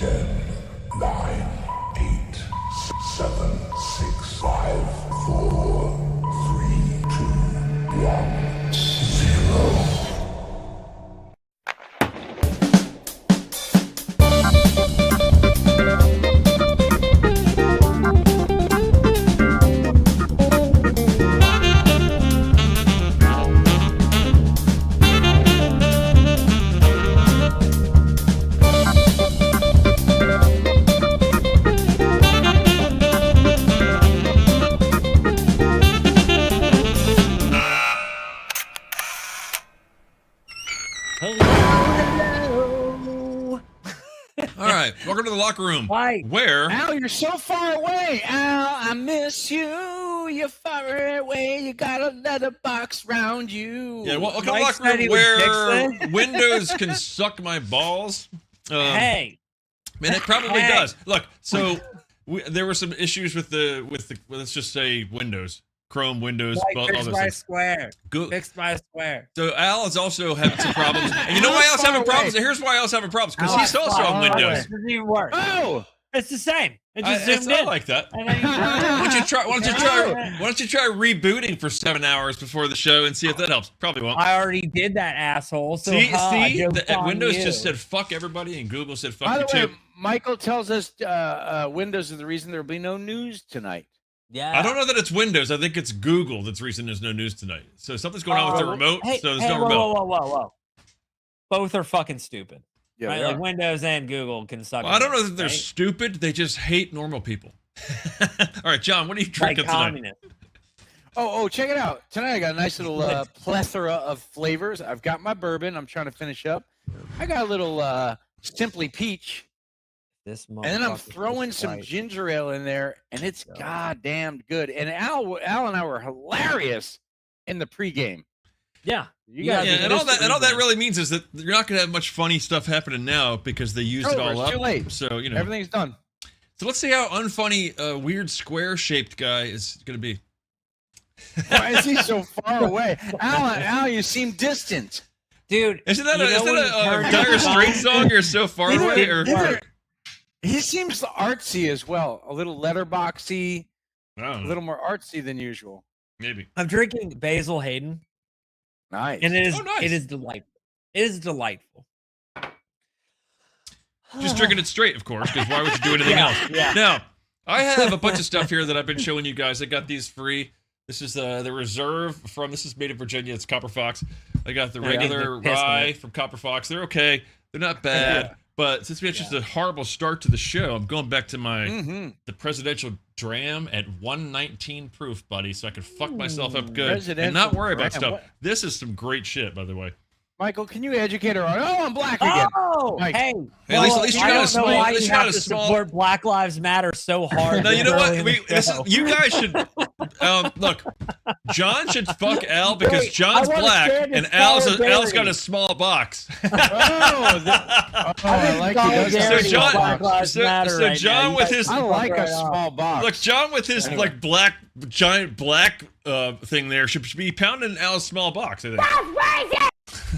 10, 9, 8, 7, 6, 5, 4, 3, 2, 1, 0. Hello. All right, welcome to the locker room. Why? Where? Al, you're so far away. Al, I miss you. You're far away. You got a letterbox round you. Yeah, welcome to the Mike locker said he room would where fix it. Windows can suck my balls. Hey. Man, it probably Hey. does. Look, so there were some issues with the well, let's just say Windows, Chrome, Windows, Like, all fix those my things. square. Go- Fix my square. So Al is also having some problems. And you know why Al's Far having away. problems? Here's why Al's having problems. Because Al, he's also far on away. Windows. This doesn't even work. Oh, It's the same. It just It's zoomed not in. like that. And then Why don't you try? Why don't you try rebooting for 7 hours before the show and see if that helps? Probably won't. I already did that, asshole. So See, joke's on Windows you. just said fuck everybody, and Google said fuck by you the way, too. Michael tells us Windows is the reason there will be no news tonight. Yeah. I don't know that it's Windows. I think it's Google that's the reason there's no news tonight. So something's going on with the remote. Hey, so there's hey, no whoa, remote. whoa. Both are fucking stupid. Yeah, right? they Like are. Windows and Google can suck. Well, I don't know that it, they're right? stupid. They just hate normal people. All right, John, what are you Like drinking tonight? communists. Oh, check it out. Tonight I got a nice little plethora of flavors. I've got my bourbon. I'm trying to finish up. I got a little Simply Peach. This And then I'm motherfucker throwing is some right. ginger ale in there, and it's Yeah. goddamn good. And Al and I were hilarious in the pregame. Yeah. You Yeah, guys Yeah, missed and all that the and all that pregame. really means is that you're not going to have much funny stuff happening now because they used it Over, all it's up. too late. So you know. Everything's done. So let's see how unfunny weird square shaped guy is going to be. Why is he so far away? Al, you seem distant. Dude. Isn't that you a, know isn't when that you a turn Dire your Straits phone- song? You're so far Either- away. Or either- He seems artsy as well. A little letterboxy, I don't a know, little more artsy than usual. maybe. I'm drinking Basil Hayden, Nice. and it is Oh, nice. it is delightful. It is delightful. Just drinking it straight, of course, because why would you do anything Yeah, else? yeah. Now, I have a bunch of stuff here that I've been showing you guys. I got these free. This is the reserve from. This is made in Virginia. It's Copper Fox. I got the Yeah, regular they're pissing rye it. from Copper Fox. They're okay. They're not bad. Yeah. But since we had just a horrible start to the show, I'm going back to my Mm-hmm. the presidential dram at 119 proof, buddy, so I could fuck myself up good and Presidential not worry about dram, stuff. what? This is some great shit, by the way. Michael, can you educate her on? Oh, I'm black again. Oh, Mike. hey. Hey, at least you I got a don't small- know why at least you you got have a to small- support Black Lives Matter so hard. Now you know early what? in the This is, show. you guys should look. John should fuck Al because Wait, John's I wanna black stand in and Al's solidarity. got a small box. Oh, I like he does So that. John- Black Lives so- Matter so right John now. You with guys his- I fuck like right a off. small box. Look, John with his Anyway. like black giant black thing there should be pounding Al's small box. I think.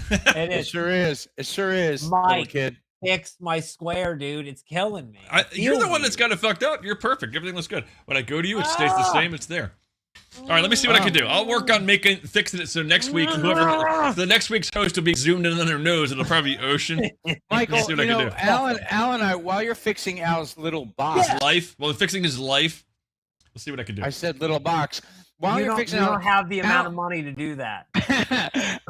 It It is. sure is. It sure is, little Mike. kid. Fix my square, dude. It's killing me. You're the Feel one that's weird. got it fucked up. You're perfect. Everything looks good. When I go to you, it stays the Ah. same. It's there. All right, let me see what I can do. I'll work on fixing it so next week, the next week's host will be zoomed in on their nose. It'll probably be Ocean. Michael, See what I you can know, do. Al and I, while you're fixing Al's little box, His life. Well, fixing his life. We'll see what I can do. I said little box. While You you're don't, fixing you Al, don't have the amount Al- of money to do that.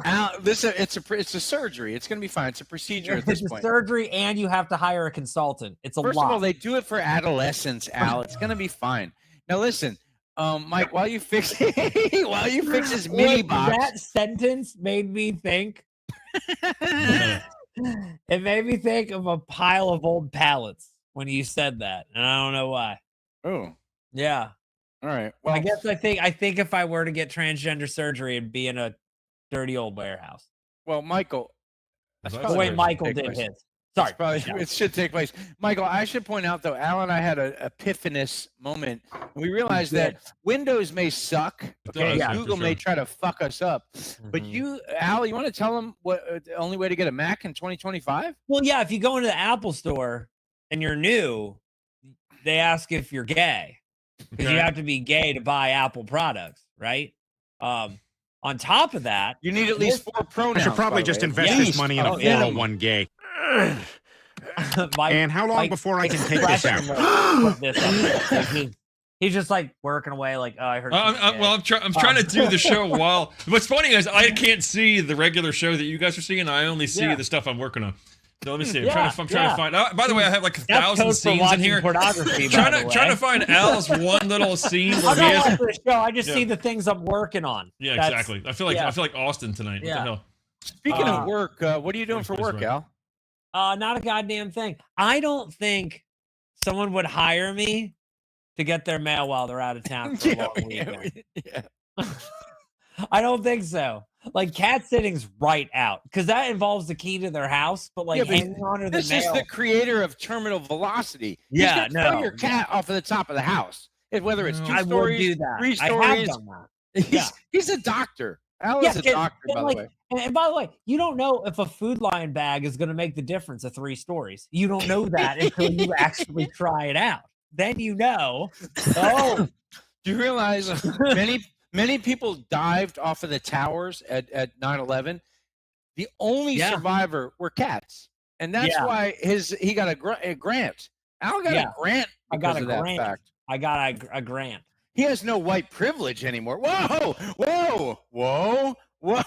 Al, listen, it's a surgery. It's going to be fine. It's a procedure at this It's a point. surgery, and you have to hire a consultant. It's a First lot. of all, they do it for adolescents, Al. It's going to be fine. Now listen, Mike, while you fix his mini Wait, box, that sentence made me think. It made me think of a pile of old pallets when you said that, and I don't know why. oh, Yeah, all right. Well, I guess I think if I were to get transgender surgery, it'd be in a dirty old warehouse. well, Michael. that's The The probably way where it should Michael take did place. his. Sorry, It's probably yeah. it should take place. Michael, I should point out though, Al and I had an epiphanous moment. We realized that Windows may suck, okay, does, yeah, for Google may sure. try to fuck us up. But Mhm. you, Al, you want to tell them what the only way to get a Mac in 2025? Well, yeah, if you go into the Apple store, and you're new, they ask if you're gay because you Okay. have to be gay to buy Apple products, right? On top of that, You need at least 4 pronouns. I should probably by the just way. At invest this least. money in a Oh, yeah. 401 gay. my, And how long my before I can take this expression out? was this up. Like, he's just like working away, like, oh, I heard. I'm trying to do the show while. What's funny is I can't see the regular show that you guys are seeing. I only see Yeah. the stuff I'm working on. So let me see. I'm Yeah, trying to find. By the way, I have like That's 1,000 code for scenes in watching here. pornography. Trying to find Al's one little scene I where he don't has. watch the show. I just Yeah. see the things I'm working on. Yeah, That's- exactly. I feel like Austin tonight. Yeah. What the hell? Speaking Uh, of work, what are you doing for Where's work, my- Al? Not a goddamn thing. I don't think someone would hire me to get their mail while they're out of town for a long weekend. yeah. I don't think so. Like cat sitting's right out because that involves the key to their house, but like Yeah, but hanging on to the This is mail. the creator of Terminal Velocity. He's Yeah, gonna throw no. your cat off of the top of the house. Whether it's No. 2 I would stories, do that. 3 I have stories. done that. He's a doctor. Al Yeah, is a and- doctor, and by like- the way. And by the way, you don't know if a Food Lion bag is going to make the difference of 3 stories. You don't know that until you actually try it out. Then you know. Oh, Do you realize many people dived off of the towers at 9/11? The only Yeah. survivor were cats, and that's Yeah. why he got a grant. Al got Yeah. a grant. I got because a of that grant. fact. I got a grant. He has no white privilege anymore. Whoa, whoa, whoa, whoa!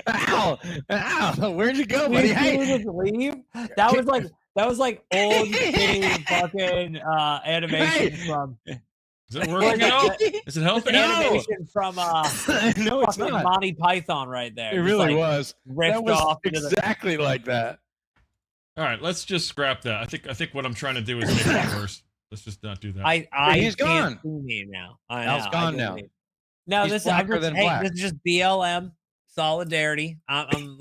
Al, where'd you go, buddy? Did Hey, you just leave? That was like old shitty fucking animation from Is it working at all? Is it helping? No. animation from no, it's fucking not. Monty Python right there. It Just, really like, was. riffed That was off into the exactly like that. All right, let's just scrap that. I think what I'm trying to do is make it worse. Let's just not do that. I he's can't gone. see me now. I Al's know, gone I now. didn't- No, He's this is I'm blacker just, than hey, black. this is just BLM solidarity. I'm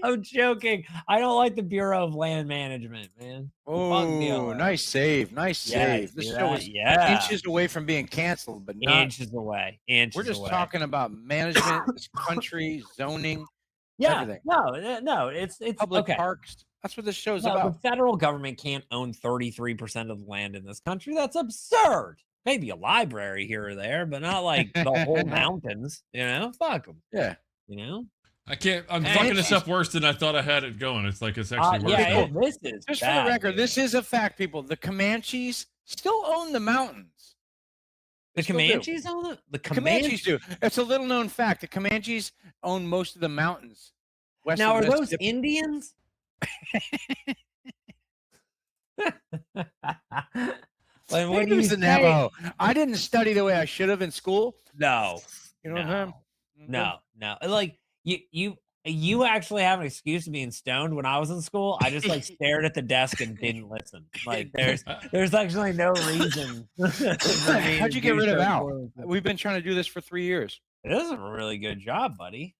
I'm joking. I don't like the Bureau of Land Management, man. Fuck Oh, BLM. nice save. Nice Yeah, save. This see show that? was Yeah. inches away from being canceled, but not. Inches away. Inches We're just away. talking about management, this country, zoning, Yeah, everything. no, it's public okay. parks. That's what this show's No, about. the federal government can't own 33% of the land in this country. That's absurd. Maybe a library here or there, but not like the whole mountains. You know, fuck them. Yeah. You know, I can't. I'm And fucking this it's- up worse than I thought I had it going. It's like it's actually worse. yeah, now. this is Just for bad, the record, dude. this is a fact, people. The Comanches still own the mountains. The still do. Comanches own it. The Comanches do. It's a little known fact. The Comanches own most of the mountains. West Now, of are the those Mississippi. Indians? Like, what Maybe do it you was the say? Navajo. I didn't study the way I should have in school. No, You know what I'm saying? no. Like you actually have an excuse to being stoned. When I was in school, I just like stared at the desk and didn't listen. Like there's actually no reason. for me How'd to you get do rid of so Al? poorly. We've been trying to do this for 3 years. This is a really good job, buddy.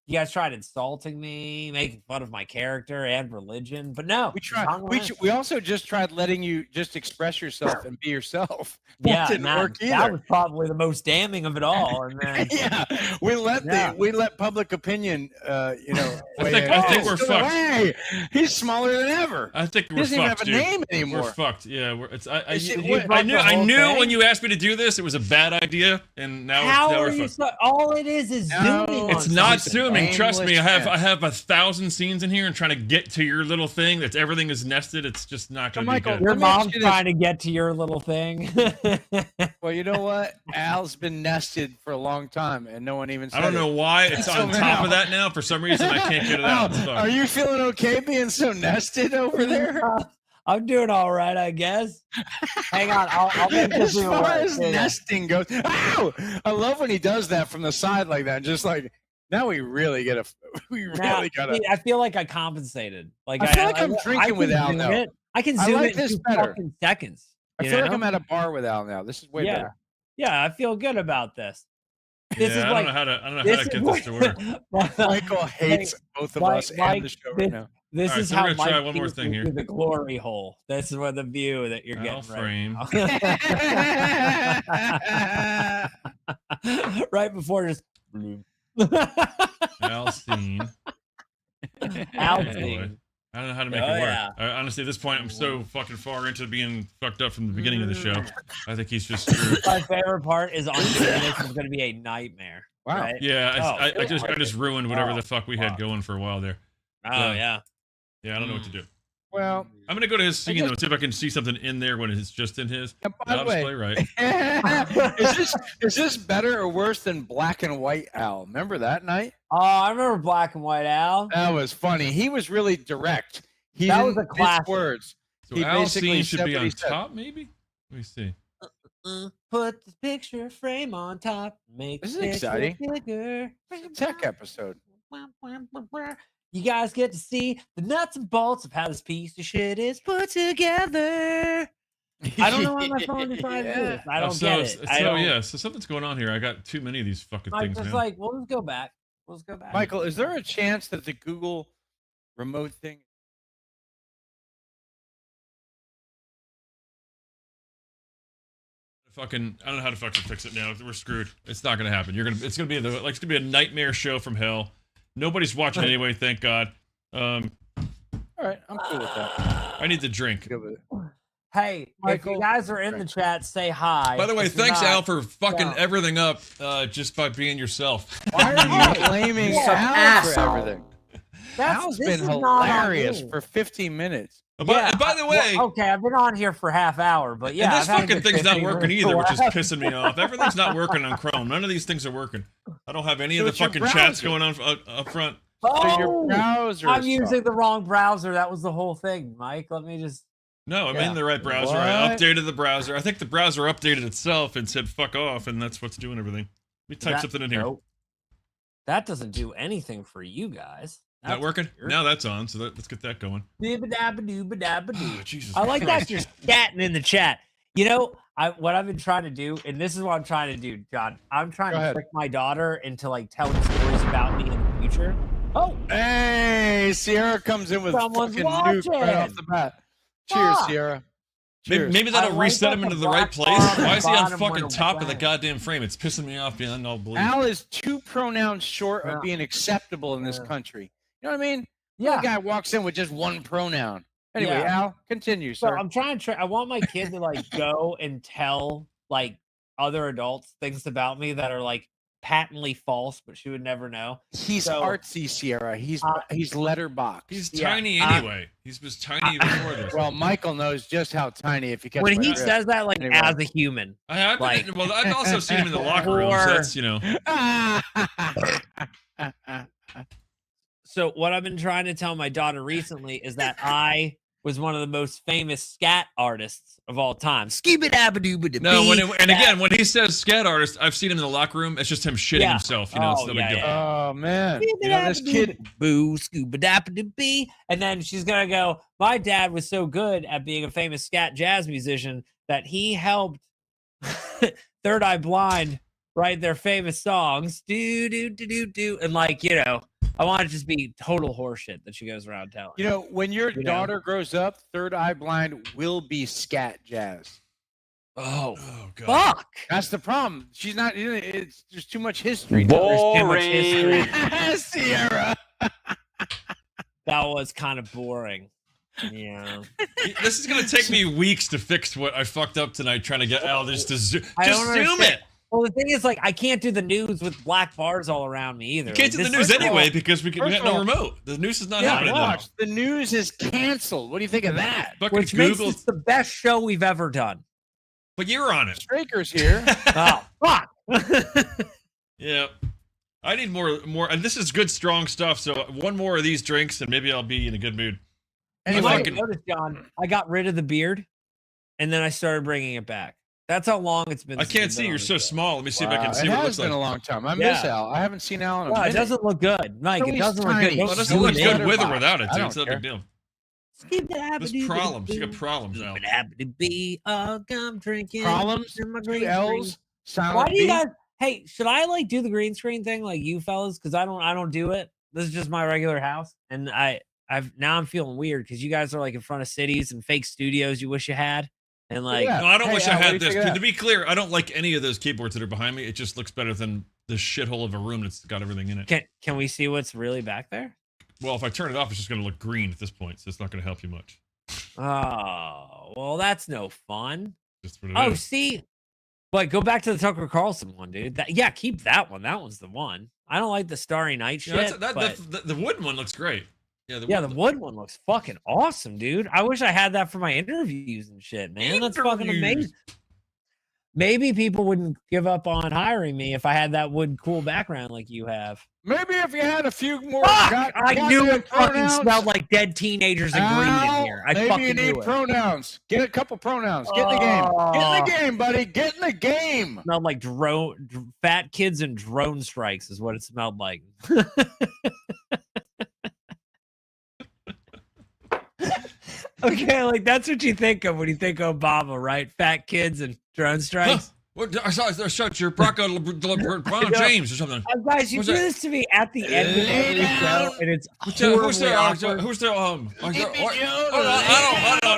You guys tried insulting me, making fun of my character and religion, but no, We just tried. hung around. We also just tried letting you just express yourself and be yourself. That Yeah, didn't that, work that either. was probably the most damning of it all. And then, Yeah, we let Yeah. we let public opinion, I weigh think- in. I think Oh, we're so fucked. Hey, he's smaller than ever. I think He we're doesn't even fucked, have a dude. name anymore. We're fucked. Yeah, I Is it- knew what- I the whole knew thing? when you asked me to do this, it was a bad idea, and now how now are we're you? fucked. So, all it is No, zooming. It's on not something. zooming. Trust me, Nameless I have 1,000 scenes in here, and trying to get to your little thing. That's everything is nested. It's just not So, going to be Michael, good. Your Let me ask mom's you this. trying to get to your little thing. Well, you know what? Al's been nested for a long time, and no one even said I don't know it. why it's So on top now- of that now. For some reason, I can't get it out. It's Al, fucked. are you feeling okay being so nested over there? I'm doing all right, I guess. Hang on, I'll make As this real far work. as Yeah. nesting goes, ow! I love when he does that from the side like that. Just like now, we really get a. We Now, really got to. I feel like I compensated. Like I feel like I'm drinking can with Al zoom now. it. I can I zoom like it in this 2 better. fucking seconds. I you feel like know? I'm at a bar with Al now. This is way Yeah. better. Yeah, I feel good about this. This Yeah, is I like don't know how to this get is this to work. Michael hates both of Mike- us Mike, and the show this- right now. This All right, is so how we're gonna try Mike one more sees thing into here. the glory hole. This is where the view that you're Al getting frame. right, right before just Al scene. Al Oh, boy. scene. I don't know how to make Oh, it work. yeah. Honestly, at this point, I'm so fucking far into being fucked up from the beginning of the show. I think he's just screwed. My favorite part is on doing this is going to be a nightmare. Wow. Right? Yeah, Oh, I just ruined whatever Oh, the fuck we had fuck. going for a while there. Oh, Yeah. yeah. Yeah, I don't know what to do. Well, I'm gonna go to his scene guess- though and see if I can see something in there when it's just in his. and by the I'll just way, play right. is this better or worse than Black and White Al? Remember that night? Oh, I remember Black and White Al. That was funny. He was really direct. He That was didn't a classic. mince words. So He Al's basically scene should said be what on he said. top, maybe. Let me see. Put the picture frame on top. Make This is the picture exciting. bigger. It's a tech episode. You guys get to see the nuts and bolts of how this piece of shit is put together. I don't know why my phone decided to do this. I don't get it. I don't, yeah, so something's going on here. I got too many of these fucking Like, things just now. like, we'll just go back. We'll just go back. Michael, is there a chance that the Google remote thing? Fucking, I don't know how to fucking fix it now. We're screwed. It's not gonna happen. It's gonna be it's gonna be a nightmare show from hell. Nobody's watching anyway, thank God. All right, I'm cool with that. I need the drink. Good with it. Hey, if Michael- you guys are in the chat, say hi. By the way, If you're thanks not- Al for fucking yeah. everything up just by being yourself. Why are you blaming Some Al for everything? That's, Al's this been is not on hilarious me. for 15 minutes. And by the way, well, okay, I've been on here for half hour, but yeah, and this I've had a fucking good thing's not 15 working minutes either, which is left. pissing me off. Everything's not working on Chrome. None of these things are working. I don't have any So of the it's your fucking chats browser. going on up front. So your Oh, browser I'm is using fucked. the wrong browser. That was the whole thing, Mike. Let me just. No, I'm Yeah. in the right browser. I What? updated the browser. I think the browser updated itself and said "fuck off," and that's what's doing everything. Let me type that- something in here. nope. That doesn't do anything for you guys. Not working? weird. Now that's on, so let's get that going. Dibba-dabba-doo-ba-dabba-doo. Oh, Jesus I like that Christ. you're scatting in the chat. You know, what I've been trying to do, and this is what I'm trying to do, John. I'm trying Go to ahead. trick my daughter into like telling stories about me in the future. Oh, Hey, Sierra comes in with Someone's fucking nuke right off watching. the bat. Cheers, Fuck. Sierra. Maybe, Cheers. maybe that'll I like reset that him the into the right black place. bar on the Why is he on bottom fucking went top of the away. goddamn frame? It's pissing me off beyond all belief. Al is two pronouns short Yeah. of being acceptable in this Yeah. country. You know what I mean? yeah. The guy walks in with just one pronoun. Anyway, Yeah. Al, continue, So sir. I'm trying to. I want my kid to like go and tell like other adults things about me that are like patently false, but she would never know. He's so- artsy, Sierra. He's letterbox. He's Yeah, tiny anyway. He was tiny before this. Well, Michael knows just how tiny. If you catch When my he drift. says that, like Anyway. as a human. I've like- well, I've also seen him in the locker room. So Or- that's, you know. So what I've been trying to tell my daughter recently is that I was one of the most famous scat artists of all time. No, and again, when he says scat artist, I've seen him in the locker room. It's just him shitting Yeah. himself. You know, it's Oh, no big yeah, deal. yeah. Oh man, you know this kid. Boo scuba dappa bee, and then she's gonna go. My dad was so good at being a famous scat jazz musician that he helped Third Eye Blind write their famous songs. Do do do do do, and like I want it to just be total horseshit that she goes around telling. You know, when your You know? daughter grows up, Third Eye Blind will be scat jazz. Oh, Oh god. fuck! That's the problem. She's not. It's there's too much history. There's too much history. Sierra. That was kind of boring. Yeah. This is gonna take me weeks to fix what I fucked up tonight trying to get Al just to zoom. I Just don't zoom understand. it. Well, the thing is, like, I can't do the news with black bars all around me either. You can't do Like, the this- news anyway all- because we first got of no all- remote. The news is not Yeah, happening now. watch. The news is canceled. What do you think of that? Fucking which makes Google. this the best show we've ever done. But you're on it. Straker's here. Oh, fuck! Yeah. I need more, and this is good, strong stuff. So one more of these drinks, and maybe I'll be in a good mood. You Anyway, might fucking- have noticed, John, I got rid of the beard, and then I started bringing it back. That's how long it's been. I since can't we've see. been You're on so the show. small. Let me see if I Wow, can see it what it has looks been like. a long time. I miss Yeah. Al. I haven't seen Al in a No, it minute. doesn't look good, Mike. So It he's doesn't look tiny. good. Don't Well, it doesn't zoom look in. good with or Letterbox. without it, I dude. It's don't not a big deal. There's problems. You got problems, Al. Be I'm drinking. Problems. in my Two green L's. screen. Silent Why do you B. guys? Hey, should I like do the green screen thing like you fellas? Because I don't do it. This is just my regular house, and I'm feeling weird because you guys are like in front of cities and fake studios you wish you had, and like Yeah. No, I don't Hey, wish Al, I what do had you this. think of To that? be clear, I don't like any of those keyboards that are behind me. It just looks better than the shithole of a room that's got everything in it. can we see what's really back there? Well, if I turn it off, it's just going to look green at this point, so it's not going to help you much. Oh, well, that's no fun. Just what it Oh, is. see, but go back to the Tucker Carlson one, dude. Yeah, keep that one. That one's the one. I don't like the Starry Night Yeah, shit. the wooden one looks great. Yeah, the wood one looks fucking awesome, dude. I wish I had that for my interviews and shit, man. That's fucking amazing. Maybe people wouldn't give up on hiring me if I had that wood cool background like you have. Maybe if you had a few more. I knew it fucking pronouns. smelled like dead teenagers and green in here. I Maybe fucking you need knew it. pronouns. Get a couple pronouns. Get in the game. Get in the game, buddy. Get in the game. Smelled like fat kids and drone strikes is what it smelled like. Okay, like that's what you think of when you think Obama, right? Fat kids and drone strikes. I saw your LeBron James or something. Guys, you Who's do that? this to me at the end of every show, and it's Who's horribly awkward.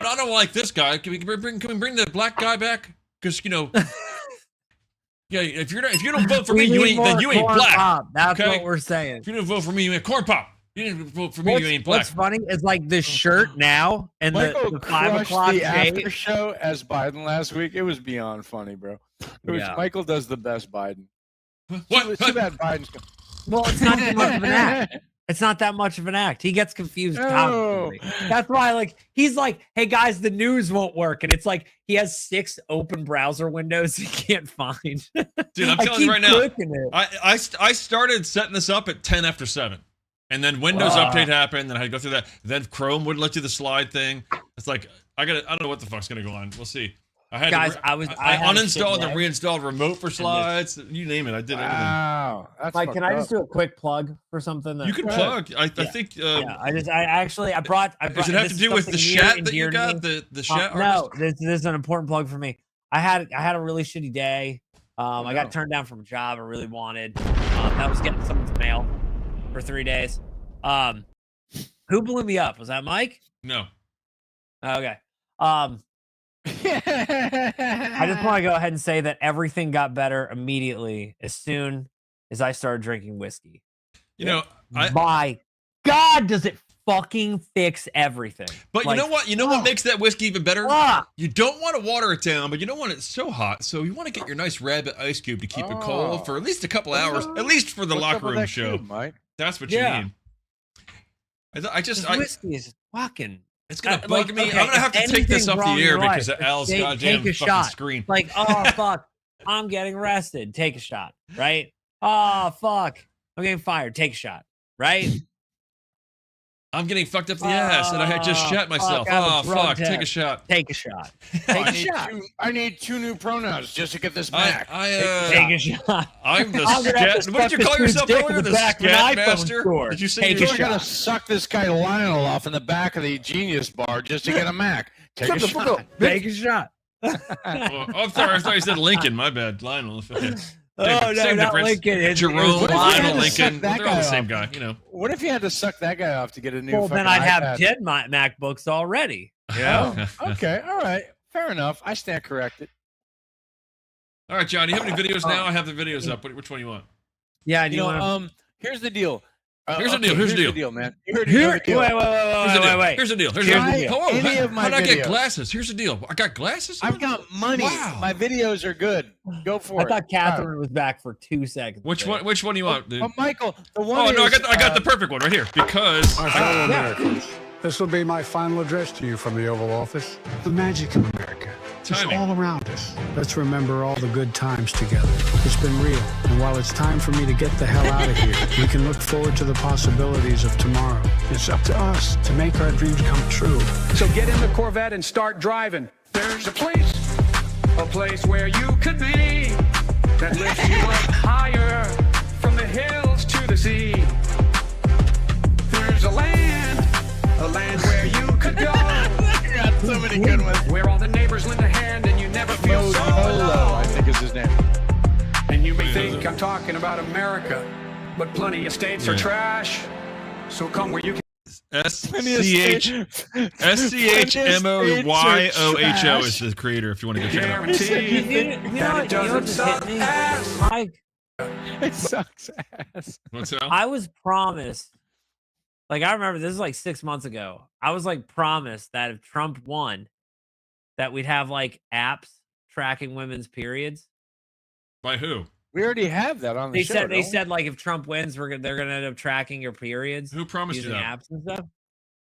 I don't like this guy. Can we bring the black guy back? Because yeah, if you don't vote for me, you ain't Corn black. Pop. That's okay? what we're saying. If you don't vote for me, you ain't corn pop. You didn't vote for me, you ain't black. What's funny is like the shirt now and Michael the 5 crushed o'clock the shade. after show as Biden last week. It was beyond funny, bro. Michael does the best Biden. What? Too bad Biden's. Well, it's not that much of an act. It's not that much of an act. He gets confused constantly. That's why, like, he's like, "Hey guys, the news won't work," and it's like he has 6 open browser windows he can't find. Dude, I'm telling you right now. It. I started setting this up at 10 after 7. And then Windows update happened, and I had to go through that. Then Chrome wouldn't let you the slide thing. It's like I don't know what the fuck's gonna go on. We'll see. I had Guys, I had uninstalled a and reinstalled remote for slides. You name it, I did everything. Wow, that's Like, can I fucked just do a quick plug for something? That, You can plug. I think. yeah, I brought. Does it have to do with the chat that you got? The chat no, artist? this is an important plug for me. I had a really shitty day. I got turned down from a job I really wanted. That was getting someone's mail for 3 days. Who blew me up? Was that Mike? No. Okay. I just want to go ahead and say that everything got better immediately as soon as I started drinking whiskey. You know, My God, does it fucking fix everything? But Like, you know what? You know what makes that whiskey even better? fuck. You don't want to water it down, but you don't want it so hot. So you want to get your nice rabbit ice cube to keep it cold for at least a couple hours, at least for the What's up locker with room that show. cube, Mike? That's what Yeah. you need. This whiskey is fucking. It's gonna bug like, me. okay, I'm gonna have to if take this anything's off the wrong in air your because life, of Al's take goddamn a fucking shot. screen. Like, oh fuck, I'm getting arrested. Take a shot, right? Oh fuck, I'm getting fired. Take a shot, right? I'm getting fucked up the ass, and I had just shat myself. fuck, I have a Oh drug fuck! Take a test. shot. Take a shot. Take a shot. I need 2 new pronouns just to get this back. Take a shot. I'm the I'm gonna have to scat. What did you suck call this yourself dude's dick earlier? in the The back of an scat iPhone master? store. Did you say Take you a You're were- gonna suck this guy Lionel off in the back of the Genius Bar just to get a Mac. Take a shot. Take a shot. Oh, I'm sorry. I thought you said Lincoln. My bad. Lionel. Oh no, Same not difference. Lincoln. It's Jerome, What if you had Lionel, to Lincoln. suck that They're all guy the same off? guy. You know. What if you had to suck that guy off to get a new Well, then fucking I'd have iPad? 10 MacBooks already. You know? Okay, all right. Fair enough. I stand corrected. All right, John. You have any videos now? I have the videos up. Which one you want? Yeah, and You you know, want here's the deal. Here's the deal, here's the deal. man. Here, Here's the deal. wait. Here's the deal. Here's Here's the the deal. deal. Oh, Any of my how'd I get videos. glasses? Here's the deal. I got glasses. I've got money. Wow. My videos are good. Go for I it. thought Catherine was back for 2 seconds. Which one? Which one do you want, dude? But Michael, the one. Oh no, is, I got the perfect one right here because My fellow Americans, this will be my final address to you from the Oval Office. The magic of America is Timing. all around us. Let's remember all the good times together. It's been real, and while it's time for me to get the hell out of here, we can look forward to the possibilities of tomorrow. It's up to us to make our dreams come true. So get in the Corvette and start driving. There's a place where you could be, that lifts you up higher from the hills to the sea. There's a land where you could go, got so many good ones. where all the neighbors lend a hand and you never feel so Molo, I alone. think is his name. And you may think I'm talking about America, but plenty of states are Yeah. trash. So come where you can. SCHMOYOHO is the creator. If you want to go check it out. Guarantee You know that what it doesn't just suck hit me? ass. Mike, It sucks ass. What's that? I was promised Like I remember this is like 6 months ago. I was like promised that if Trump won, that we'd have like apps tracking women's periods. By who? We already have that on the show. They don't we? said like if Trump wins, they're gonna end up tracking your periods. Who promised you using that? apps and stuff.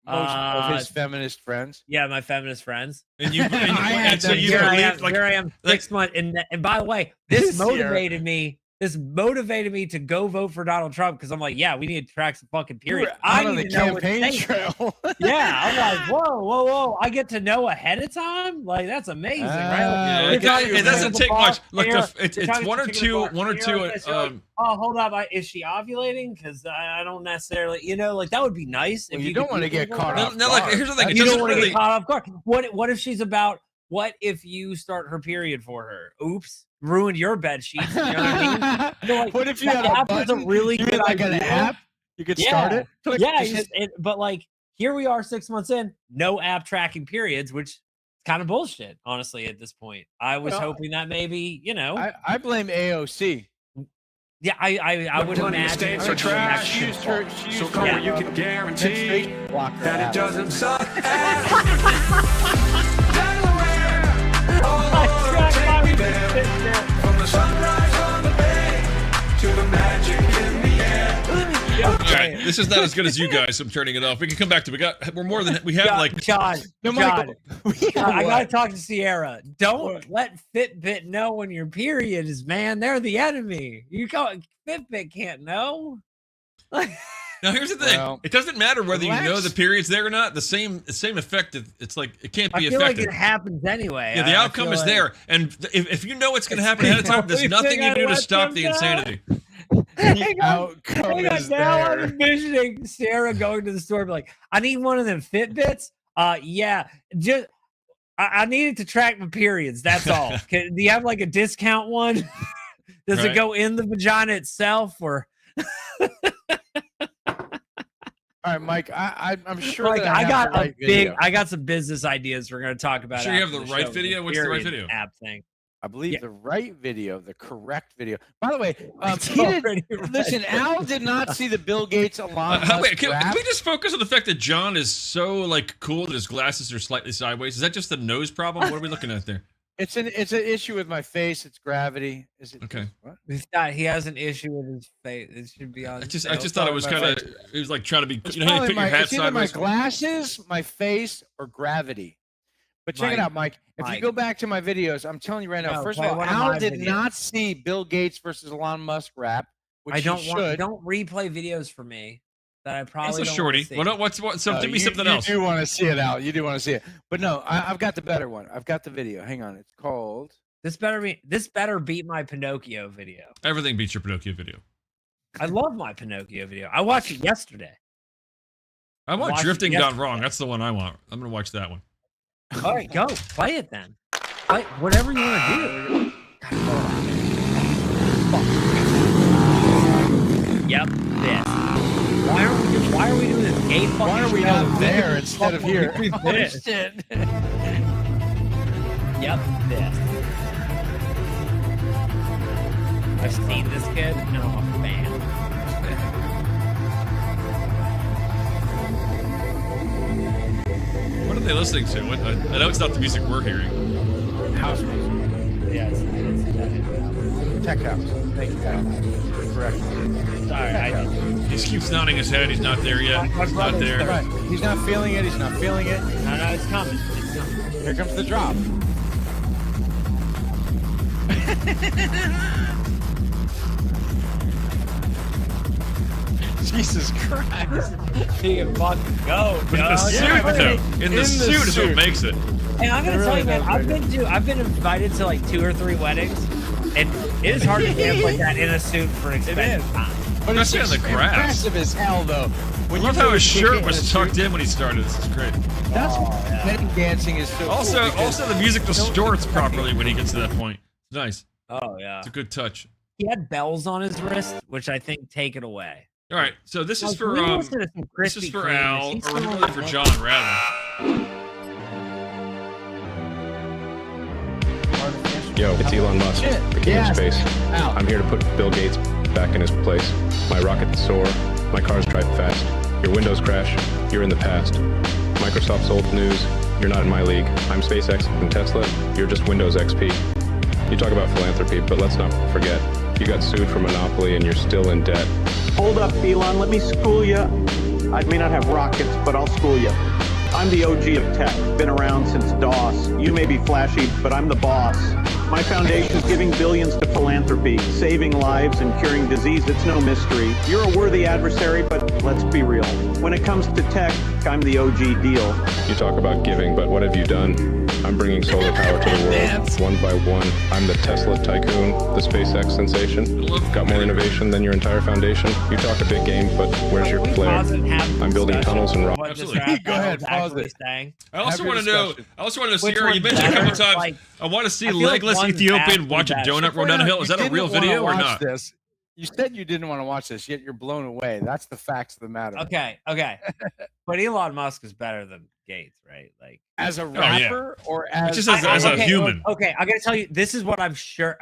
Most of his feminist friends. Yeah, my feminist friends. And you, had so that you Here I am. believe like Here I am. like- 6 months, and by the way, this This year. motivated me. This motivated me to go vote for Donald Trump because I'm like, yeah, we need to track some fucking You were periods. out I on the need to know what's campaign safe. trail. Yeah, I'm like, whoa! I get to know ahead of time. Like that's amazing, right? Yeah, Like, it, they're talking it to doesn't the take bar, much. Look, they're- it's they're talking one to or the two, bar, one or they're two. like this, you're like, oh, hold up, is she ovulating? Because I don't necessarily, like that would be nice. Well, if you don't could want to do get something caught like off No, like guard. here's the thing. that. It You don't doesn't want to really. get caught off guard. What if she's about? What if you start her period for her? Oops, ruined your bed sheets. You know what I mean? So, like, What if you the had a app is button? a really You good mean like an idea. app? You could start it. Click, Yeah, just hit- but like here we are 6 months in, no app tracking periods, which is kind of bullshit, honestly, at this point. I was Well, hoping that maybe, I blame AOC. yeah, I would plenty of imagine. states her are doing that trash. shit. Used her. She used So her come where you can menstruation guarantee block her that app. it doesn't suck. Delaware, oh, Track take my me there. From the sunrise on the bay to the magic in the air. All right, this is not as good as you guys. So I'm turning it off. We can come back to. We're more than we have. Like John, No, John, Michael. We got I gotta what? talk to Sierra. Don't let Fitbit know when your period is, man. They're the enemy. Fitbit can't know. now, here's the thing. Well, It doesn't matter whether you know relax. the period's there or not. The same effect. It's like it can't I be feel like effective. it happens anyway. Yeah, the I outcome feel is like- there, and if you know it's going to It's happen ahead of the time, there's only nothing thing you I can do to let stop them the know. insanity. The Hang on. outcome is Now I'm there. envisioning Sarah going to the store and be like, I need one of them Fitbits. Yeah. Just I needed to track my periods. That's all. Do you have like a discount one? Does it Right. go in the vagina itself or All right, Mike. I'm sure like that I have got the a right big video. I got some business ideas we're gonna talk about. Sure you after have the right show, video? What's the right period video? App thing. I believe Yeah. the right video, the correct video. By the way, It's he did, already right. listen. Al did not see the Bill Gates Elon Musk Wait, can rap. we just focus on the fact that John is so like cool that his glasses are slightly sideways? Is that just a nose problem? What are we looking at there? It's an issue with my face. It's gravity. Is it? Okay. What? He has an issue with his face. It should be on. I just it's thought it was probably kind my of it was like trying to be. It's You know how you probably put your hat it's either my sideways. glasses, my face, or gravity. But check it Mike, out, Mike. If you Mike. go back to my videos, I'm telling you right now. No, First of play all, one of Al my did videos. not see Bill Gates versus Elon Musk rap, which I don't he want. should. Don't replay videos for me that I probably It's a don't wanna shorty. see. What? So give me you, something you else. do want to see it, Al. You do want to see it. But no, I've got the better one. I've got the video. Hang on. It's called. This better beat my Pinocchio video. Everything beats your Pinocchio video. I love my Pinocchio video. I watched it yesterday. I want Watch it Drifting Gone yesterday. Wrong. That's the one I want. I'm gonna watch that one. All right, go play it then. Play whatever you want to do. Yep, this. Why are we doing this gay fucking Why are we show? not there instead of here? Oh, This. shit. Yep, this. I've seen this kid and I'm a fan. What are they listening to? What, I know it's not the music we're hearing. House music. Yes. Tech house. Thank you, Al. Correct. Sorry, I He just keeps nodding his head. He's not there yet. My He's not brother's there. Right. He's not feeling it. He's not feeling it. no, it's coming. It's coming. Here comes the drop. Jesus Christ. He can fucking go, But in the dog. suit, Yeah, but though. in In the the suit is what suit. makes it. And I'm gonna It tell really you, man, does I've been invited to like 2 or 3 weddings, and it is hard to dance like that in a suit for an extended is. time. But it's Especially on the grass. impressive as hell, though. When I love you how really his kick shirt it was in a tucked suit. in when he started. This is great. That's yeah. wedding dancing is so Also, cool because- the music distorts properly when he gets to that point. It's nice. Oh yeah. It's a good touch. He had bells on his wrist, which I think take it away. All right, so this is Like, for we listen to some this is Krispy for Kreme. Al, She's or still really on for the- John rather. Yo, it's Elon Musk, Shit, the king yes. of space. Al. I'm here to put Bill Gates back in his place. My rockets soar, my cars drive fast. Your Windows crash, you're in the past. Microsoft's old news, you're not in my league. I'm SpaceX and Tesla, you're just Windows XP. You talk about philanthropy, but let's not forget, you got sued for monopoly and you're still in debt. Hold up, Elon, let me school you. I may not have rockets, but I'll school you. I'm the OG of tech, been around since DOS. You may be flashy, but I'm the boss. My foundation's giving billions to philanthropy, saving lives and curing disease. It's no mystery. You're a worthy adversary, but let's be real. When it comes to tech, I'm the OG deal. You talk about giving, but what have you done? I'm bringing solar power to the world, one by one. I'm the Tesla tycoon, the SpaceX sensation. Got more innovation than your entire foundation. You talk a big game, but where's your flair? I'm building tunnels and rockets. Absolutely. Go ahead, pause it. Saying. I also Have your want to know. discussion. I also want to see. Which Sierra, you one's mentioned a couple better? times. Like, I want to see I feel like legless one's Ethiopian vastly watch a better. donut roll down a hill. Is that a You real didn't video or wanna not? watch this. You said you didn't want to watch this, yet you're blown away. That's the facts of the matter. Okay. But Elon Musk is better than Gates, right? Like, As a yeah. rapper or as Just as a human. Okay, I gotta tell you, this is what I'm sure.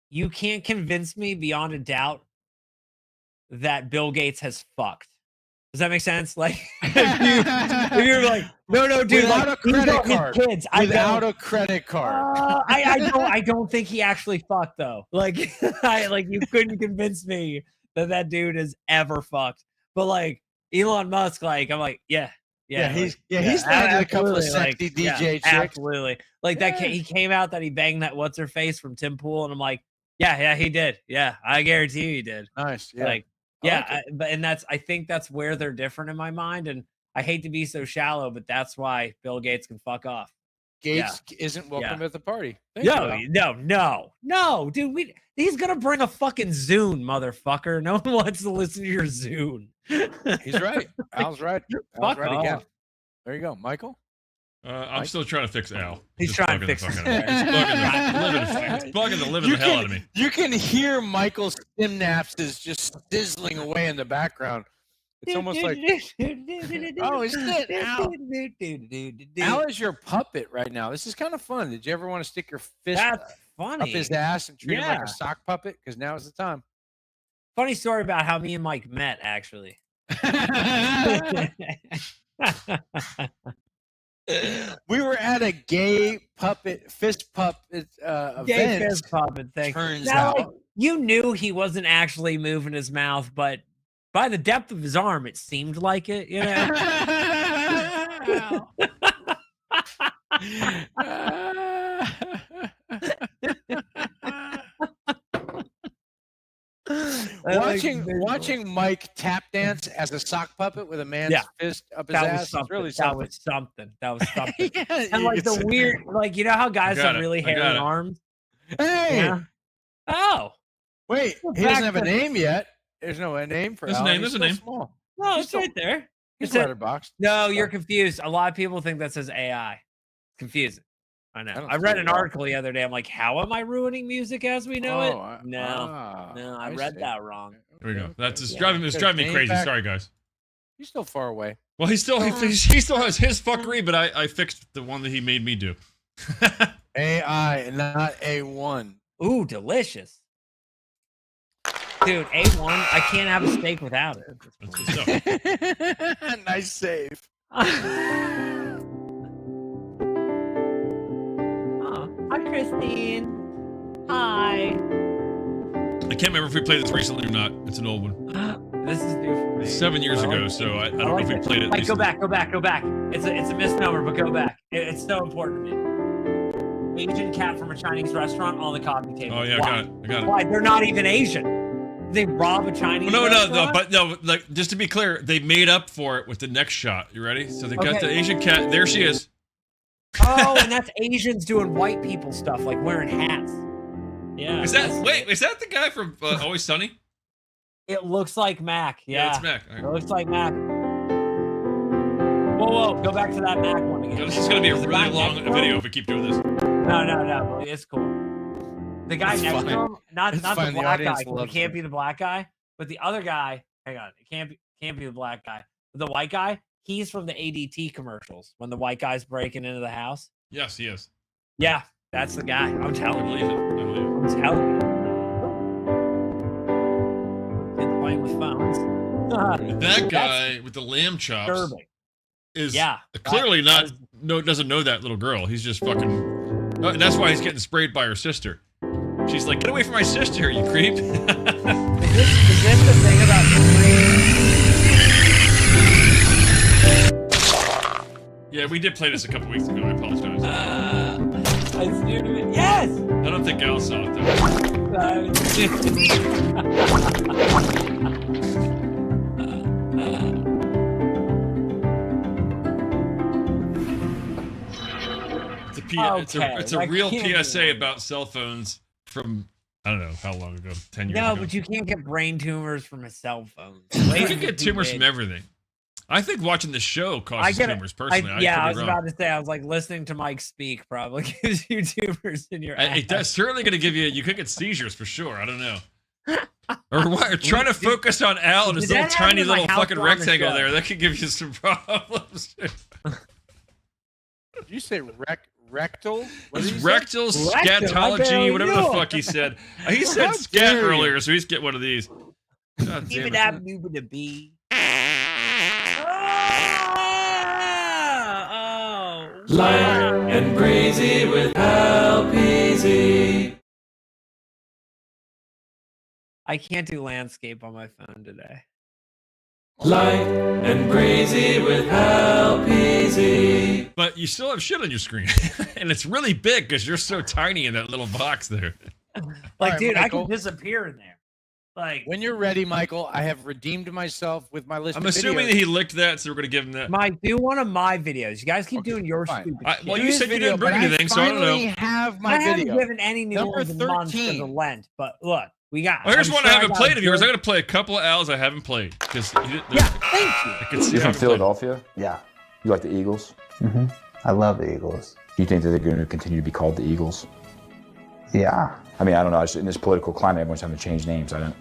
You can't convince me beyond a doubt that Bill Gates has fucked. Does that make sense? Like, if you're like, no, dude, Without like, a credit these are his card. kids. without a credit card. I don't think he actually fucked though. Like, you couldn't convince me that dude has ever fucked. But like Elon Musk, like, I'm like, yeah, he's landed a couple of absolutely, sexy like, DJ chicks. Absolutely. Like that he came out that he banged that what's her face from Tim Pool, and I'm like, yeah, he did. Yeah, I guarantee you he did. Nice. Yeah. Like, I yeah, like it. I think that's where they're different in my mind, and I hate to be so shallow, but that's why Bill Gates can fuck off. Gates isn't welcome Yeah. at the party. Thank you. No, dude. He's gonna bring a fucking Zune, motherfucker. No one wants to listen to your Zune. He's right. Al's right. Al's Fuck right again. off. There you go, Michael. I'm still trying to fix Al. He's Just trying to bugging fix the his fuck out of me. It's bugging the living hell out of me. You can hear Michael's synapses just sizzling away in the background. It's almost like, oh, isn't it Al? Al is your puppet right now. This is kind of fun. Did you ever want to stick your fist That's up funny. his ass and treat him like Yeah. a sock puppet? Because now is the time. Funny story about how me and Mike met, actually. We were at a gay fist puppet Gay event. fist puppet thing. Turns Now, like, out. you knew he wasn't actually moving his mouth, but by the depth of his arm, it seemed like it. You know. watching Mike tap dance as a sock puppet with a man's fist up his That ass was is something. really That was something. That was something. Yeah, And like the it's- weird, like, you know how guys got have it. really I hairy got it. arms? Hey, Yeah. Oh, wait, Go he back doesn't have a to- name yet. There's no name for There's a Al. name, He's there's a still name. Small. no, He's it's right there. He's It's a- letterboxed. No, you're confused. A lot of people think that says AI. It's confusing. I know. I don't I read see an it. article the other day. I'm like, how am I ruining music as we know it? Oh, No, I read see. that wrong. Here we go. That's just Yeah. driving. It's Good. driving me Name crazy. back. Sorry, guys. He's still far away. Well, he still has his fuckery, but I fixed the one that he made me do. AI, not A1. Ooh, delicious. Dude, A1, I can't have a steak without it. That's good stuff. Nice save. Oh, hi, Christine. Hi. I can't remember if we played this recently or not. It's an old one. This is new for me. 7 years ago, so I don't know if we played it. Like, go recently. back, go back. It's a misnomer, but go back. It's so important to me. Asian cat from a Chinese restaurant on the coffee table. Oh yeah, Why? I got it. Why? They're not even Asian. They rob a Chinese No, restaurant? but no, like just to be clear, they made up for it with the next shot. You ready? So they got Okay. the Asian cat. There she is. Oh, and that's Asians doing white people stuff, like wearing hats. Yeah. Is that the guy from Always Sunny? It looks like Mac. Yeah. it's Mac. All It right. looks like Mac. Whoa, go back to that Mac one again. This is gonna be a Is it really Mac long next to video him? if we keep doing this. No, it's cool. The guy It's next fine. to him, not It's the fine, the black audience guy. 'cause It loves can't him. be the black guy, but the other guy. Hang on, it can't be the black guy. The white guy, he's from the ADT commercials when the white guy's breaking into the house. Yes, he is. Yeah, that's the guy. I'm I telling you. believe it. I believe it. I'm telling you. Kids playing playing with phones. That guy with the lamb chops Disturbing. is Yeah, clearly that doesn't know that little girl. He's just fucking. That's why he's getting sprayed by her sister. She's like, "Get away from my sister, you creep!" Is this the thing about Yeah, we did play this a couple weeks ago. I apologize. Yes! I don't think Al saw it though. It's a real PSA about cell phones from I don't know how long ago, 10 years ago. No, but you can't get brain tumors from a cell phone. You can get tumors from everything. I think watching the show causes tumors personally. I was about to say, I was like listening to Mike speak probably gives you tumors in your ass. That's certainly going to give you could get seizures for sure. I don't know. Or what? Trying to focus on Al and his little tiny little fucking rectangle there. That could give you some problems. Did you say rectal? It's rectal scatology, whatever the fuck he said. He said scat earlier, so he's get one of these. God damn it. Light and crazy with Al Peasy. I can't do landscape on my phone today. Light and crazy with Al Peasy. But you still have shit on your screen. And it's really big because you're so tiny in that little box there. Like, right, dude, Michael. I can disappear in there. Like, when you're ready, Michael, I have redeemed myself with my list. I'm of assuming videos. that he licked that, so we're gonna give him that. Mike, do one of my videos. You guys keep doing your fine. stupid shit. Well, Do you his said you video, didn't bring but anything, so I don't finally know. have my I haven't video. given any new Number ones in months for the 13. Lent, but look, we got. Well, here's I'm one sure I haven't got played of yours. good- I'm gonna play a couple of Al's I haven't played because thank you. You're from Philadelphia? Yeah. You like the Eagles? Mm-hmm. I love the Eagles. Do you think that they're going to continue to be called the Eagles? Yeah. I mean, I don't know. In this political climate, everyone's having to change names. I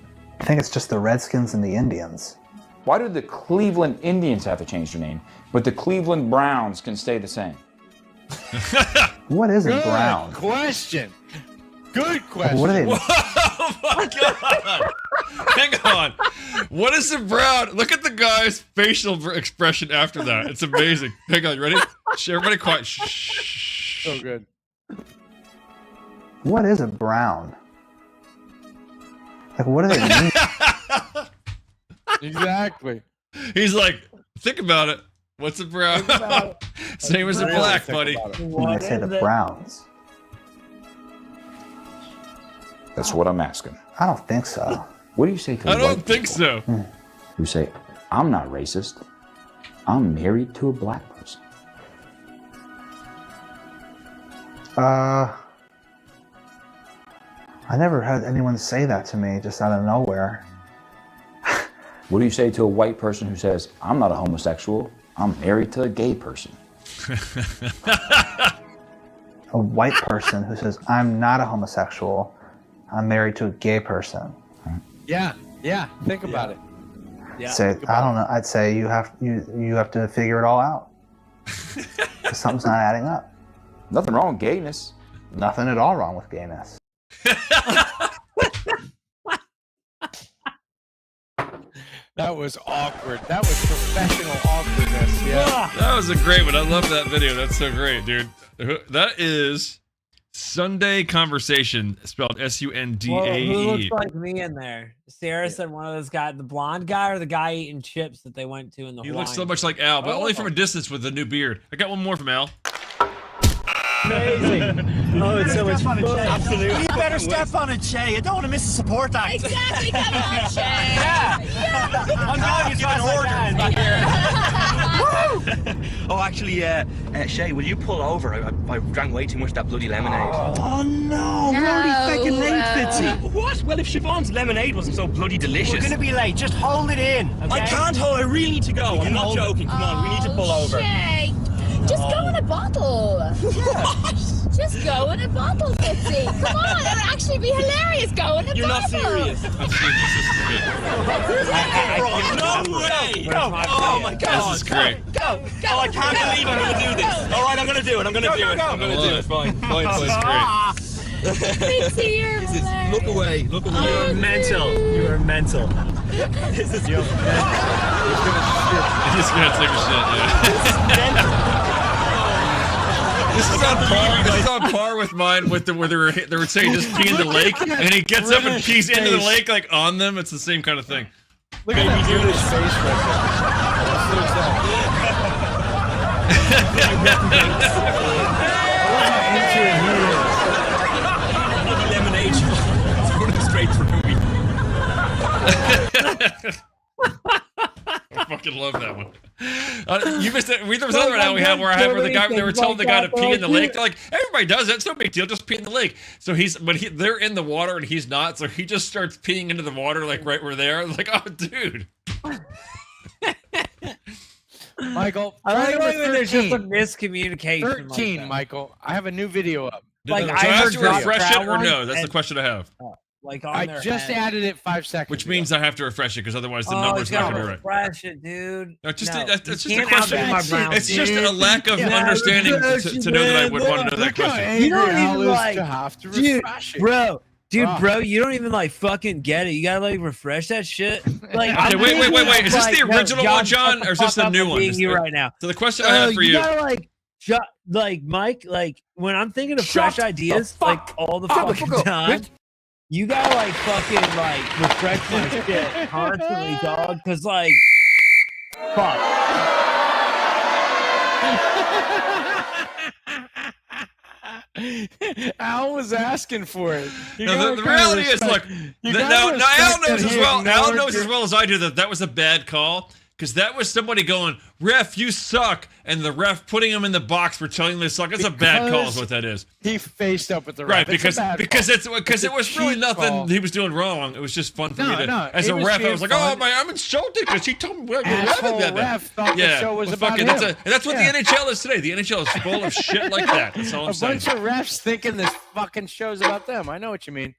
think it's just the Redskins and the Indians. Why do the Cleveland Indians have to change their name, but the Cleveland Browns can stay the same? What is a Good brown? question. Good question. What are they? Oh my god! Hang on. What is the brown? Look at the guy's facial expression after that. It's amazing. Hang on, you ready? Everybody quiet. Shh. So good. What is a brown? Like, what do they mean? Exactly. He's like, think about it. What's a brown? Same as a Really black, think buddy. about it. When they say the Browns. That's what I'm asking. I don't think so. What do you say to I white don't think people so. who say, I'm not racist, I'm married to a black person? I never had anyone say that to me just out of nowhere. What do you say to a white person who says, I'm not a homosexual, I'm married to a gay person? A white person who says, I'm not a homosexual, I'm married to a gay person. Yeah. Think about it. Yeah. Say, I don't know. I'd say you have to figure it all out. 'Cause something's not adding up. Nothing wrong with gayness. Nothing at all wrong with gayness. That was awkward. That was professional awkwardness. Yeah. That was a great one. I love that video. That's so great, dude. That is Sunday Conversation, spelled S-U-N-D-A-E. Well, who looks like me in there? Sarah said one of those guys, the blonde guy or the guy eating chips that they went to in the He looks so Hawaiian? much like Al, but only from a distance with a new beard. I got one more from Al. Amazing. Oh, it's so much fun. Absolutely. You better step on it, Shay. I don't want to miss a support act. Exactly, come on, Shay. Yeah. I'm glad you've given orders. Oh, actually, Shay, will you pull over? I drank way too much of that bloody lemonade. Oh, no. We're already fucking late, Fitzy. What? Well, if Siobhan's lemonade wasn't so bloody delicious. We're going to be late. Just hold it in. Okay? I can't hold. I really need to go. I'm not joking. Come on, we need to pull over. Shay, just go in a bottle. What? Just go in a bottle, Fitzy. Come on, that would actually be hilarious. Go in a You're bottle. not serious. I'm serious. This is good. No way. Go. Oh, my God. This is great. Go. Oh, I can't believe I'm going to do this. All right, I'm going to do it. I'm going to do it. I'm going to do it. Fine. This is great. Pixie, you're hilarious. Look away. Look away. You are mental. You are mental. This is your He's gonna take a shit. Yeah. This is on par. This is on par with mine. Where they were saying just pee in the lake, and he gets up and pees into the lake like on them. It's the same kind of thing. Look at that British face lemonade. It's running straight through me. I fucking love that one. You missed it. There was another one we had where I had where the guy they were telling the guy to pee in the lake. They're like, everybody does it. It's no big deal. Just pee in the lake. So they're in the water and he's not. So he just starts peeing into the water like right where they are. Like, oh, dude. Michael, I like number when there's just a 13. miscommunication. 13, like Michael. I have a new video up. Like, so I I have heard to Josh refresh it or Brown no? That's the and- question I have. like on I their just head. added it 5 seconds. Which means I have to refresh it because otherwise the Oh, number's you not gotta gonna be right. refresh it, dude. No, just No, that's you just a can't question. outdo my Browns, It's just dude. a lack of Yeah, understanding refresh to know that I would it, want to know that Look how question. angry You don't Al even is like, to have to dude, refresh it. bro. Dude, Oh. bro, you don't even like fucking get it. You gotta like refresh that shit. Like, Okay, wait. Is this the original one, John, shut or is this fuck the up, new I'm one? being you right now. So the question I have for you. You gotta like Mike, like when I'm thinking of fresh ideas, like all the fucking time, you gotta like fucking like refresh my shit constantly, dog. Cause like, fuck. Al was asking for it. You No, gotta the kinda reality is, respect- look, you now gotta Al respect knows that as he well. Al ignored knows your- as well as I do that was a bad call because that was somebody going, "Ref, you suck," and the ref putting him in the box for telling him they suck. That's a bad call, is what that is. He faced up with the Right, ref. It's a bad because call. it was really cheap nothing call. he was doing wrong. It was just fun for me to, No, as it a was ref, I being was like, fun. "Oh my, I'm insulted because he told me." Asshole ref thought the show was about fucking, him. that's what Yeah. the NHL is today. The NHL is full of shit like that. That's all I'm A saying. bunch of refs thinking this fucking show's about them. I know what you mean.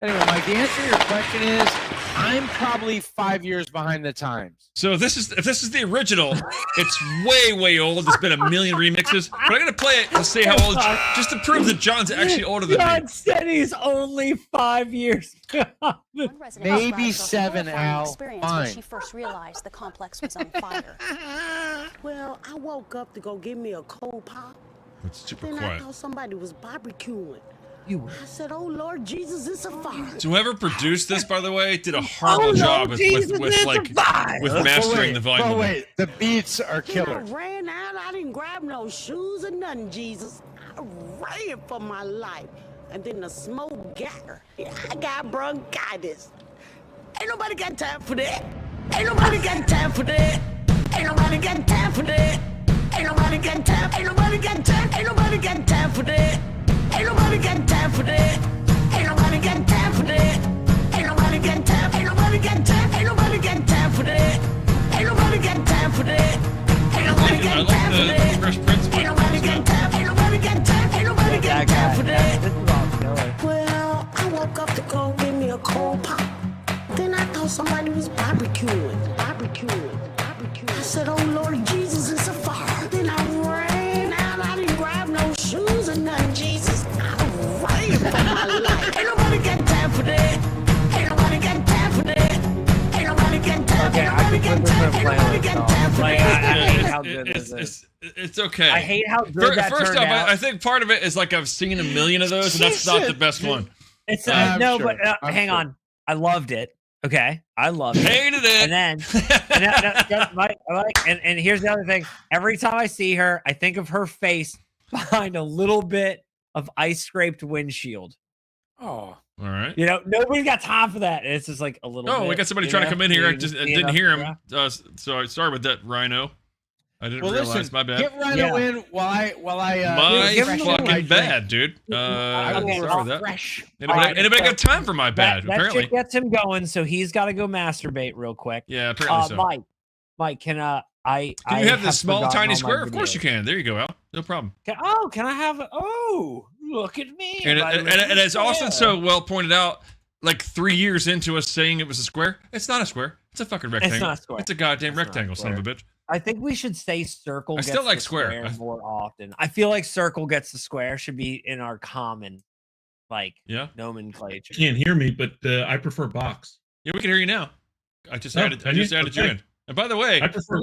Anyway, Mike, the answer to your question is I'm probably 5 years behind the times. So if this is the original, it's way old. There's been a million remixes, but I'm gonna play it to see how old, just to prove that John's actually older than me. John said he's only 5 years. Maybe 7, Al. When Fine. she first realized the complex was on fire. Well, I woke up to go get me a cold pop. It's super Then I quiet. thought somebody was barbecuing. I said, "Oh Lord Jesus, it's a fire!" So whoever produced this, by the way, did a horrible job with mastering the volume. Oh wait, the beats are Then killer. I ran out. I didn't grab no shoes or nothing, Jesus. I ran for my life. And then the smoke got her. I got bronchitis. Ain't nobody got time for that. Ain't nobody got time for that. Ain't nobody got time for that. Ain't nobody got time. Ain't nobody got time. Ain't nobody got time for that. Ain't nobody got time for that. Ain't nobody got time for that. Ain't nobody got time. Ain't nobody got time. Ain't nobody got time for that. Ain't nobody got time for that. Ain't nobody got time for that. Fresh Prince one. Ain't nobody got time. Ain't nobody got time. Ain't nobody got time for that. Well, I woke up to go get me a cold pop. Then I thought somebody was barbecuing. I said, "Oh Lord Jesus, it's a fire." Then I ran out. I didn't grab no shoes or nothing, Jesus. I ran for my life. Ain't nobody got time for that. Ain't nobody got time for that. Ain't nobody got time. Okay, I can put this in a playlist. Like, I hate how good this is. It's okay. I hate how good that First turned off, out. I think part of it is like I've seen a million of those, and that's not the best one. It's I'm no, sure. but I'm hang sure. on. I loved it. Okay, I loved it. Hated it. And then, and here's the other thing. Every time I see her, I think of her face behind a little bit of ice scraped windshield. Oh, All right. You know, nobody's got time for that. It's just like a little. Oh, bit, we got somebody you trying to know? come in here. I You just see didn't enough, hear him. yeah. So sorry about that, Rhino. I didn't Well, realize. listen, My bad. get Rhino in while I My refresh my fucking drink. bad, dude. I will Sorry about that. refresh. Anybody got time for my bad? That Apparently. shit gets him going, so he's got to go masturbate real quick. Yeah, apparently so. Mike, can Can you have this small, tiny square? Of course you can. There you go, Al. No problem. Can I have? Oh, look at me! And, My and, little and as Austin square. so well pointed out, like 3 years into us saying it was a square, it's not a square. It's a fucking rectangle. not a square. It's a goddamn It's not a rectangle, son of a bitch. I think we should say circle. I still gets like the square. more often. I feel like circle gets the square should be in our common. like Yeah. nomenclature. You can't hear me, but I prefer box. Yeah, we can hear you now. I just Oh, added can you? you Okay. in. And by the way, I prefer.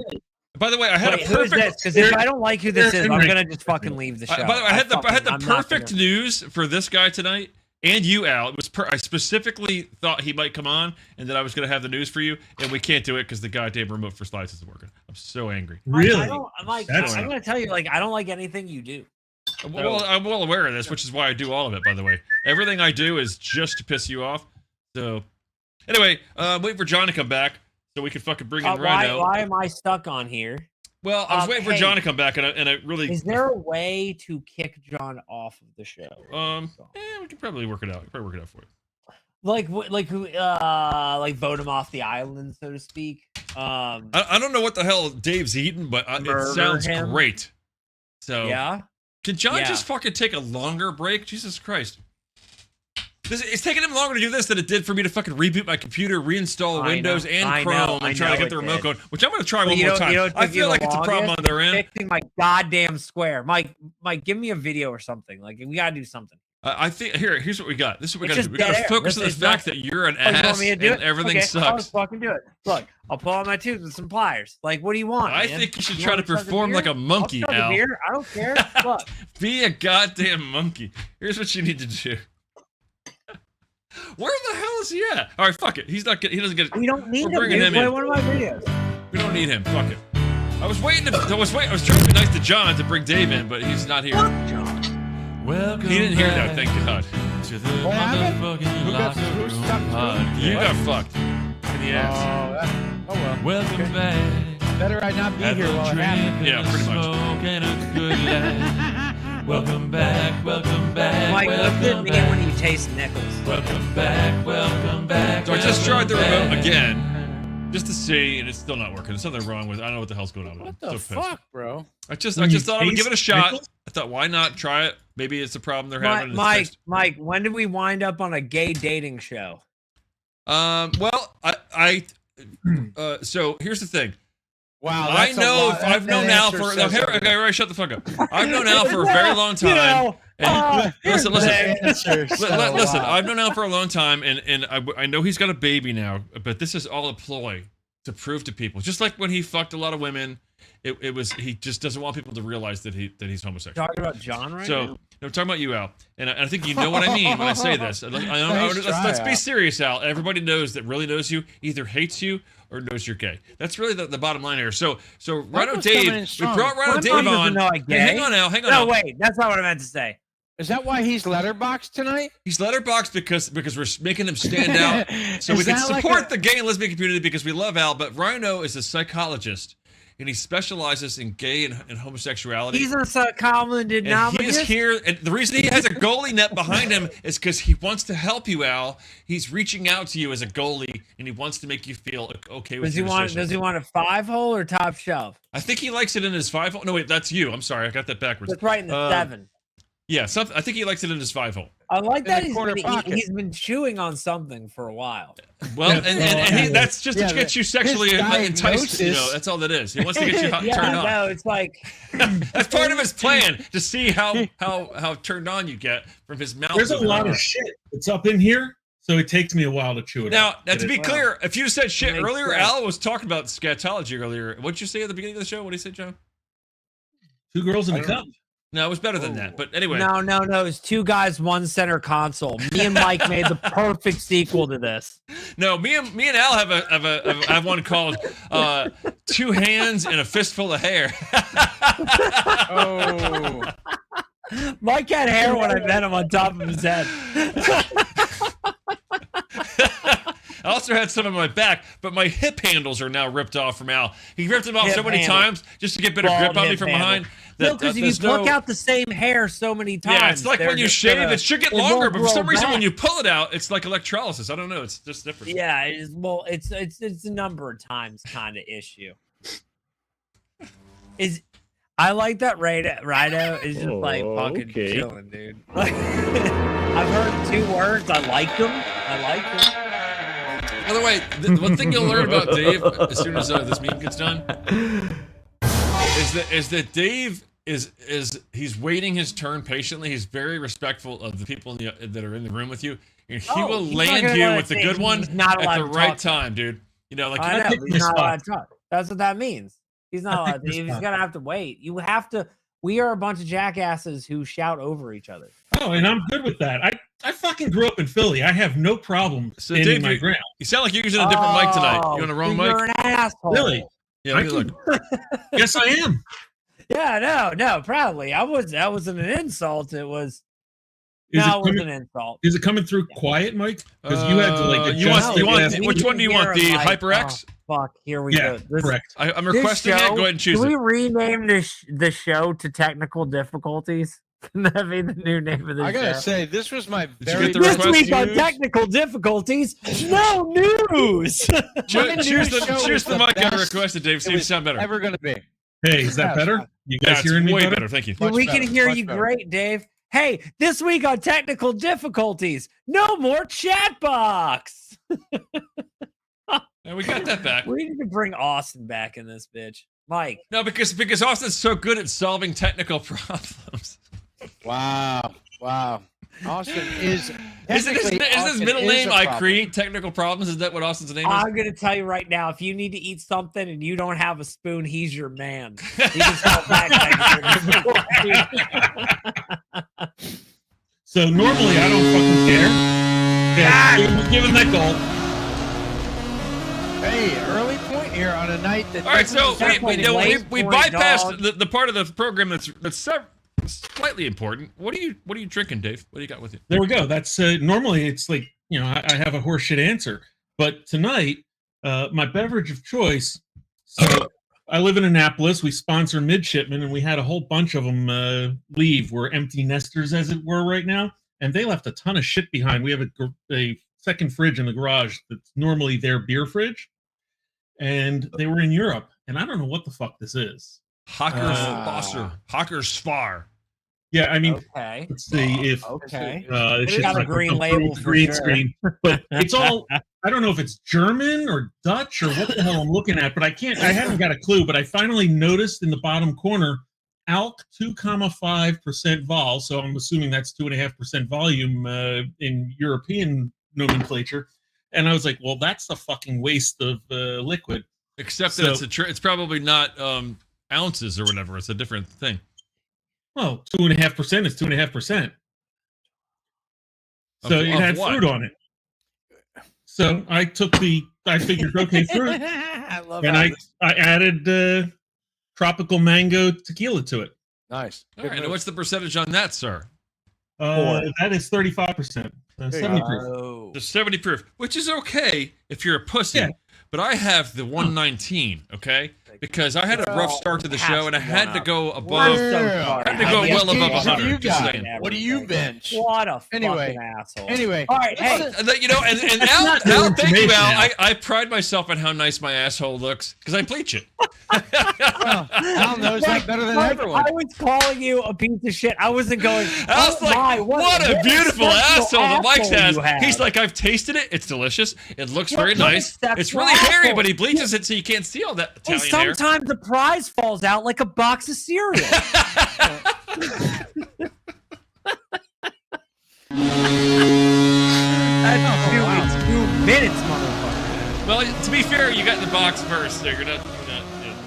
I had Wait, a who is perfect. this? Because if I don't like who this is, I'm Henry. gonna just fucking leave the show. By the way, I had the I'm not perfect gonna- news for this guy tonight, and you, Al. It was I specifically thought he might come on, and that I was going to have the news for you, and we can't do it because the goddamn remote for slides isn't working. I'm so angry. Really? I'm like, That's- I'm gonna tell you, like, I don't like anything you do. Well, I'm well aware of this, which is why I do all of it. By the way, everything I do is just to piss you off. So, anyway, wait for John to come back so we can fucking bring in Rhino. Why am I stuck on here? Well, I was waiting for hey, John to come back, and I really. Is there a way to kick John off of the show? We can probably work it out. Probably work it out for you. Like vote him off the island, so to speak. I don't know what the hell Dave's eating, but it Murder sounds him? great. So Yeah? Can John Yeah. just fucking take a longer break? Jesus Christ. It's taking him longer to do this than it did for me to fucking reboot my computer, reinstall Windows and Chrome, and try to get the remote going, which I'm going to try one more time. I feel like it's a problem on their end. Fixing my goddamn square. Mike, give me a video or something. Like, we gotta do something. I think here's what we got. This is what we It's got to do. just We got dead to air. focus on the This is fact nothing. that you're an Oh, you want ass me to and do it? everything Okay, I'll sucks. fucking do it. Look, I'll pull out my tubes with some pliers. Like, what do you want? I man? think you should You try want to me chug perform beer? like a monkey, I'll chug a Al. beer. I don't care. Look. Be a goddamn monkey. Here's what you need to do. Where the hell is he at? All right, fuck it. He's not getting. He doesn't get. We don't need We're him. bringing Dude. him Play in. one of my videos. We don't need him. Fuck it. I was trying to be nice to John to bring Dave in, but he's not here. Welcome He didn't hear back that, thank God. to the motherfucking locker room podcast. You got fucked in the ass. Oh well. Welcome back. Better I not be Have here a while it drink happens. Yeah, and a pretty much. smoke and a good laugh. Welcome back. Welcome back. Mike, what's the welcome name back. when you taste nickels? Welcome back. Welcome back. So I just tried the welcome remote back. again, just to see, and it's still not working. There's something wrong with it. I don't know what the hell's going on with it. What I'm the so pissed. fuck, bro? I just When you thought I would give it a taste shot. nickels? I thought, why not try it? Maybe it's a problem they're having. and it's Mike, fixed. Mike, when did we wind up on a gay dating show? Well, so here's the thing. Wow, I that's a know. lot. I've known That Al answer for. says everything. Okay, right. Shut the fuck up. I've known Al for a very long time. You know, and listen. That answer says a Listen, lot. I've known Al for a long time, and I know he's got a baby now, but this is all a ploy to prove to people. Just like when he fucked a lot of women, it was he just doesn't want people to realize that he's homosexual. talking about John right So now? no, I'm talking about you, Al, and I think you know what I mean when I say this. Let's be Al. serious, Al. Everybody knows that really knows you either hates you or knows you're gay. That's really the bottom line here. So Rhino Michael's Dave, coming in we strong. brought Rhino What Dave doesn't on. know I'm Hey, gay? hang on, Al. Hang on. No, Al. wait, that's not what I meant to say. Is that why he's letterboxed tonight? He's letterboxed because we're making him stand out, so we Is can that like support a- the gay and lesbian community because we love Al. But Rhino is a psychologist, and he specializes in gay and homosexuality. He's a common and he is denominator. here, and the reason he has a goalie net behind him is because he wants to help you, Al. He's reaching out to you as a goalie, and he wants to make you feel okay with Does he your want? decision. Does he want a 5-hole or top shelf? I think he likes it in his 5-hole. No, wait, that's you. I'm sorry, I got that backwards. It's right in the 7. Yeah, I think he likes it in his 5-hole. I like that the corner pocket. he's been chewing on something for a while. Well, and that's just Yeah, to get you his sexually enticed. You know, diagnosis- that's all that is. He wants to get you Yeah, turned on. no, it's like That's part of his plan to see how turned on you get from his mouth. There's a moving lot around. of shit that's up in here, so it takes me a while to chew it Now, out. to be Get it- clear, if you said shit makes earlier, sense. Al was talking about scatology earlier. What'd you say at the beginning of the show? What did you say, John? 2 girls in a cup. No, it was better than that. But anyway, no. It's 2 guys, 1 center console. Me and Mike made the perfect sequel to this. no. Me and Al have one called 2 hands and a fistful of hair. Oh, Mike had hair when I met him on top of his head. I also had some on my back, but my hip handles are now ripped off from Al. He ripped them off Hip so many handle. times just to get better Bald grip on me hip from handle. behind. No, because if you there's pluck no- out the same hair so many times, Yeah, it's like they're when you just shave, gonna- it should get it longer, won't but for some grow reason when back. you pull it out, it's like electrolysis. I don't know. It's just different. Yeah, it's a number of times kind of issue. I like that Rhino is just like fucking okay. chilling, dude. Like, I've heard 2 words. I like them. By the way, the one thing you'll learn about Dave as soon as this meme gets done is that Dave is he's waiting his turn patiently. He's very respectful of the people that are in the room with you, and he will land you with the good one at the right time, dude. You know, like I know, he's not allowed to talk. That's what that means. He's not allowed to. He's gonna have to wait. You have to. We are a bunch of jackasses who shout over each other. Oh, and I'm good with that. I fucking grew up in Philly. I have no problem standing my ground. You sound like you're using a different mic tonight. You on the wrong mic? You're an asshole. Really? Yeah, look. Yes, I am. Yeah, no, proudly. That wasn't an insult. It was. It was an insult. Is it coming through quiet, Mike? Because you had to like. You want which one do you want? The HyperX? Fuck, here we go. Correct. I'm requesting it. Go ahead and choose it. Can we rename the show to Technical Difficulties? Can that be the new name of the show? I gotta say, this was my This week on Technical Difficulties, no news. choose the mic I requested, Dave. See if you sound better. Ever gonna be? Hey, is that better? You guys hearing me way better? better? Thank you. We can hear you great, Dave. Hey, this week on Technical Difficulties, no more chat box. And we got that back. We need to bring Austin back in this bitch. Mike. No, because Austin's so good at solving technical problems. Wow. Austin is. Isn't his middle name I create technical problems? Is that what Austin's name is? I'm going to tell you right now, if you need to eat something and you don't have a spoon, he's your man. He can solve that. So normally I don't fucking care. Yeah, give him that goal. Hey, early point here on a night that. All right, so we bypassed the part of the program that's slightly important. What are you drinking, Dave? What do you got with you? There we go. That's normally it's like, you know, I have a horseshit answer, but tonight my beverage of choice. So I live in Annapolis. We sponsor Midshipman, and we had a whole bunch of them leave. We're empty nesters, as it were, right now, and they left a ton of shit behind. We have a second fridge in the garage that's normally their beer fridge, and they were in Europe, and I don't know what the fuck this is. Hockersvar. Yeah, I mean, okay. Let's see if It's got a green label for green sure. screen, but it's all. I don't know if it's German or Dutch or what the hell I'm looking at, but I haven't got a clue. But I finally noticed in the bottom corner, Alk 2.5% vol. So I'm assuming that's 2.5% volume in European nomenclature. And I was like, well, that's a fucking waste of liquid. Except that it's probably not ounces or whatever. It's a different thing. Well, 2.5% is 2.5%. So it had fruit on it. So I figured, okay, fruit. I added tropical mango tequila to it. Nice. All right, and what's the percentage on that, sir? That is 35%. 70 proof. Just 70 proof, which is okay if you're a pussy. Yeah. But I have the 119, okay? Because I had a rough start to the show, and I had to go above. I had to go well above 100. Just saying. What do you bench? What a fucking asshole. Anyway, all right, hey, you know, and Al, thank you, Al. I pride myself on how nice my asshole looks because I bleach it. Well, Al knows that better than everyone. I was calling you a piece of shit. I wasn't going. Al's like, what a beautiful asshole that Mike has. He's like, I've tasted it. It's delicious. It looks very nice. It's really hairy, but he bleaches it so you can't see all that Italian hair. Sometimes the prize falls out like a box of cereal. That's 2 minutes, motherfucker. Well, to be fair, you got the box first. So you're not.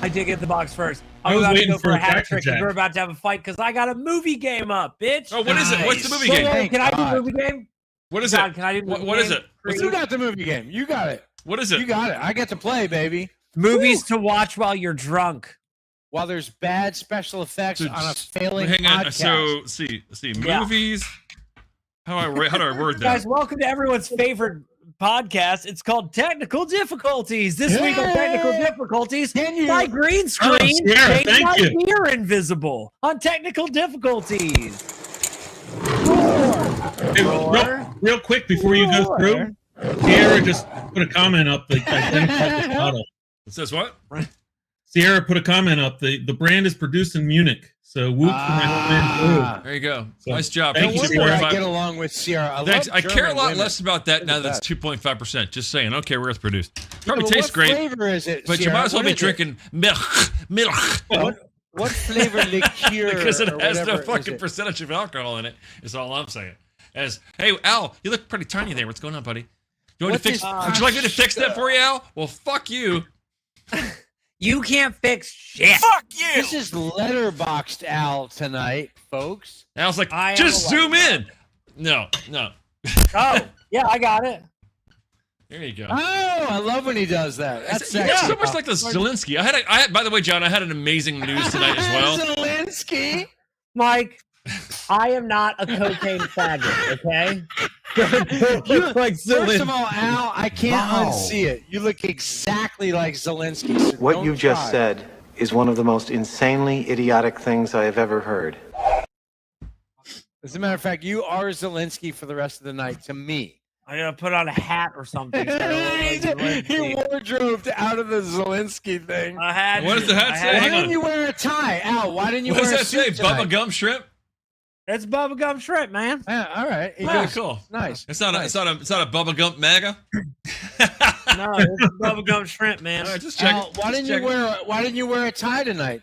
I did get the box first. I I'm was about to waiting go for a for hat Jack trick, Jack. and we're about to have a fight because I got a movie game up, bitch. Oh, what is it? What's the movie game? Wait, can I do movie game? What is God, it? Can I do movie What is game? it? You got the movie game. You got it. What is it? You got it. I get to play, baby. Movies to watch while you're drunk. While there's bad special effects on a failing Hang on. podcast. So see movies. How do I word that? Guys, welcome to everyone's favorite podcast. It's called Technical Difficulties. This week on Technical Difficulties, my green screen makes my ear invisible on Technical Difficulties. Hey, real quick before you go through, Sierra just put a comment up that identified the model. It says what? Sierra put a comment up. The brand is produced in Munich. So whoop for my man. There you go. Nice job. Thank you, Sierra. I get along with Sierra. Thanks. I care a lot less about that now that it's 2.5%. Just saying. I don't care where it's produced. Probably tastes great. What flavor is it, But Sierra? you might as well What be is drinking milk. What What flavor liqueur? Because it or has no whatever is fucking it? percentage of alcohol in it. Is all I'm saying. As hey Al, you look pretty tiny there. What's going on, buddy? You want What to fix? is- Would you like me to fix that for you, Al? Well, fuck you. You can't fix shit. Fuck you! This is letterboxed Al tonight, folks. Al's like, I am just a zoom letterbox. in. No. Oh, yeah, I got it. There you go. Oh, I love when he does that. That's You guys sexy. so much like the Zelensky. I had. By the way, John, I had an amazing news tonight as well. Zelensky. Mike, I am not a cocaine faggot, okay? Don't look like First of Zelensky. all, Al, I can't unsee it. You look exactly like Zelensky. So What don't you've just try. said is one of the most insanely idiotic things I have ever heard. As a matter of fact, you are Zelensky for the rest of the night to me. I gotta put on a hat or something. So I don't look like He Zelensky. wardrobed out of the Zelensky thing. I had What to. does the hat I say? had Why Hang to. on. didn't you wear a tie, Al? Why didn't you What does wear a that say? suit tonight? Bubba Gum Shrimp? It's bubblegum shrimp, man. Yeah, all right. He Oh, goes, cool. Nice. It's not nice. a Bubba Gump MAGA. No, it's bubblegum shrimp, man. All right, just check. Al, why didn't you wear a tie tonight?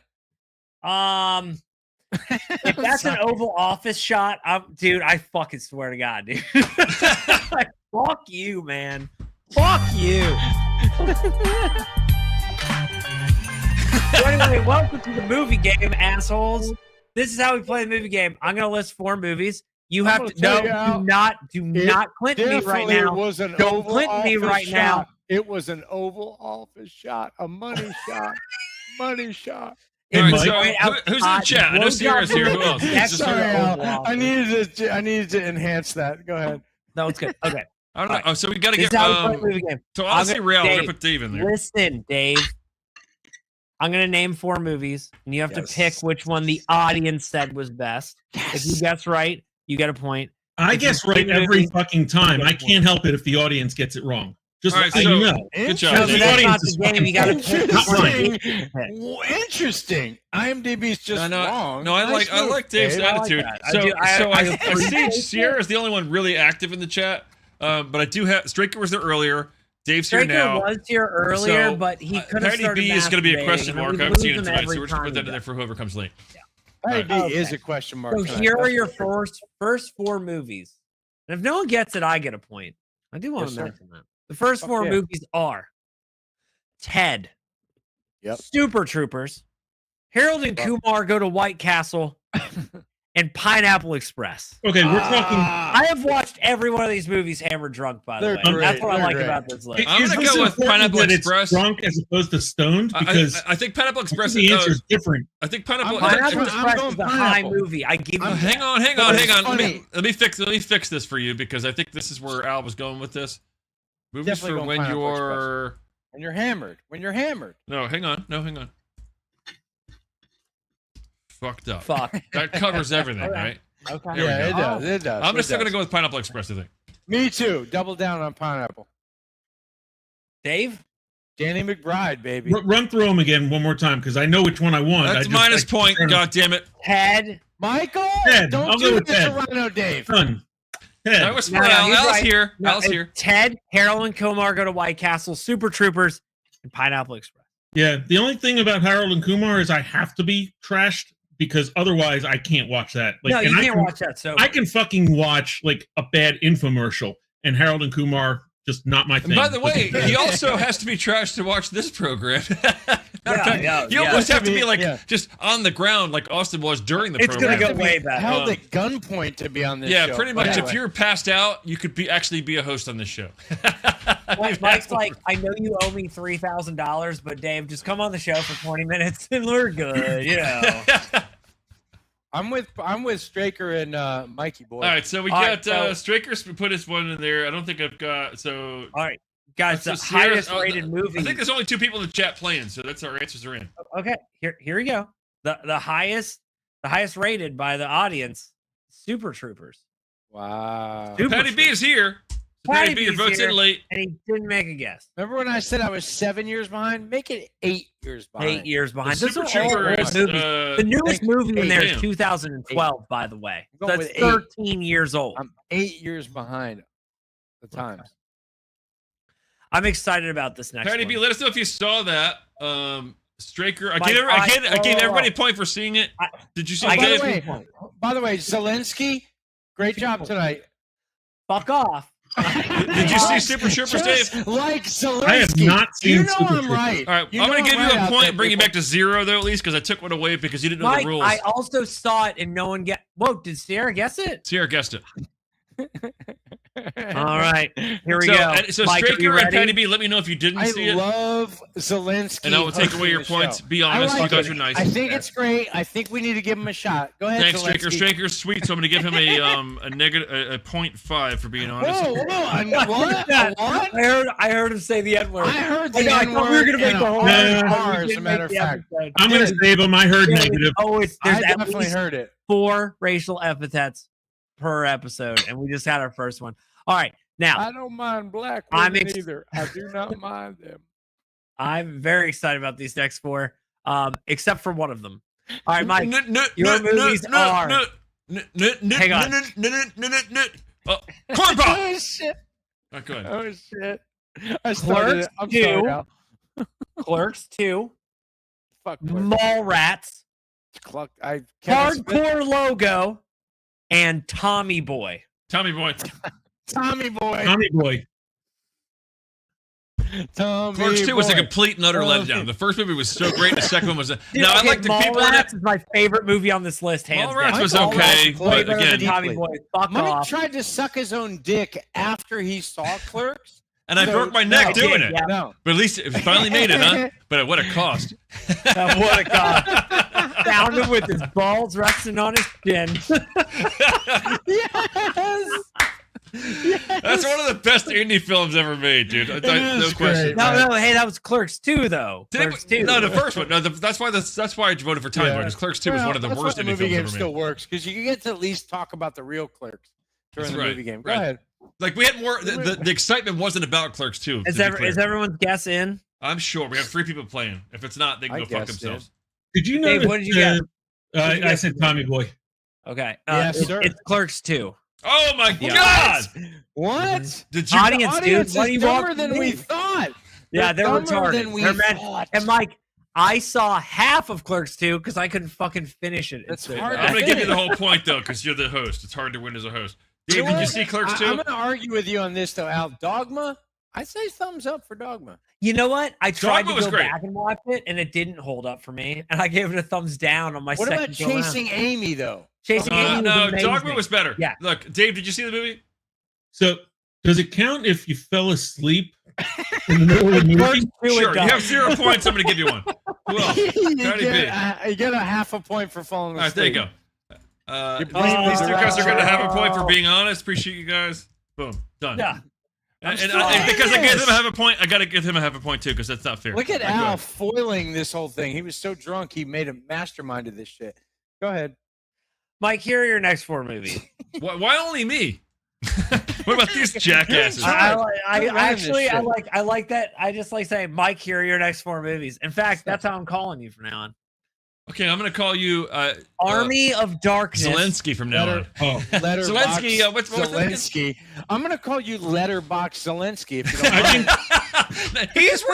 If that's an Oval Office shot, dude, I fucking swear to God, dude. Fuck you, man. Fuck you. So anyway, welcome to the movie game, assholes. This is how we play the movie game. I'm gonna list 4 movies. You have to tell no, you, Al, do not Clinton me right Definitely now. was an Don't Oval Clinton me Office right shot. now. It was an Oval Office shot, a money shot, money shot. All right, Mike- so Right out who's in the hot chat? I know blowjob Sierra's here. Who else? That's Just- Sorry, Oval Al. Office. I needed to enhance that. Go ahead. No, it's good. Okay. I don't know. Oh, so we got to This get. is how we play the movie game. So I'm honestly, gonna- Real, we're gonna Dave, put Dave in there. Listen, Dave. I'm gonna name 4 movies, and you have Yes. to pick which one the audience said was best. If you guess right, you get a point. I If you guess play right the every movie- fucking time. you I get a can't help it if the audience gets it wrong. Just All right, so so- you know. Good No, job. but The that's audience not the is game. You gotta fucking pick not mine. Interesting. Interesting. IMDb's just No, wrong. no, I Nice like move, Dave's Dave. I like attitude. that. I So, do- I I appreciate see Sierra's the only one really active in the chat. But I do have Straker was there earlier. Dave's here Straker now. was here earlier, So, but he could have Patty started B is going to be a masturbating, question and mark. we I haven't seen lose him him tonight, every so we're just going to time put that he in there does. for whoever comes late. Patty B Okay. is a question mark. So tonight. here are That's your for sure. first 4 movies. And if no one gets it, I get a point. I do want Yes, to sir. mention that. The first Fuck 4 yeah. movies are Ted, Yep. Super Troopers, Harold and Kumar Go to White Castle, and Pineapple Express. Okay, we're talking. I have watched every one of these movies hammered drunk, by the They're way. great. That's what I They're like great. about this list. I'm Is gonna this go with important Pineapple that Express. It's drunk as opposed to stoned because I think Pineapple Express the answer is different. I think Pineapple. Pineapple I'm Express going is a high Pineapple. movie. I give you Hang that. on. But it's Let funny. me fix this for you because I think this is where Al was going with this. Movies Definitely for going when Pineapple you're. When you're hammered. When you're hammered. No, hang on. Fucked up. Fuck. That covers everything, Okay. right? Okay. There we Yeah, go. it does. It does. I'm it still does. gonna go with Pineapple Express. I think. Me too. Double down on pineapple. Dave? Danny McBride, baby. Run through them again one more time because I know which one I want. That's minus point. God damn it. Ted. Michael, Ted. don't I'll do go with this Ted. to Rhino Dave. Done. Ted. That was for No, Al. he's Al's right. here. No, Al's it's here. Ted, Harold and Kumar Go to White Castle, Super Troopers, and Pineapple Express. Yeah, the only thing about Harold and Kumar is I have to be trashed because otherwise I can't watch that. No, and you I can't can- watch that. So I can fucking watch like a bad infomercial, and Harold and Kumar just not my thing. And by the way, he also has to be trashed to watch this program. You almost have to be like just on the ground like Austin was during the It's program. gonna go way back. Held at gunpoint to be on this Yeah, show. pretty much. Anyway. If you're passed out, you could actually be a host on this show. Mike's like, I know you owe me $3,000, but Dave, just come on the show for 20 minutes and we're good. You know. I'm with Straker and Mikey boy. All right, so we All got right, so- Straker's put his one in there. I don't think I've got so. All right, guys, the so Sierra's- highest rated movie. I think there's only 2 people in the chat playing, so that's our answers are in. Okay, here we go. The highest rated by the audience, Super Troopers. Wow. Super Patty B is here. Patty B, your B's vote's here, in late. and he didn't make a guess. Remember when I said I was 7 years behind? Make it 8 years behind. 8 years behind. The Those Super are all Trooper old is, movies. The newest movie in there is damn. 2012, by the way. I'm So going that's with 8. 13 years old. I'm 8 years behind the times. I'm excited about this next Patty one. B, let us know if you saw that. Straker. I gave everybody a point for seeing it. Did you see it, Dave? By the way, Zelensky, great job tonight. Fuck off. Did you see Super Troopers, Dave? Like Zelensky. I have not seen You know Super I'm Troopers. right. All right, I'm going to give you a point and bring you back to 0, though, at least, because I took one away because you didn't know Mike, the rules. I also saw it and no one Whoa, did Sierra guess it? Sierra guessed it. All right, here we so, go. So Mike, are you Straker and ready? Patty B, let me know if you didn't see it. I love Zelensky. And I will take hosting away your the points. show. Be honest, I like you guys it. are nice. I think it's great. I think we need to give him a shot. Go ahead, Thanks, Zelensky. Straker. Straker's sweet, so I'm going to give him a negative a 0.5 for being honest. Whoa, what? I heard him say the N-word. I heard the I thought N-word we were going to make and the whole a bar, bar, we as a didn't matter make of the fact. episode. I'm going to save him. I heard negative. There's I at definitely least heard it. 4 racial epithets per episode, and we just had our first one. All right, now I don't mind black I'm women ex- either. I do not mind them. I'm very excited about these next 4, except for one of them. All right, Mike, your movies are. Hang on. Corn Pop! Oh shit! Go ahead. Oh shit! I started Clerks it. I'm 2, sorry, Al. Clerks 2, Fuck Clerks. Mallrats, Kevin Smith. Hardcore Logo, and Tommy Boy. Tommy Boy. Tommy Boy. Tommy Boy. Tommy Clerks 2 was a Boy. complete and utter letdown. The first movie was so great. The second one was. Dude, Now, I like the people in it. Mallrats is my favorite movie on this list. Hands Mallrats down. was okay, Way but better than again. Tommy Boy. Fuck Mike off. tried to suck his own dick after he saw Clerks. And I broke my neck doing it. yeah. No. But at least it finally made it, huh? But at what a cost. What a god. Found him with his balls resting on his chin. Yes. That's one of the best indie films ever made, dude. is No question. great. No, hey, that was Clerks 2, though. Clerks 2. No, the first one. No, that's why I voted for Tommy Boy, because Clerks 2 was one of the worst the indie movie films game ever still made. works because you get to at least talk about the real Clerks during That's the right, movie game. Go right. ahead. Like, we had more. The excitement wasn't about Clerks 2. Is everyone's guess in? I'm sure. We have 3 people playing. If it's not, they can I go fuck guessed themselves. Did you know? Dave, what did you get? I said Tommy Boy. Okay. Yes, sir. It's Clerks 2. Oh, my God! What? Did you? Audience, dude. Audience What is do you dumber want than from we me? thought. Yeah, they're dumber retarded. than we They're mad. thought. And Mike, I saw half of Clerks 2 because I couldn't fucking finish it. That's It's hard I'm to going to give you the whole point, though, because you're the host. It's hard to win as a host. Dave, did you see Clerks 2? I'm going to argue with you on this, though, Al. Dogma? I say thumbs up for Dogma. You know what? I tried Dogma to was go great. back and watch it, and it didn't hold up for me. And I gave it a thumbs down on my What second about go around. Chasing Amy, though? Chasing Amy was No, amazing. Dogma was better. Yeah. Look, Dave, did you see the movie? So, does it count if you fell asleep in the middle of the movie? Sure. You have 0 points. I'm going to give you one. Who else? you, Patty B. get a half a point for falling All right, there you asleep. go. You blame These the 2 guys are going to have a director. point for being honest. Appreciate you guys. Boom. Done. Yeah. And sorry. because I gave him a half a point, I got to give him a half a point, too, because that's not fair. Look at All right, go Al ahead. foiling this whole thing. He was so drunk, he made a mastermind of this shit. Go ahead. Mike, here are your next 4 movies. Why only me? What about these jackasses? I You're running this shit. I like that. I just like saying, Mike, here are your next 4 movies. In fact, that's how I'm calling you from now on. Okay, I'm going to call you Army of Darkness. Zelensky from now on. Oh, Letterbox Zelensky, what's that again? Zelensky. I'm gonna call you Letterbox Zelensky if you don't mind.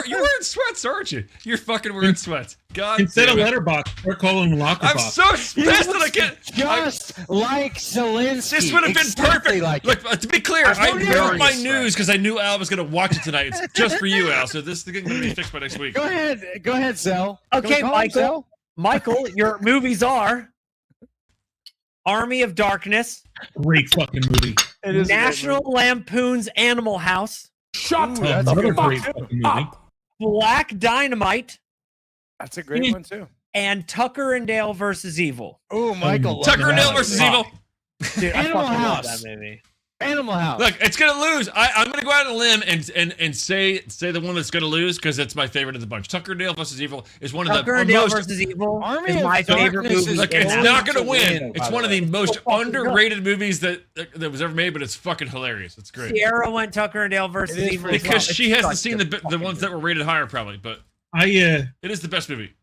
You're wearing sweats, aren't you? You're fucking wearing sweats. God instead of damn it. letterbox, we're calling him locker I'm box. so pissed that I can't. Just like Zelensky. This would have been Exactly perfect. like Look, to be clear, That's I what wrote my it is. news because I knew Al was going to watch it tonight. It's just for you, Al. So this thing is going to be fixed by next week. Go ahead, Zell. Okay, Can we call him Michael. Zell? Michael, your movies are Army of Darkness, Great fucking movie. It is a great National Lampoon's Animal House, Shut Oh, that's a another good great one. fucking movie. Black Dynamite, That's a great one too. and Tucker and Dale versus Evil. Oh, Michael. Tucker and Dale Dale versus Evil. Dude, I Animal fucking love House. that movie. Animal House. Look, it's going to lose. I'm going to go out on a limb and say the one that's going to lose because it's my favorite of the bunch. Tucker and Dale versus Evil is one of Tucker the and Dale most. versus Evil Army is of my favorite Darkness movie. is Look, in it's that not going going to win. win, It's by one the of the way. most So fucking underrated movies that was ever made, but it's fucking hilarious. It's great. Sierra went Tucker and Dale versus It is Evil pretty as well. Because It's she hasn't such seen a the fucking ones that were rated higher, probably, but I it is the best movie.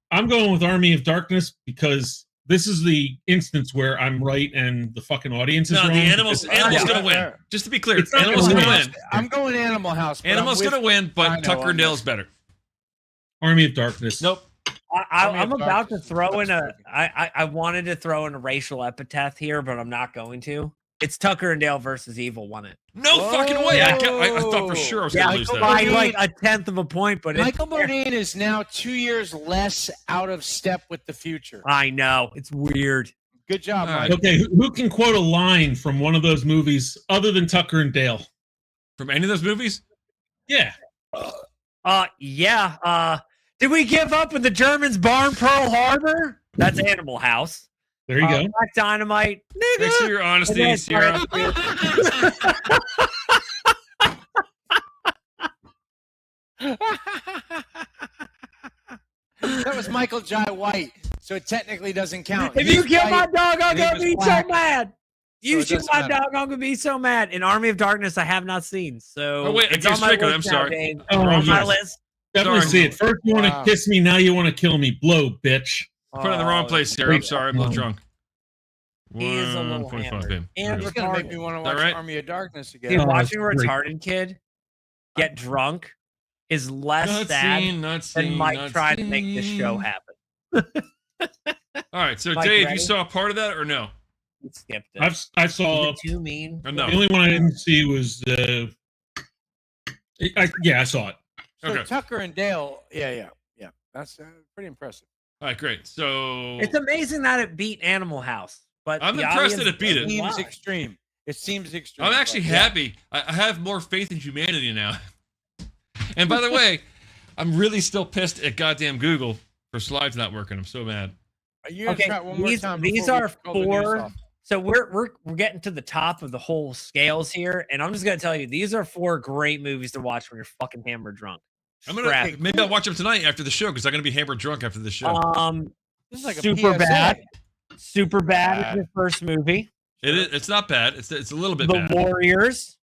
I'm going with Army of Darkness because this is the instance where I'm right and the fucking audience is No, wrong. the animals because- going to Yeah. win. Just to be clear, It's not animals gonna going to win. win. I'm going Animal House. but Animals I'm going to with- win, I but know, Tucker I'm and Dale is with- better. Army of Darkness. Nope. I'm about to throw in I wanted to throw in a racial epithet here, but I'm not going to. It's Tucker and Dale versus Evil won it. No fucking way! I thought for sure I was going to lose that. By like a tenth of a point, but Michael Modine is now 2 years less out of step with the future. I know. It's weird. Good job, Mike. Okay, who can quote a line from one of those movies other than Tucker and Dale? From any of those movies? Yeah. Yeah. Did we give up when the Germans barn Pearl Harbor? That's Animal House. There you go. Black Dynamite. Nigga. Thanks for your honesty, Sierra. That was Michael Jai White, so it technically doesn't count. If you kill my dog, I'm going to be so black. mad. You So it shoot doesn't my matter. dog, I'm going to be so mad. In Army of Darkness, I have not seen. So Oh, wait, it's I on my guess list I'm now, sorry. Dave. Oh, It's on my yes. list. Definitely Sorry. see it. First you want to Wow. kiss me, now you want to kill me. Blow, bitch. Put it in the wrong place, Sierra. I'm sorry. I'm a little drunk. He is a little 1.5 hammered. PM. And It's gonna make me retarded. want to Is that watch right? Army of Darkness again. Dude, Oh, watching a it's great. retarded kid get drunk is less Not sad seen, not than seen, Mike not trying to make this show seen. happen. All right, so Mike, Dave, ready? you saw part of that or no? You skipped it. I saw. Is it too mean? Or no? The only one I didn't see was I saw it. So Okay. Tucker and Dale, yeah. That's pretty impressive. All right, great. So It's amazing that it beat Animal House, but I'm the impressed that audience it beat it. doesn't Seems lie. extreme. It seems extreme. I'm actually but yeah. happy. I have more faith in humanity now. And by the way, I'm really still pissed at goddamn Google for slides not working. I'm so mad. Are you gonna try one more time? These before we are call the news four. off? So we're getting to the top of the whole scales here, and I'm just gonna tell you these are 4 great movies to watch when you're fucking hammered drunk. I'm gonna Scrap. maybe I'll watch them tonight after the show because I'm gonna be hammered drunk after the show. This is like a Super PSA. Bad. Super Bad Bad. is the first movie. It is. It's not bad. It's a little bit The bad. Warriors.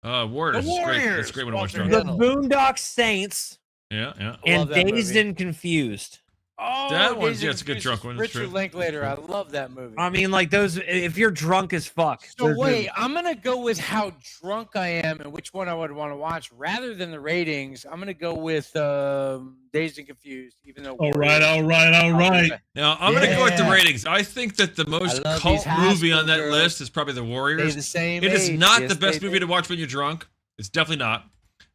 Warriors. The It's great. Warriors. It's great when I watch Walter drunk. The Boondock Saints. Yeah. I love And that Dazed movie. and Confused. Oh, That one's- Dazed yeah, and it's a good Confused drunk is one, that's Richard true. Linklater. I love that movie. I mean, like those. If you're drunk as fuck. So those wait, movies- I'm gonna go with how drunk I am and which one I would want to watch rather than the ratings. I'm gonna go with Dazed and Confused, even though. All right. Now I'm gonna go with the Yeah. ratings. I think that the most love cult these high movie on school that girls. list is probably The Warriors. They the same It is age. not Yes, the best they movie do. to watch when you're drunk. It's definitely not.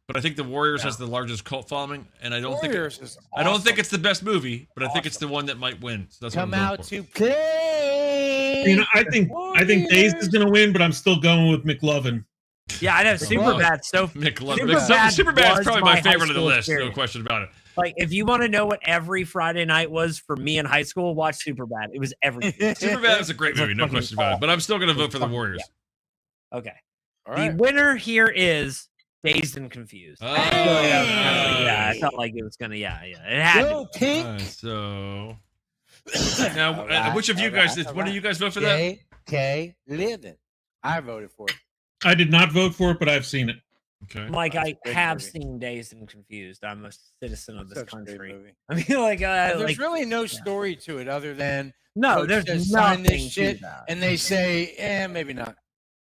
But I think The Warriors has the largest cult following, and I don't Warriors think is I don't think awesome. it's the best movie, but I think it's the one that might win. So that's Come what I'm out going to play. You know, I think Dazed is going to win, but I'm still going with McLovin. Yeah, I know. Super Bad. So for. Superbad's was probably my high favorite of the school list. No experience. question about it. Like, if you want to know what every Friday night was for me in high school, watch Superbad. It was everything. Superbad is a great movie, no fucking question about it. But I'm still going to vote for The Warriors. Okay. All The right. winner here is Dazed and Confused. Oh. Yeah, I felt like it was gonna. Yeah. It had. Go to. Pink. So now, Alright, which of you alright, guys? When do you guys vote for that? JK Living. I voted for it. I did not vote for it, but I've seen it. Okay. Like, I great have movie. seen Dazed and Confused. I'm a citizen of this Such a great country. movie. I mean, like, There's like really no story to it other than no, Coach there's says, sign nothing this shit, to that. and they say, maybe not.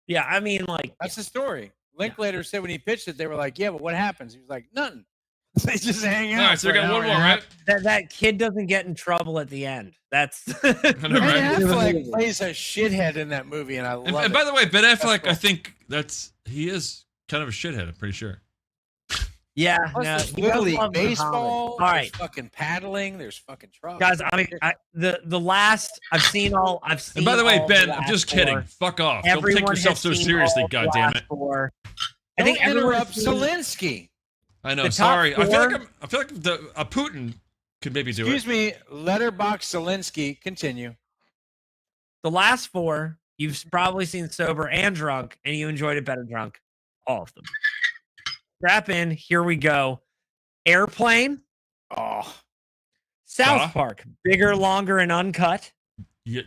Yeah, I mean, like, That's the story. Linklater said when he pitched it, they were like, yeah, but what happens? He was like, nothing. They just hang out. All right, so we for an got hour one and more, a half. right? that kid doesn't get in trouble at the end. That's I know, Ben right? Affleck plays a shithead in that movie, and I love And it. by the way, Ben Affleck, cool. I think he is kind of a shithead. I'm pretty sure. yeah. Plus, No, there's he Little does League love the comedy. baseball. All There's right, fucking paddling. There's fucking trucks. guys. I mean, the last I've seen all. I've seen. And by the way, all Ben, the I'm last just kidding. four. Fuck off. Don't Everyone take yourself has so seen seriously, all the goddammit. last four. I Don't think everyone interrupt has seen- Zelensky. I know. The top Sorry. I feel four- like I feel like Putin could maybe do Excuse it. me, Letterbox Zelensky. Continue. The last four you've probably seen sober and drunk, and you enjoyed it better drunk. All of them. Strap in. Here we go. Airplane. Oh, South Duh. Park. Bigger, longer, and uncut. Yeah,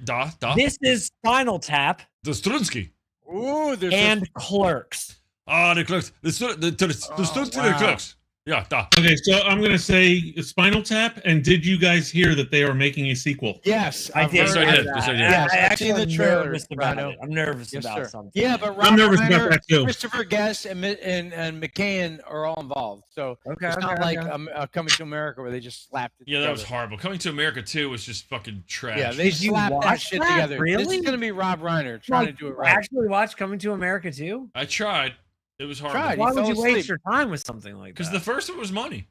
This is Spinal Tap the Strunsky. ooh, there's and Clerks. Ah, the clerks. The Strunsky, the wow. clerks. Yeah, duh. Okay, so I'm gonna say Spinal Tap. And did you guys hear that they are making a sequel? Yes, I I've did. Yes, I heard did. that. Yes, I did. Yes, I I've actually seen the am trailer. nervous about Rhino. it. I'm nervous Yes, about sir. something. Yeah, but I'm nervous about Reiner, that too. Christopher Guest and McCann are all involved. So Okay, it's not okay, like okay. Coming to America where they just slapped it Yeah, together. that was horrible. Coming to America 2 was just fucking trash. Yeah, they Did you slapped that watch shit that? together. This Really? is going to be Rob Reiner trying to do it right. Actually watch Coming to America too? I tried. It was horrible. Tried. Why He would you fell waste asleep. your time with something like that? Because the first one was money.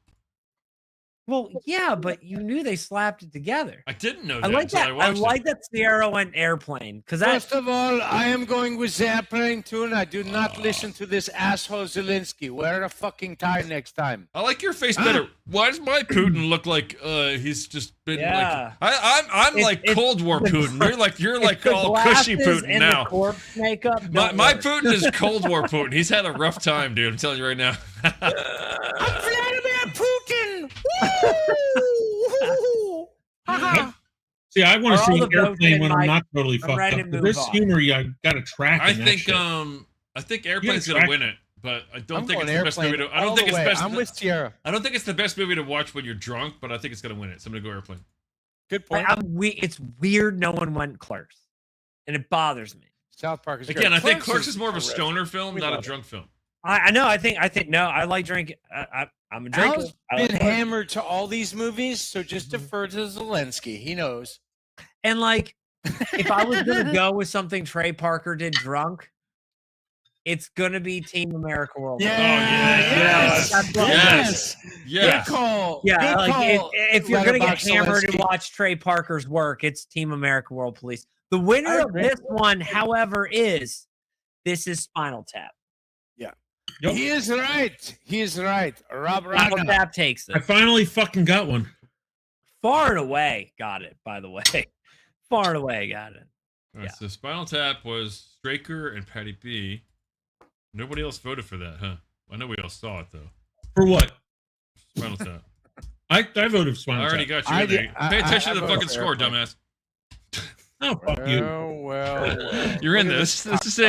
Well, yeah, but you knew they slapped it together. I didn't know I that like until that. I I watched like it. that Sierra went airplane because that. First of all, I am going with Airplane too, and I do not listen to this asshole Zelensky. Wear a fucking tie next time. I like your face better. Why does my Putin look like he's just been Yeah. like I'm like Cold War Putin. You're like the all cushy glasses Putin and now. The corpse makeup. My don't work. Putin is Cold War Putin. He's had a rough time, dude. I'm telling you right now. I'm Vladimir Putin. See, I want Are to see all an the votes airplane in, when I'm Mike? not totally I'm fucked ready up. to 'Cause move There's on. humor you got to track. I in that think shit. I think Airplane's gonna track- win it, but I don't I'm think going it's the best movie Airplane to. I don't all think the it's way. best. I'm with Sierra. I don't think it's the best movie to watch when you're drunk, but I think it's gonna win it. So I'm gonna go Airplane. Good point. It's weird no one went Clerks, and it bothers me. South Park is great. Again, I think Clerks is more of a horrific. stoner film, We not a love it. drunk film. I know. I think no. I like drinking. I'm a drinker. Al's I like been Clerks. hammered to all these movies, so just defer to Zelensky. He knows. And like, if I was gonna go with something Trey Parker did drunk, it's gonna be Team America World. Yeah, yes, That's what- yes, yes. Good call. Yeah, Good like call, if you're gonna get Letterboxd hammered and Zelensky. watch Trey Parker's work, it's Team America World Police. The winner I of agree. this one, however, is Spinal Tap. Yep. He is right. He is right. Rob Spinal Reiner. Tap takes it. I finally fucking got one. Far and away got it, by the way. Far and away got it. All right, so Spinal Tap was Straker and Patty B. Nobody else voted for that, huh? I know we all saw it though. For what? Spinal Tap. I voted for I Spinal already Tap. got you in there. Pay attention to the voted fucking for score, Airplane. dumbass. Oh, fuck you. Well. You're in Look at this. This is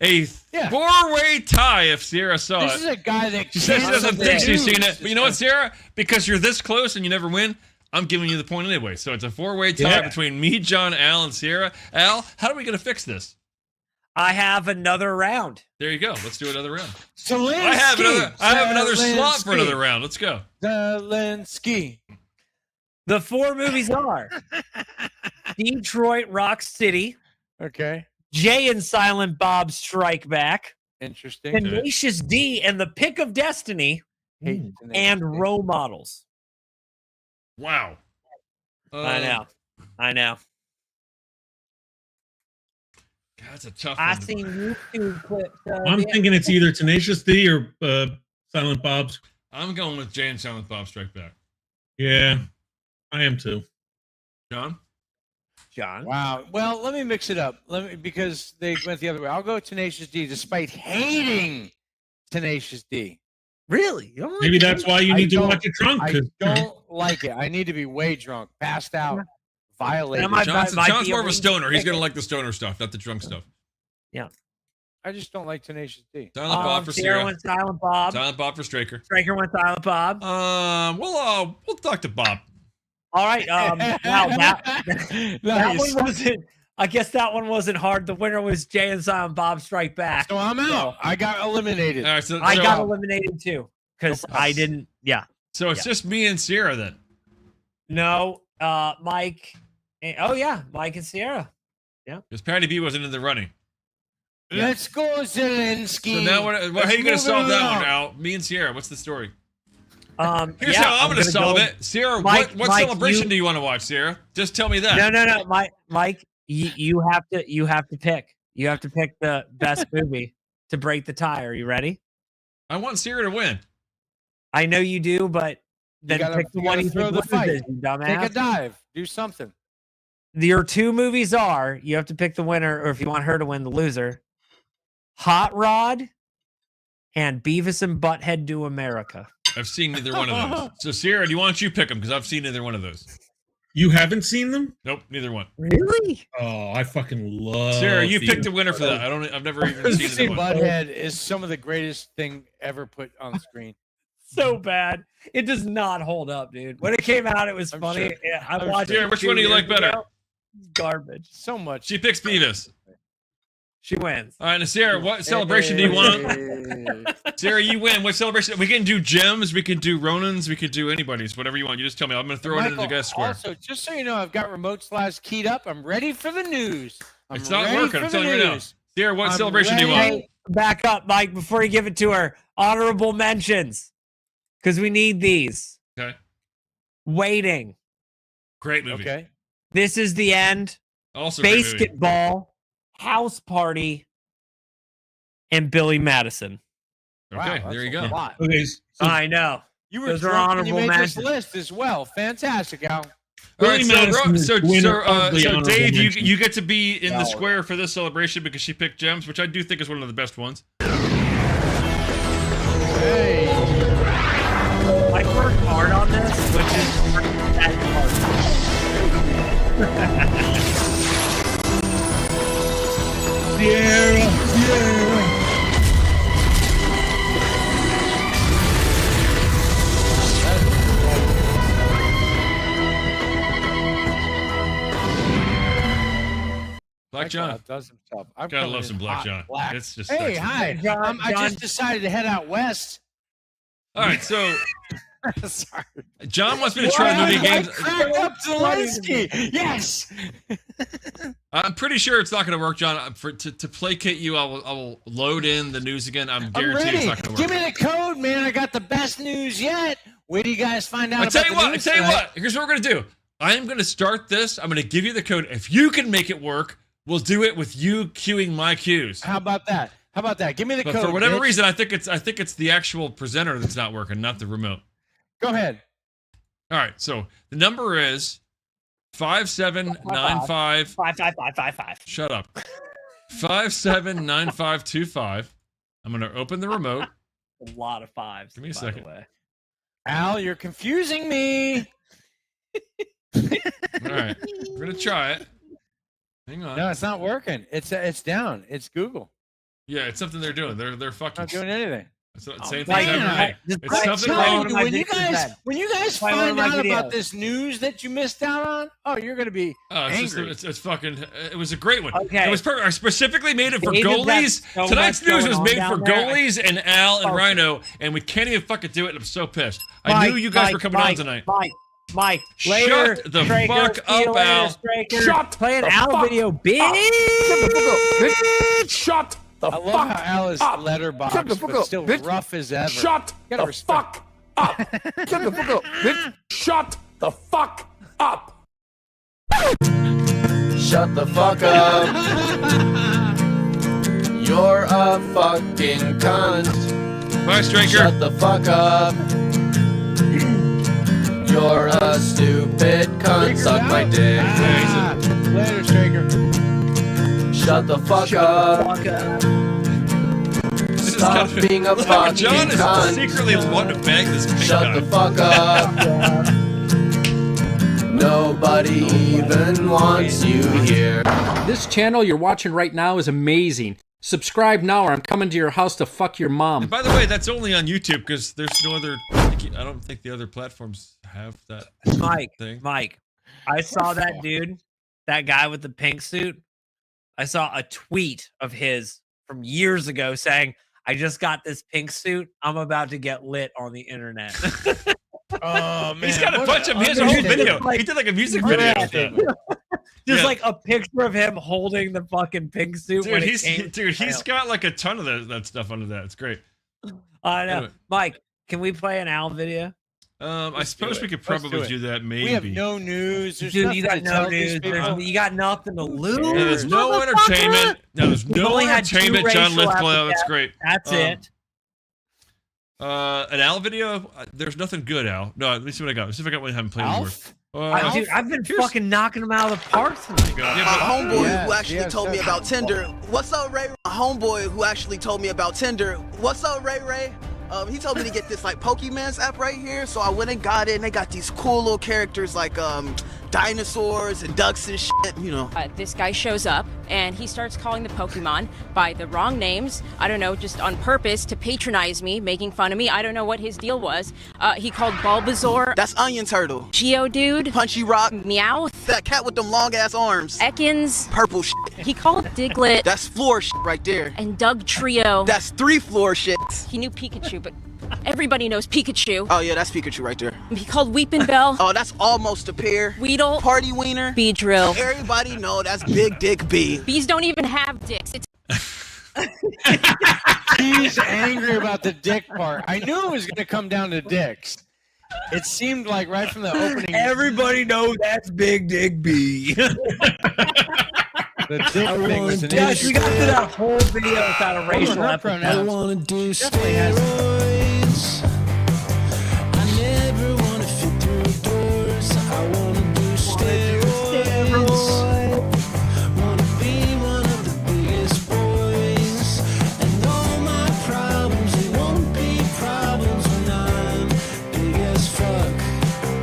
a Yeah. four-way tie if Sierra saw This it. is a guy that She says she can't doesn't think do she's seen news. it. But you know what, Sarah? Because you're this close and you never win, I'm giving you the point anyway. So it's a four-way tie Yeah. between me, John, Al, and Sierra. Al, how are we going to fix this? I have another round. There you go. Let's do another round. Zelensky. I have another slot for Zelensky. another round. Let's go. Zelensky. The four movies are Detroit Rock City, Okay. Jay and Silent Bob Strike Back, Interesting. Tenacious D and the Pick of Destiny, Hate and Role Models. Wow. I know. God, that's a tough I one. seen YouTube clips. I'm thinking it's either Tenacious D or Silent Bob's. I'm going with Jay and Silent Bob Strike Back. Yeah, I am too. John? John. Wow. Well, let me mix it up. Because they went the other way. I'll go Tenacious D, despite hating Tenacious D. Really? You don't like Maybe it? that's why you I need to don't- watch it drunk. I 'cause, don't like it. I need to be way drunk, passed out, violated. Am I- John's might more be of a able- stoner. He's going to like the stoner stuff, not the drunk stuff. I just don't like Tenacious D. Silent Bob for Sierra Sierra. went Silent Bob. Silent Bob for Straker. Straker went Silent Bob. We'll talk to Bob. All right. Wow, that Nice. one wasn't. I guess that one wasn't hard. The winner was Jay and Silent Bob Strike Back. So I'm out. I got eliminated. All right, so, I so- got eliminated too because I didn't. Yeah. so it's just me and Sierra then. No. Mike. Oh yeah, Mike and Sierra. Because Patty B wasn't in the running. Let's go, Zelensky. So now, how are you going to Let's solve move that along. one, Al? Me and Sierra, what's the story? Here's Yeah, how I'm going to solve go- it. Sierra, Mike- what Mike, celebration you- do you want to watch, Sierra? Just tell me that. No. Mike, you have to pick. You have to pick the best movie to break the tie. Are you ready? I want Sierra to win. I know you do, but then gotta- pick the you one gotta you throw think the wins fight. it, you dumbass. Take a dive. Do something. Your two movies are, you have to pick the winner, or if you want her to win, the loser. Hot Rod and Beavis and Butthead Do America. I've seen neither one of those. So, Sierra, why don't you pick them? Because I've seen neither one of those. You haven't seen them? Nope, neither one. Really? Oh, I fucking love. Sierra, you Beavis. picked a winner for that. I've never even seen Beavis either and one. Butthead is some of the greatest thing ever put on screen. so bad. It does not hold up, dude. When it came out, it was funny. sure. Yeah, I I'm watched sure. it. Which 2 one do you years like better? ago. Garbage. So much. She picks Beavis. She wins. All right, now Sarah, what celebration do you want? Sarah, you win. What celebration? We can do gems. We can do Ronins. We could do anybody's. Whatever you want. You just tell me. I'm going to throw it into the guest square. Also, just so you know, I've got remote slides keyed up. I'm ready for the news. It's not working. I'm telling you now. Sarah, what I'm celebration do you ready. want? Hey, back up, Mike, before you give it to her. Honorable mentions. Because we need these. Okay. Waiting. Great movie. Okay. This is the end. Also great movie. Basketball. House Party. And Billy Madison. Okay, Wow, there you that's go. a lot. Okay, so I know. You were Those are drunk when you honorable made this mentions. list as well. Fantastic, Al. All right, Billy so, Madison is so winner of the Dave, honorable mention. you get to be in the square for this celebration because she picked gems, which I do think is one of the best ones. Hey. I worked hard on this, which is that Sierra. Black John. Does himself. I'm Gotta coming love in some Black hot, John. black. It's just Hey, sexy. hi. John- I John- just decided to head out west. All right, so Sorry. John wants me to try movie games. Crack up Zelensky. Yes. I'm pretty sure it's not going to work, John. To placate you, I will load in the news again. I'm I'm guaranteed it's ready. not going to work. Give me the code, man. I got the best news yet. Wait till you guys find out I tell about you the what. I news tell you tonight. what. Here's what we're going to do. I am going to start this. I'm going to give you the code. If you can make it work, we'll do it with you cueing my cues. How about that? How about that? Give me the But code. for whatever bitch. reason, I think it's the actual presenter that's not working, not the remote. Go ahead. All right. So the number is 5795. 55555. Shut up. 579525. I'm going to open the remote. A lot of fives. Give me a by second. the way. Al, you're confusing me. All right. We're going to try it. Hang on. No, it's not working. It's down. It's Google. Yeah, it's something they're doing. They're fucking. Not doing anything. It's not same man. thing every day. Just It's play- something play wrong. one of my When you videos guys then. when you guys Play one of find my out about videos. this news that you missed out on, oh, you're gonna be Oh, it's, just, angry. it's fucking. It was a great one. Okay. It was perfect. I specifically made it for David, goalies. that's so Tonight's much news going was on made down for there. goalies and Al and Okay. Rhino, and we can't even fucking do it. And I'm so pissed. I Mike, knew you guys Mike, were coming Mike, on tonight. Mike, later. Shut the Straker, fuck see you up, later, Al. Straker. Shut Play an the Al fuck video, bitch. Shut the I fuck love how Al is up. letterboxed, Shut the fuck but up, still bitch. rough as ever. Shut Gotta the respect. fuck up. Shut the fuck up, bitch. Shut the fuck up. Shut the fuck up. You're a fucking cunt. Bye, Straker. Shut the fuck up. You're a stupid cunt. Suck my dick. Ah, later, Straker. Shut the fuck up. This is Stop kind of- being a fucking John is cunt. secretly wanting to bang this pink Shut guy. the fuck up. Nobody even wants you here. This channel you're watching right now is amazing. Subscribe now or I'm coming to your house to fuck your mom. And by the way, that's only on YouTube because there's no other. I don't think the other platforms have that thing. Mike, I saw that dude, that guy with the pink suit. I saw a tweet of his from years ago saying, "I just got this pink suit. I'm about to get lit on the internet." Oh man, He's got a what bunch of. He has a whole understatement. video. He did like a music video with that. Just Yeah. like a picture of him holding the fucking pink suit. when Dude, it came to he's trial. got like a ton of that stuff under that. It's great. I know. Anyway. Mike, can we play an Al video? I Let's suppose do we it. could Let's probably do that. Maybe. We have no news. There's Dude, nothing you got to no tell these news. people. You got nothing to lose. Yeah, there's no motherfucker. entertainment. No, there's We've no only had 2 entertainment. John racial Lithgow. That's epithets. great. That's Um, it. An Al video? There's nothing good, Al. No, let me see what I got. Let's see if I got one I haven't played Alf? anymore. Dude, I've been fucking knocking them out of the park tonight. Yeah, My but- homeboy Yeah, who actually yeah, told me sure. about Tinder. What's up, Ray? My homeboy who actually told me about Tinder. What's up, Ray? He told me to get this like Pokemon's app right here, so I went and got it. And they got these cool little characters like dinosaurs and ducks and shit, you know. This guy shows up and he starts calling the Pokemon by the wrong names. I don't know, just on purpose to patronize me, making fun of me. I don't know what his deal was. He called Bulbasaur. That's Onion Turtle. Geodude. Punchy Rock. Meowth. That cat with them long ass arms. Ekans. Purple shit. He called Diglett. That's floor shit right there. And Doug Trio. That's 3 floor shits. He knew Pikachu, but everybody knows Pikachu. Oh yeah, that's Pikachu right there. He called Weeping Bell. Oh, that's almost a pair. Weedle. Party Wiener. Beedrill. Everybody know that's Big Dick B. Bees don't even have dicks. It's He's angry about the dick part. I knew it was going to come down to dicks. It seemed like right from the opening. Everybody knows that's Big Dick B. The dick thing was an Gosh, issue. we got to that whole video without a racial pronouns. epithet. wanna do Definitely has. steroids. I never wanna fit through doors. I wanna do steroids. Wanna be one of the biggest boys. And all my problems, they won't be problems when I'm big as fuck.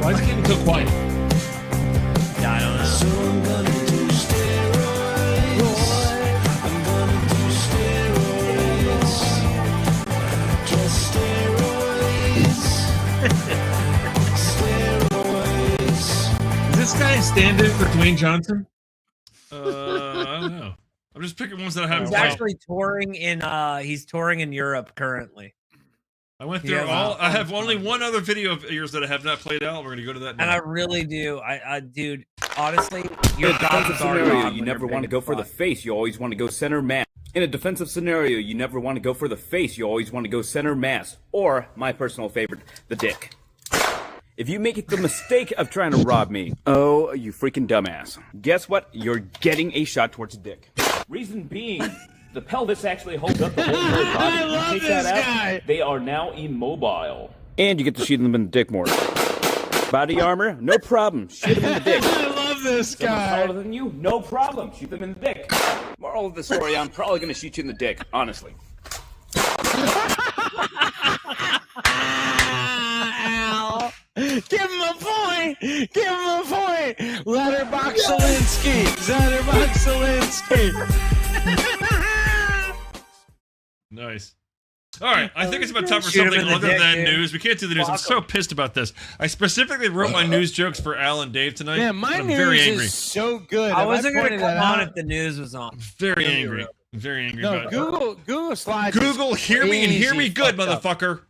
Why is it getting so quiet? Yeah, I don't know. So I'm gonna do steroids. I'm gonna do steroids. Just steroids. Steroids. Is this guy a stand-in for Dwayne Johnson? I don't know. I'm just picking ones that I haven't He's played. actually touring in he's touring in Europe currently. I went through Yeah, all. wow. I have only one other video of yours that I have not played out. We're gonna go to that now. And I really do. I dude, honestly, your In a defensive jobs are scenario, gone you when never you're want to big go as for the fuck. face. You always want to go center mass. In a defensive scenario, you never want to go for the face. You always want to go center mass. Or, my personal favorite, the dick. If you make the mistake of trying to rob me, oh, you freaking dumbass. Guess what? You're getting a shot towards the dick. Reason being, the pelvis actually holds up the whole body. I You love take this that out, guy. they are now immobile. And you get to shoot them in the dick more. Body armor? No problem. Shoot them in the dick. I love this Someone guy. taller than you? No problem. Shoot them in the dick. Moral of the story, I'm probably going to shoot you in the dick, honestly. Al. Give him a point. Give him a point. Letterbox Zelensky. Letterbox Zelensky. Nice. All right, I think it's about time for Shoot him something in the other dick, than dude. news. We can't do the news. I'm Fuck so pissed about this. I specifically wrote my news jokes for Al and Dave tonight. Yeah, my I'm news very angry. is so good. I Have wasn't gonna pointed come that on out? if the news was on. Very angry. Very angry No, about it. Google Slides. is Google, hear me and hear me crazy good, fucked up. motherfucker.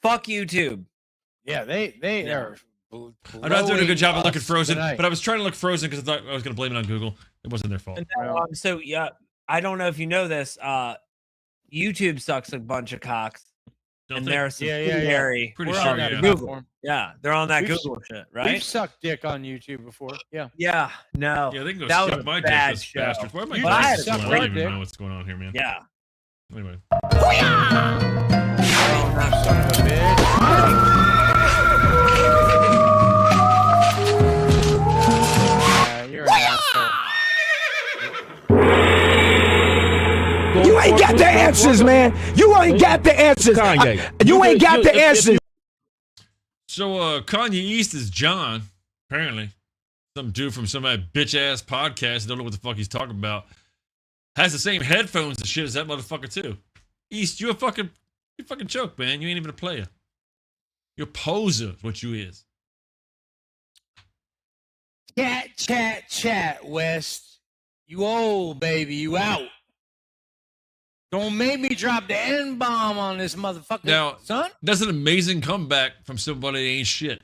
Fuck YouTube. Yeah, they are. I'm not doing a good job of looking us Frozen, tonight. but I was trying to look Frozen because I thought I was going to blame it on Google. It wasn't their fault. And then, so yeah, I don't know if you know this. YouTube sucks a bunch of cocks, Don't and they? they're subsidiary. Pretty We're sure, on that yeah. platform. Yeah, they're on that We've- Google shit, We've right? sucked dick on YouTube before. Yeah. Yeah, no. Yeah, they can go that suck was my a dick, bad those show. bastards. Why am I You doing I this? had I a don't great even dick. know what's going on here, man. Yeah. Anyway. Son of a bitch. You're an asshole. You ain't got the answers, man. You ain't got the answers. Kanye. You ain't got the answers. So, Kanye East is John, apparently. Some dude from some bitch ass podcast, don't know what the fuck he's talking about. Has the same headphones and shit as that motherfucker, too. East, you fucking joke, man. You ain't even a player. You're a poser, is what you is. Chat, West. You old, baby. You out. Don't make me drop the N-bomb on this motherfucker, Now, son. that's an amazing comeback from somebody that ain't shit.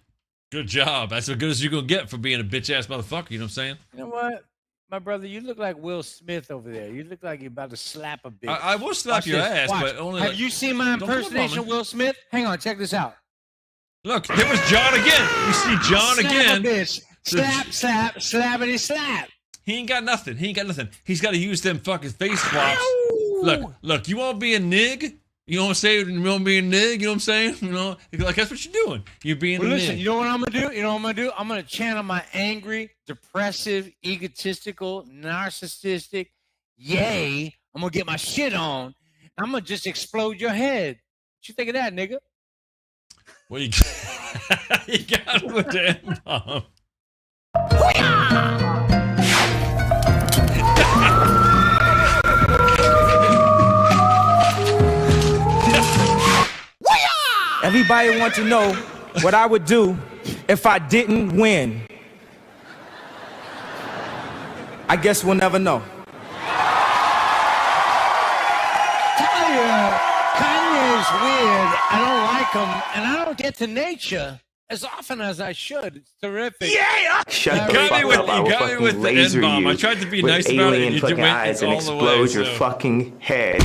Good job. That's as good as you're going to get for being a bitch ass motherfucker. You know what I'm saying? You know what? My brother, you look like Will Smith over there. You look like you're about to slap a bitch. I will slap Watch your this. ass, Watch. but only. Have like- you seen my Don't come up on impersonation me. of Will Smith? Hang on, check this out. Look, there was John again. You see John Slap again. a bitch. Slap, slappity, slap. He ain't got nothing. He's got to use them fucking face swaps. Look, you want to be a nig? You know what I'm saying? You want to be a nig? You know what I'm saying? You know, like that's what you're doing. You're being Well, a listen, nig. you know what I'm gonna do? You know what I'm gonna do? I'm gonna channel my angry, depressive, egotistical, narcissistic, yay. I'm gonna get my shit on. I'm gonna just explode your head. What you think of that, nigga? What you You got him with the N-bomb. Everybody wants to know what I would do if I didn't win. I guess we'll never know. Kanye's weird. I don't like him, and I don't get to nature as often as I should. It's terrific. Yeah! You got me with the N-bomb. I tried to be nice about it, and you went eyes and all the way. explode your So. fucking head.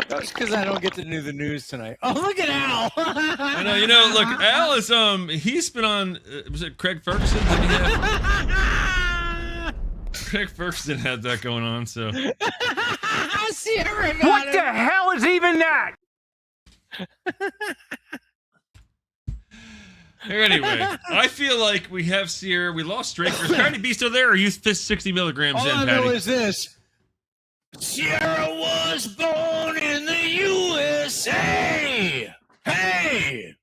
That's because I don't get to do the news tonight. Oh, look at Al. I know, look, Al is he's been on. Was it Craig Ferguson? Did he have? Craig Ferguson had that going on. So. Sierra got What it. the hell is even that? Anyway, I feel like we have Sierra. We lost Straker. Is Cardi B still there, or you 60 milligrams All in, I know Patty? is this. Sierra was born in the USA. Hey.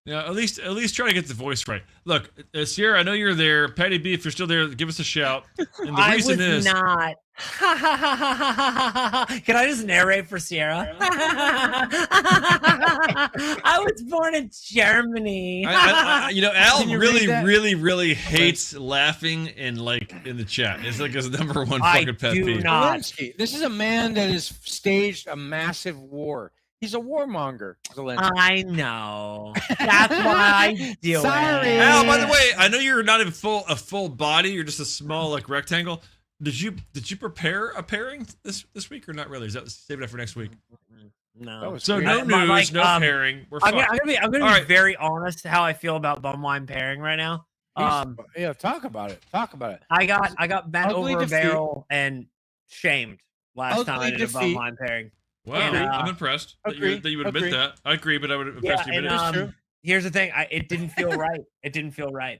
Yeah, at least try to get the voice right. Look, Sierra, I know you're there. Patty B, if you're still there, give us a shout. And the reason is not. Can I just narrate for Sierra? I was born in Germany. Al Can you really, read that? really hates laughing and like in the chat. It's like his number one fucking pet peeve. Zelensky. This is a man that has staged a massive war. He's a warmonger, Zelensky. I know. That's why I do Sorry. it. Al, by the way, I know you're not even a full body. You're just a small like rectangle. Did you prepare a pairing this week or not really? Is that save it for next week? No. So no news, no pairing. We're fine. I'm gonna be very honest how I feel about Bumwine pairing right now. Yeah, talk about it. Talk about it. I got bent Ugly over defeat. a barrel and shamed last time I did a defeat. Bumwine pairing. Wow, And, I'm impressed that you would admit that. I agree, but I would impress you. and, But here's the thing: it didn't feel right. It didn't feel right.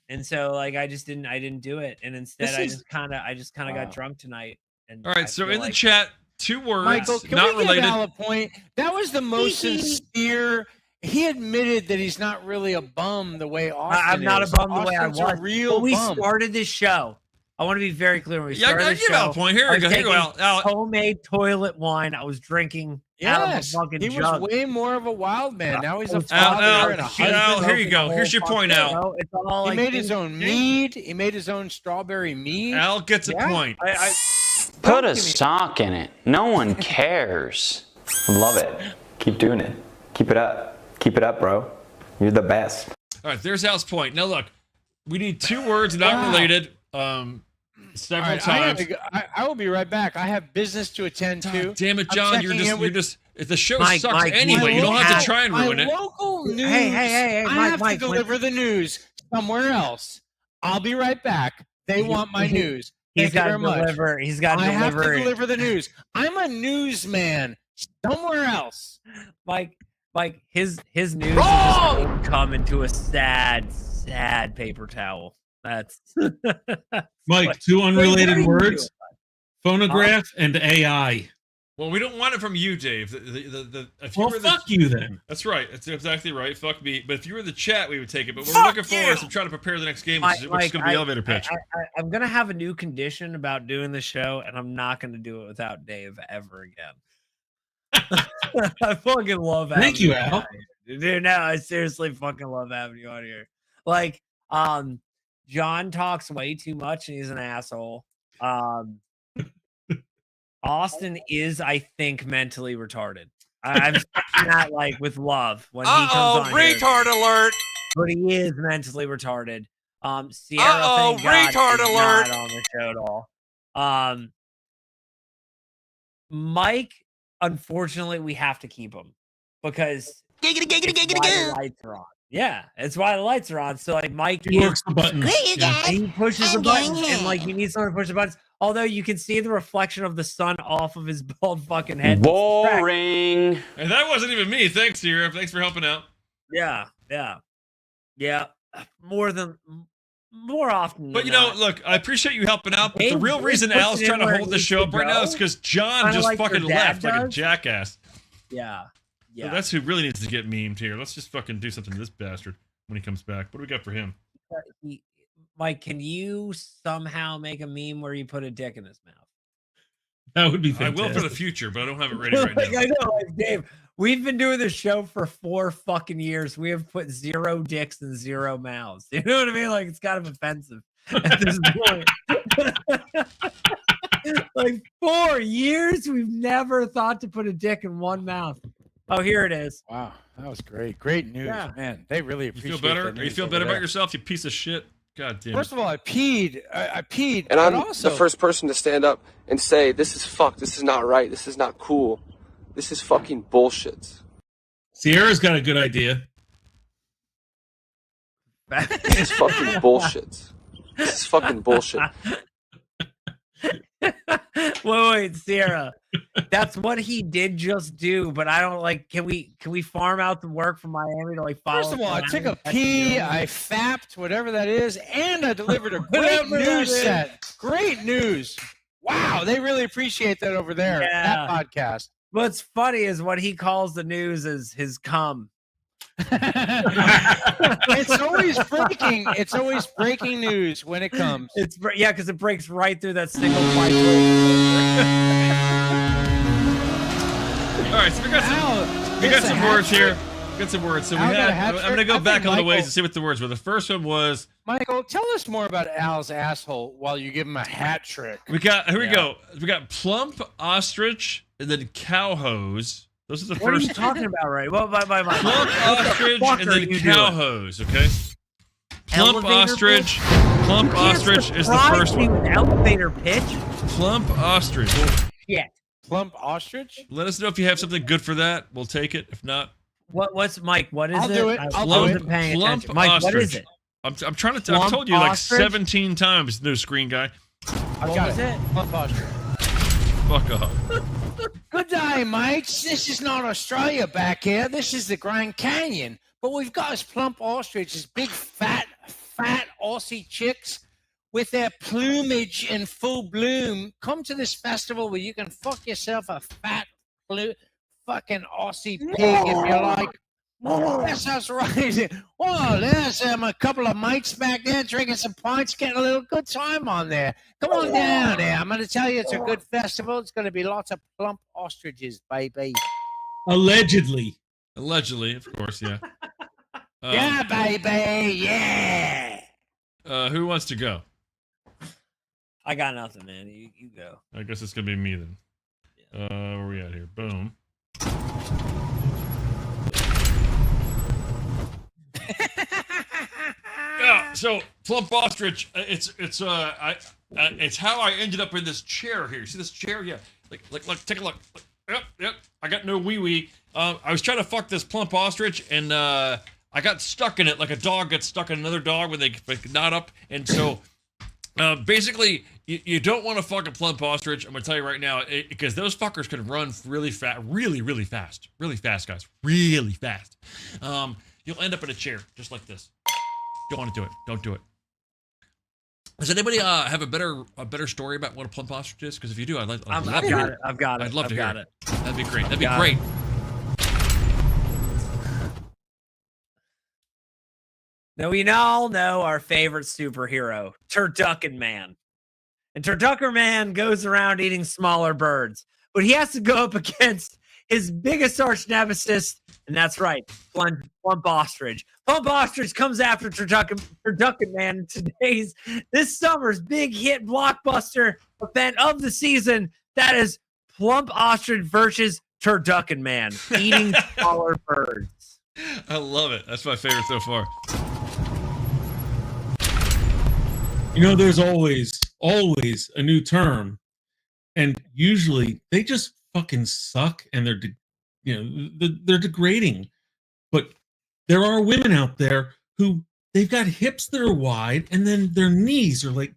And so like I didn't do it. And instead I just kind of got drunk tonight. And all right, I so feel in the like- chat, 2 words, Michael, can not we related. give Al a point? That was the most sincere. He admitted that he's not really a bum the way Austin I'm not a is. bum the way I Austin's a was. real When we bum. started this show, I want to be very clear. When we Yeah, started I this give show, Al a point. Here I we was go. Here we go, taking Al. homemade toilet wine. I was drinking out of a Yes, fucking he jug. was way more of a wild man. Now he's a Al, father and a Al, husband. here you go. Here's your point, Al. It's all He like made his own mead. He made his own strawberry mead. Al gets a point. Put a sock in it. No one cares. Love it. Keep doing it. Keep it up. Keep it up, bro. You're the best. All right, there's Al's point. Now look, we need 2 words not related. Several All right, times. I will be right back. I have business to attend to. Damn it, I'm John! checking in You're with- just. If the show Mike, sucks Mike, anyway, you don't have to try and ruin my it. local news. Hey, I Mike, have Mike, to deliver the news somewhere else. I'll be right back. They want my news. He's Thank you got to very much. deliver. He's got to I have deliver. to deliver the news. I'm a newsman somewhere else. Mike, his news is just come into a sad paper towel. That's Mike, 2 unrelated What are you words: phonograph and AI. Well, we don't want it from you, Dave. If Well, were fuck you then. That's right. That's exactly right. Fuck me. But if you were in the chat, we would take it. But we're Fuck looking forward you! to trying to prepare the next game, Mike, which is going to be elevator pitch. I'm gonna have a new condition about doing the show, and I'm not gonna do it without Dave ever again. I fucking love having Thank you, you Al. on here. Dude, no, I seriously fucking love having you on here. Like, John talks way too much, and he's an asshole. Austin is, I think, mentally retarded. I'm saying that like with love when he comes on here. retard alert! But he is mentally retarded. Sierra, thank God, retard is alert! not on the show at all. Mike, unfortunately, we have to keep him because it's why the lights are on. Yeah, it's why the lights are on. So like Mike He works the buttons. he pushes the buttons and like he needs someone to push the buttons. Although you can see the reflection of the sun off of his bald fucking head. Boring. And that wasn't even me. Thanks, Sierra. Thanks for helping out. Yeah. More often. But than you know, not. look, I appreciate you helping out. But the Dave real reason puts Al's it in trying to where hold it this needs show to up right now go. is because John Kinda just like your fucking dad left like a does. jackass. Yeah. So that's who really needs to get memed here. Let's just fucking do something to this bastard when he comes back. What do we got for him? Mike, can you somehow make a meme where you put a dick in his mouth? That would be I will for the future, but I don't have it ready right now. I know, like, Dave. We've been doing this show for 4 fucking years. We have put 0 dicks and 0 mouths. You know what I mean? Like, it's kind of offensive at this point. Like 4 years, we've never thought to put a dick in one mouth. Oh, here it is. Wow, that was great. Great news, man. They really You appreciate. feel better? that You news feel over better there. about yourself, you piece of shit? God damn. First of all, I peed. I peed, And I'm but also the first person to stand up and say, this is fucked. This is not right. This is not cool. This is fucking bullshit. Sierra's got a good idea. This is fucking bullshit. This is fucking bullshit. Wait, Sierra. That's what he did just do, but I don't like. Can we farm out the work from Miami to like follow? First of all, I Miami? took a pee, I fapped, whatever that is, and I delivered a great Whatever that news is. set. Great news. Wow, they really appreciate that over there. Yeah. That podcast. What's funny is what he calls the news is his cum. It's always breaking. It's always breaking news when it comes. It's yeah, because it breaks right through that single pipe. All right, so we got some words here. We got some words. So we Al got a had. hat I'm trick. gonna go I back think on the ways Michael- and see what the words were. The first one was Michael, tell us more about Al's asshole while you give him a hat trick. we got. Here we go. We got plump ostrich and then cow hose. Those are the What are first. you talking about, right? Well, my Plump ostrich and then cow hose. Okay. Plump Elevator ostrich. Plump ostrich is the first one. Elevator pitch. Plump ostrich. Shit. Plump ostrich. Let us know if you have something good for that. We'll take it. If not, What's Mike? What is I'll it? do it. I I'll plump, wasn't paying plump attention. Mike, ostrich. what is it? I'm trying to. I've Plump told you like ostrich? 17 times, new screen guy. I've What got was it? Plump ostrich. Fuck off. Good day, mates. This is not Australia back here. This is the Grand Canyon. But we've got us plump ostriches, big, fat Aussie chicks with their plumage in full bloom. Come to this festival where you can fuck yourself a fat, fucking Aussie pig if you like. Yes, that's right. Well, there's a couple of mates back there drinking some pints, getting a little good time on there. Come on down there. I'm going to tell you it's a good festival. It's going to be lots of plump ostriches, baby. Allegedly. Allegedly, of course, yeah. Yeah, baby. Yeah. Who wants to go? I got nothing, man. You go. I guess it's gonna be me then. Where are we at here? Boom. Yeah. So plump ostrich. It's how I ended up in this chair here. See this chair? Yeah. Look. Take a look. Yep. I got no wee wee. I was trying to fuck this plump ostrich and I got stuck in it like a dog gets stuck in another dog when they knot up. And so basically, you don't want to fuck a plump ostrich. I'm gonna tell you right now, because those fuckers can run really fast, really fast, guys, really fast. You'll end up in a chair just like this. Don't want to do it. Don't do it. Does anybody have a better story about what a plump ostrich is? Because if you do, I'd love to hear it. I've got it. I'd love to I've hear got it. That'd be great. That'd be Got great. Now, we all know our favorite superhero, Turducken Man. And Turducken Man goes around eating smaller birds, but he has to go up against his biggest arch nemesis, and that's right, Plump Ostrich. Plump Ostrich comes after Turducken Man in this summer's big hit blockbuster event of the season. That is Plump Ostrich versus Turducken Man, eating smaller birds. I love it. That's my favorite so far. You know, there's always a new term, and usually they just fucking suck, and they're degrading. But there are women out there who they've got hips that are wide, and then their knees are like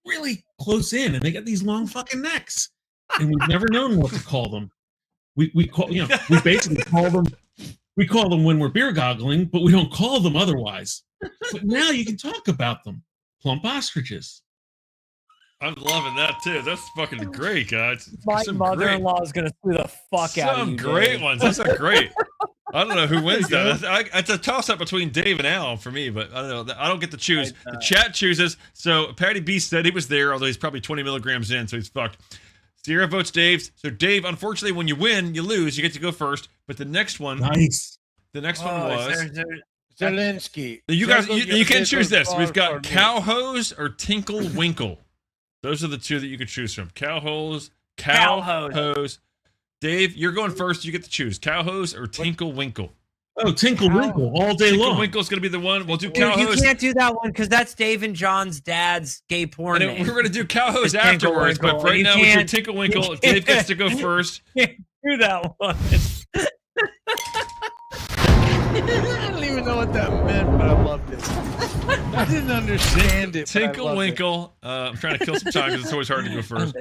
really close in, and they got these long fucking necks, and we've never known what to call them. We basically call them. We call them when we're beer goggling, but we don't call them otherwise. But now you can talk about them. Plump ostriches. I'm loving that too. That's fucking great, guys. My Some mother-in-law is gonna sue the fuck out of Some you. great Dave. ones. Those are great. I don't know who wins that. It's a toss-up between Dave and Al for me, but I don't know. I don't get to choose. The chat chooses. So Patty B said he was there, although he's probably 20 milligrams in, so he's fucked. Sierra votes Dave. So Dave, unfortunately, when you win, you lose. You get to go first. But the next one, nice. The next one was Zelensky. You guys, you can't choose this. We've got Cow Hose or Tinkle Winkle. Those are the two that you could choose from. Cow Hose. Dave, you're going first. You get to choose Cow Hose or Tinkle Winkle. Oh, Tinkle Winkle all day long. Tinkle Winkle's going to be the one. We'll do Dude, Cow you Hose. can't do that one because that's Dave and John's dad's gay porn And name. we're going to do Cow Hose It's Tinkle afterwards, but Winkle. right You now we do can't- Tinkle Winkle. you Dave gets can't- to go first. you can't do that one. I don't even know what that meant, but I loved it. I didn't understand it. but I Tinkle loved it. Winkle. I'm trying to kill some time because it's always hard to go first.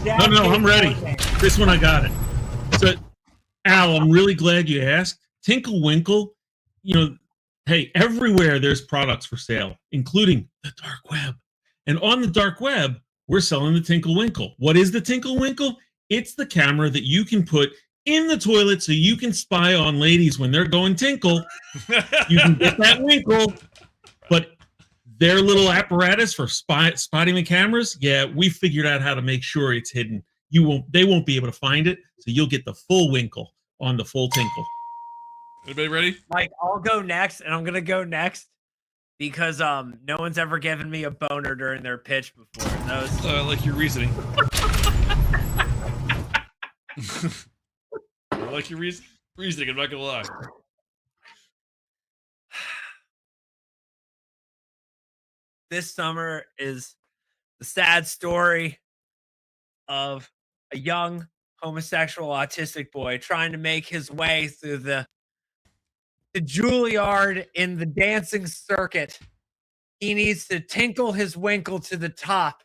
No, I'm ready. This one I got it. So, Al, I'm really glad you asked. Tinkle Winkle, hey, everywhere there's products for sale, including the dark web. And on the dark web, we're selling the Tinkle Winkle. What is the Tinkle Winkle? It's the camera that you can put in the toilet so you can spy on ladies when they're going tinkle. You can get that winkle, but their little apparatus for spotting the cameras, yeah, we figured out how to make sure it's hidden. They won't be able to find it, so you'll get the full winkle on the full tinkle. Everybody ready? Mike, I'll go next, and I'm gonna go next because no one's ever given me a boner during their pitch before. I like your reasoning. I like your reasoning. I'm not gonna lie. This summer is the sad story of a young homosexual autistic boy trying to make his way through the Juilliard in the dancing circuit. He needs to tinkle his winkle to the top.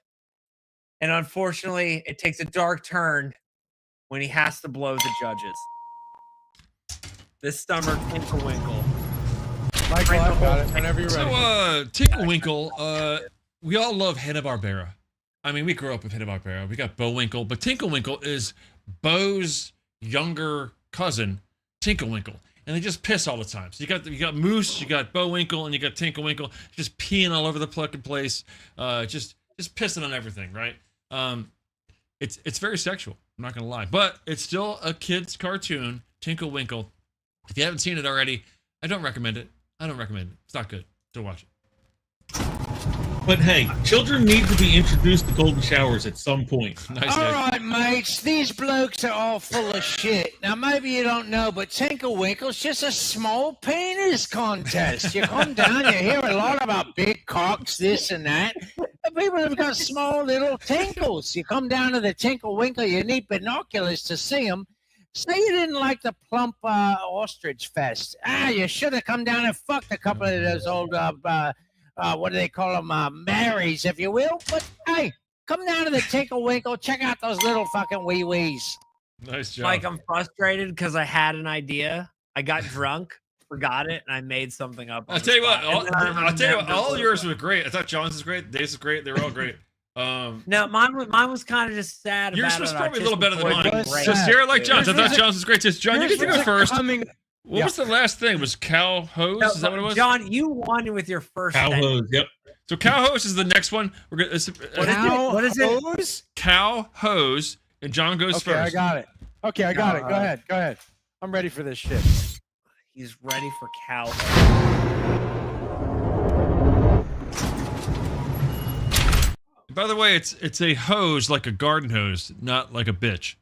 And unfortunately, it takes a dark turn when he has to blow the judges. This summer, Tinkle Winkle. Michael, I've got it whenever you're ready. So, Tinkle Winkle, we all love Hanna-Barbera. I mean, we grew up with Hanna-Barbera. We got Bo Winkle, but Tinkle Winkle is Bo's younger cousin, Tinkle Winkle. And they just piss all the time. So you got Moose, you got Bo Winkle, and you got Tinkle Winkle, just peeing all over the fucking place, just pissing on everything, right? It's very sexual. I'm not gonna lie, but it's still a kid's cartoon, Tinkle Winkle. If you haven't seen it already, I don't recommend it. It's not good. Don't watch it. But hey, children need to be introduced to golden showers at some point. Nice, All right, mates, these blokes are all full of shit. Now, maybe you don't know, but Tinkle Winkle's just a small penis contest. You come down, you hear a lot about big cocks, this and that. But people have got small little tinkles. You come down to the Tinkle Winkle, you need binoculars to see them. Say you didn't like the plump ostrich fest. You should have come down and fucked a couple of those old what do they call them? Marys, if you will. But hey, come down to the Tinkle Winkle. Check out those little fucking wee-wees. Nice job. Mike, I'm frustrated because I had an idea. I got drunk, forgot it, and I made something up. I'll tell you what. All yours were great. I thought John's was great. Dave's was great. They were all great. No, mine was kind of just sad. Yours about was an probably a little better than autistic mine. boy. So Sarah like John's. I thought John's was great. Just John, you get to go first. What was the last thing? Was Cow Hose? No, Is that what it was? John, you won with your first. Cow sentence. Hose, yep. So Cow Hose is the next one. We're gonna. What is it? Cow Hose, and John goes Okay, first. I got it. Okay, I got it. Go ahead. I'm ready for this shit. He's ready for cow. By the way, it's a hose like a garden hose, not like a bitch.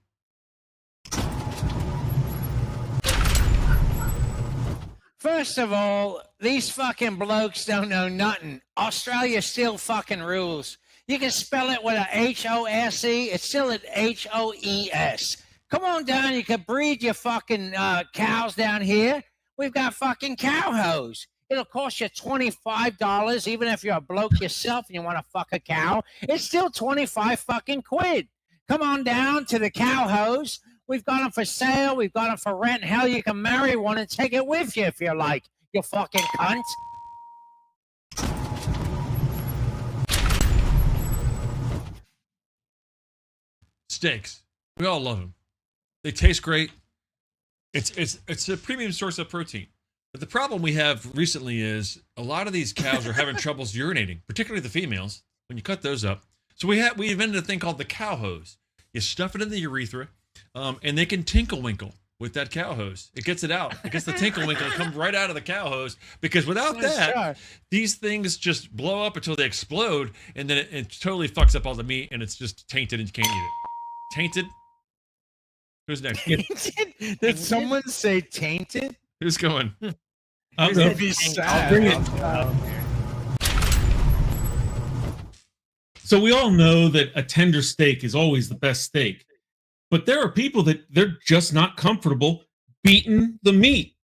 First of all, these fucking blokes don't know nothing. Australia still fucking rules. You can spell it with a H-O-S-E. It's still an H-O-E-S. Come on down. You can breed your fucking cows down here. We've got fucking cow hose. It'll cost you $25, even if you're a bloke yourself and you want to fuck a cow. It's still 25 fucking quid. Come on down to the cow hose. We've got them for sale. We've got them for rent. Hell, you can marry one and take it with you if you like, you fucking cunt. steaks. We all love them. They taste great. It's a premium source of protein. But the problem we have recently is a lot of these cows are having troubles urinating, particularly the females, when you cut those up. So we invented a thing called the cow hose. You stuff it in the urethra, and they can tinkle winkle with that cow hose. It gets it out. It gets the tinkle winkle and comes right out of the cow hose, because without that, these things just blow up until they explode, and then it totally fucks up all the meat, and it's just tainted and you can't eat it. Tainted? Who's next? Did someone say tainted? Who's going? I'm gonna be sad. I'll bring it. So we all know that a tender steak is always the best steak, but there are people that they're just not comfortable beating the meat.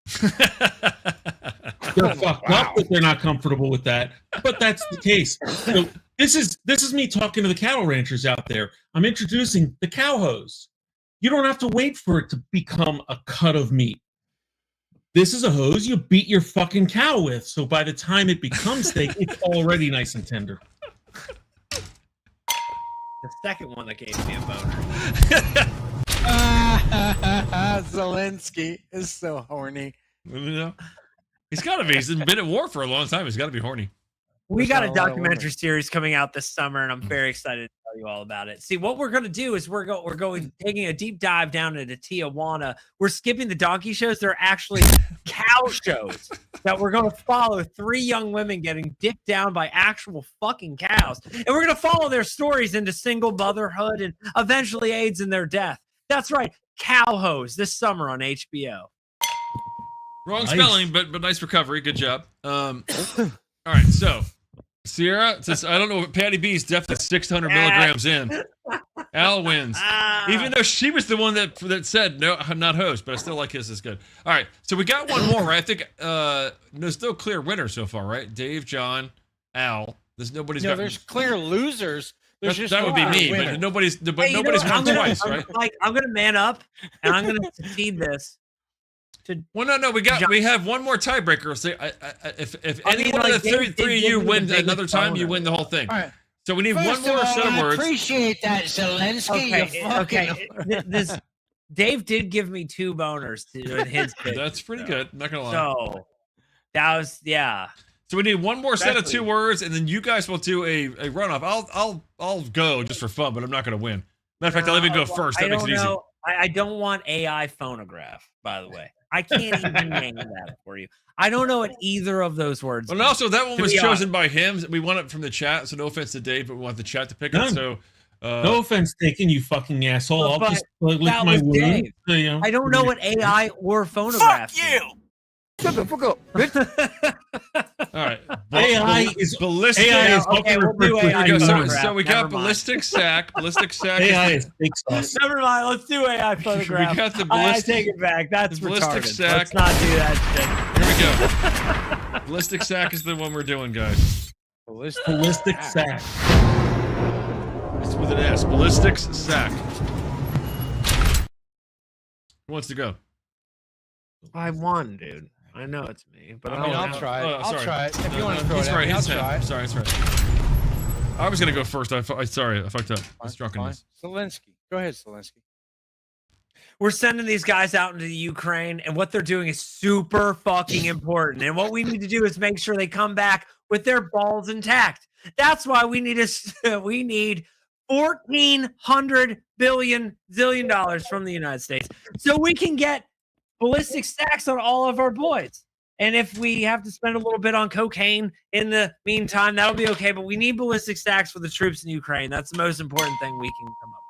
They're fucked up that they're not comfortable with that, but that's the case. So this is me talking to the cattle ranchers out there. I'm introducing the cow hose. You don't have to wait for it to become a cut of meat. This is a hose you beat your fucking cow with, so by the time it becomes steak, it's already nice and tender. The second one that gave me a boner. Zelensky is so horny. You know? He's got to be. He's been at war for a long time. He's got to be horny. We got a documentary series coming out this summer, and I'm very excited to tell you all about it. See, what we're going to do is we're taking a deep dive down into Tijuana. We're skipping the donkey shows. They're actually cow shows that we're going to follow 3 young women getting dicked down by actual fucking cows. And we're going to follow their stories into single motherhood and eventually AIDS in their death. That's right. Cow hose this summer on HBO. Wrong spelling, but nice recovery. Good job. All right, so Sierra says, I don't know, Patty B's definitely 600 milligrams in. Al wins. Even though she was the one that said, no, I'm not host, but I still like his is good. All right, so we got one more, right? I think there's no clear winner so far, right? Dave, John, Al. There's clear losers. That would be me, but nobody's won twice, right? I'm going to man up, and I'm going to concede this. Well, no, we have one more tiebreaker. So if any one of the three of you win another time, you win the whole thing. All right. So we need one more set of words. I appreciate that, Zelensky. Okay. Dave did give me 2 boners in his pick. That's pretty good. Not gonna lie. So that was So we need one more set of 2 words, and then you guys will do a runoff. I'll go just for fun, but I'm not gonna win. Matter of fact, I'll even go first. That makes it easy. I don't want AI phonograph, by the way. I can't even name that for you. I don't know what either of those words. Well, and also that one was chosen by him. We want it from the chat, so no offense to Dave, but we want the chat to pick it. So, no offense taken, you fucking asshole. I'll just lick my wound. I don't know what AI or phonograph. Fuck you! Shut the fuck up, bitch. All right. AI is ballistic. AI is So we got ballistic sack. Ballistic sack. AI is big sauce. Never mind. Let's do AI photograph. We got the I take it back. That's ballistic retarded. sack. Let's not do that shit. Here we go. Ballistic sack is the one we're doing, guys. Ballistic sack. It's with an S. Ballistic sack. Who wants to go? I won, dude. I know it's me, but I'll try it. I'll try it. If you want to throw He's it right. at me, I'll He's try it. Sorry, that's right. I was gonna go first. Sorry, I fucked up. It's drunkenness. Zelensky. Go ahead, Zelensky. We're sending these guys out into the Ukraine, and what they're doing is super fucking important. And what we need to do is make sure they come back with their balls intact. That's why we need $1,400 billion from the United States, so we can get ballistic stacks on all of our boys. And if we have to spend a little bit on cocaine in the meantime, that'll be okay. But we need ballistic stacks for the troops in Ukraine. That's the most important thing we can come up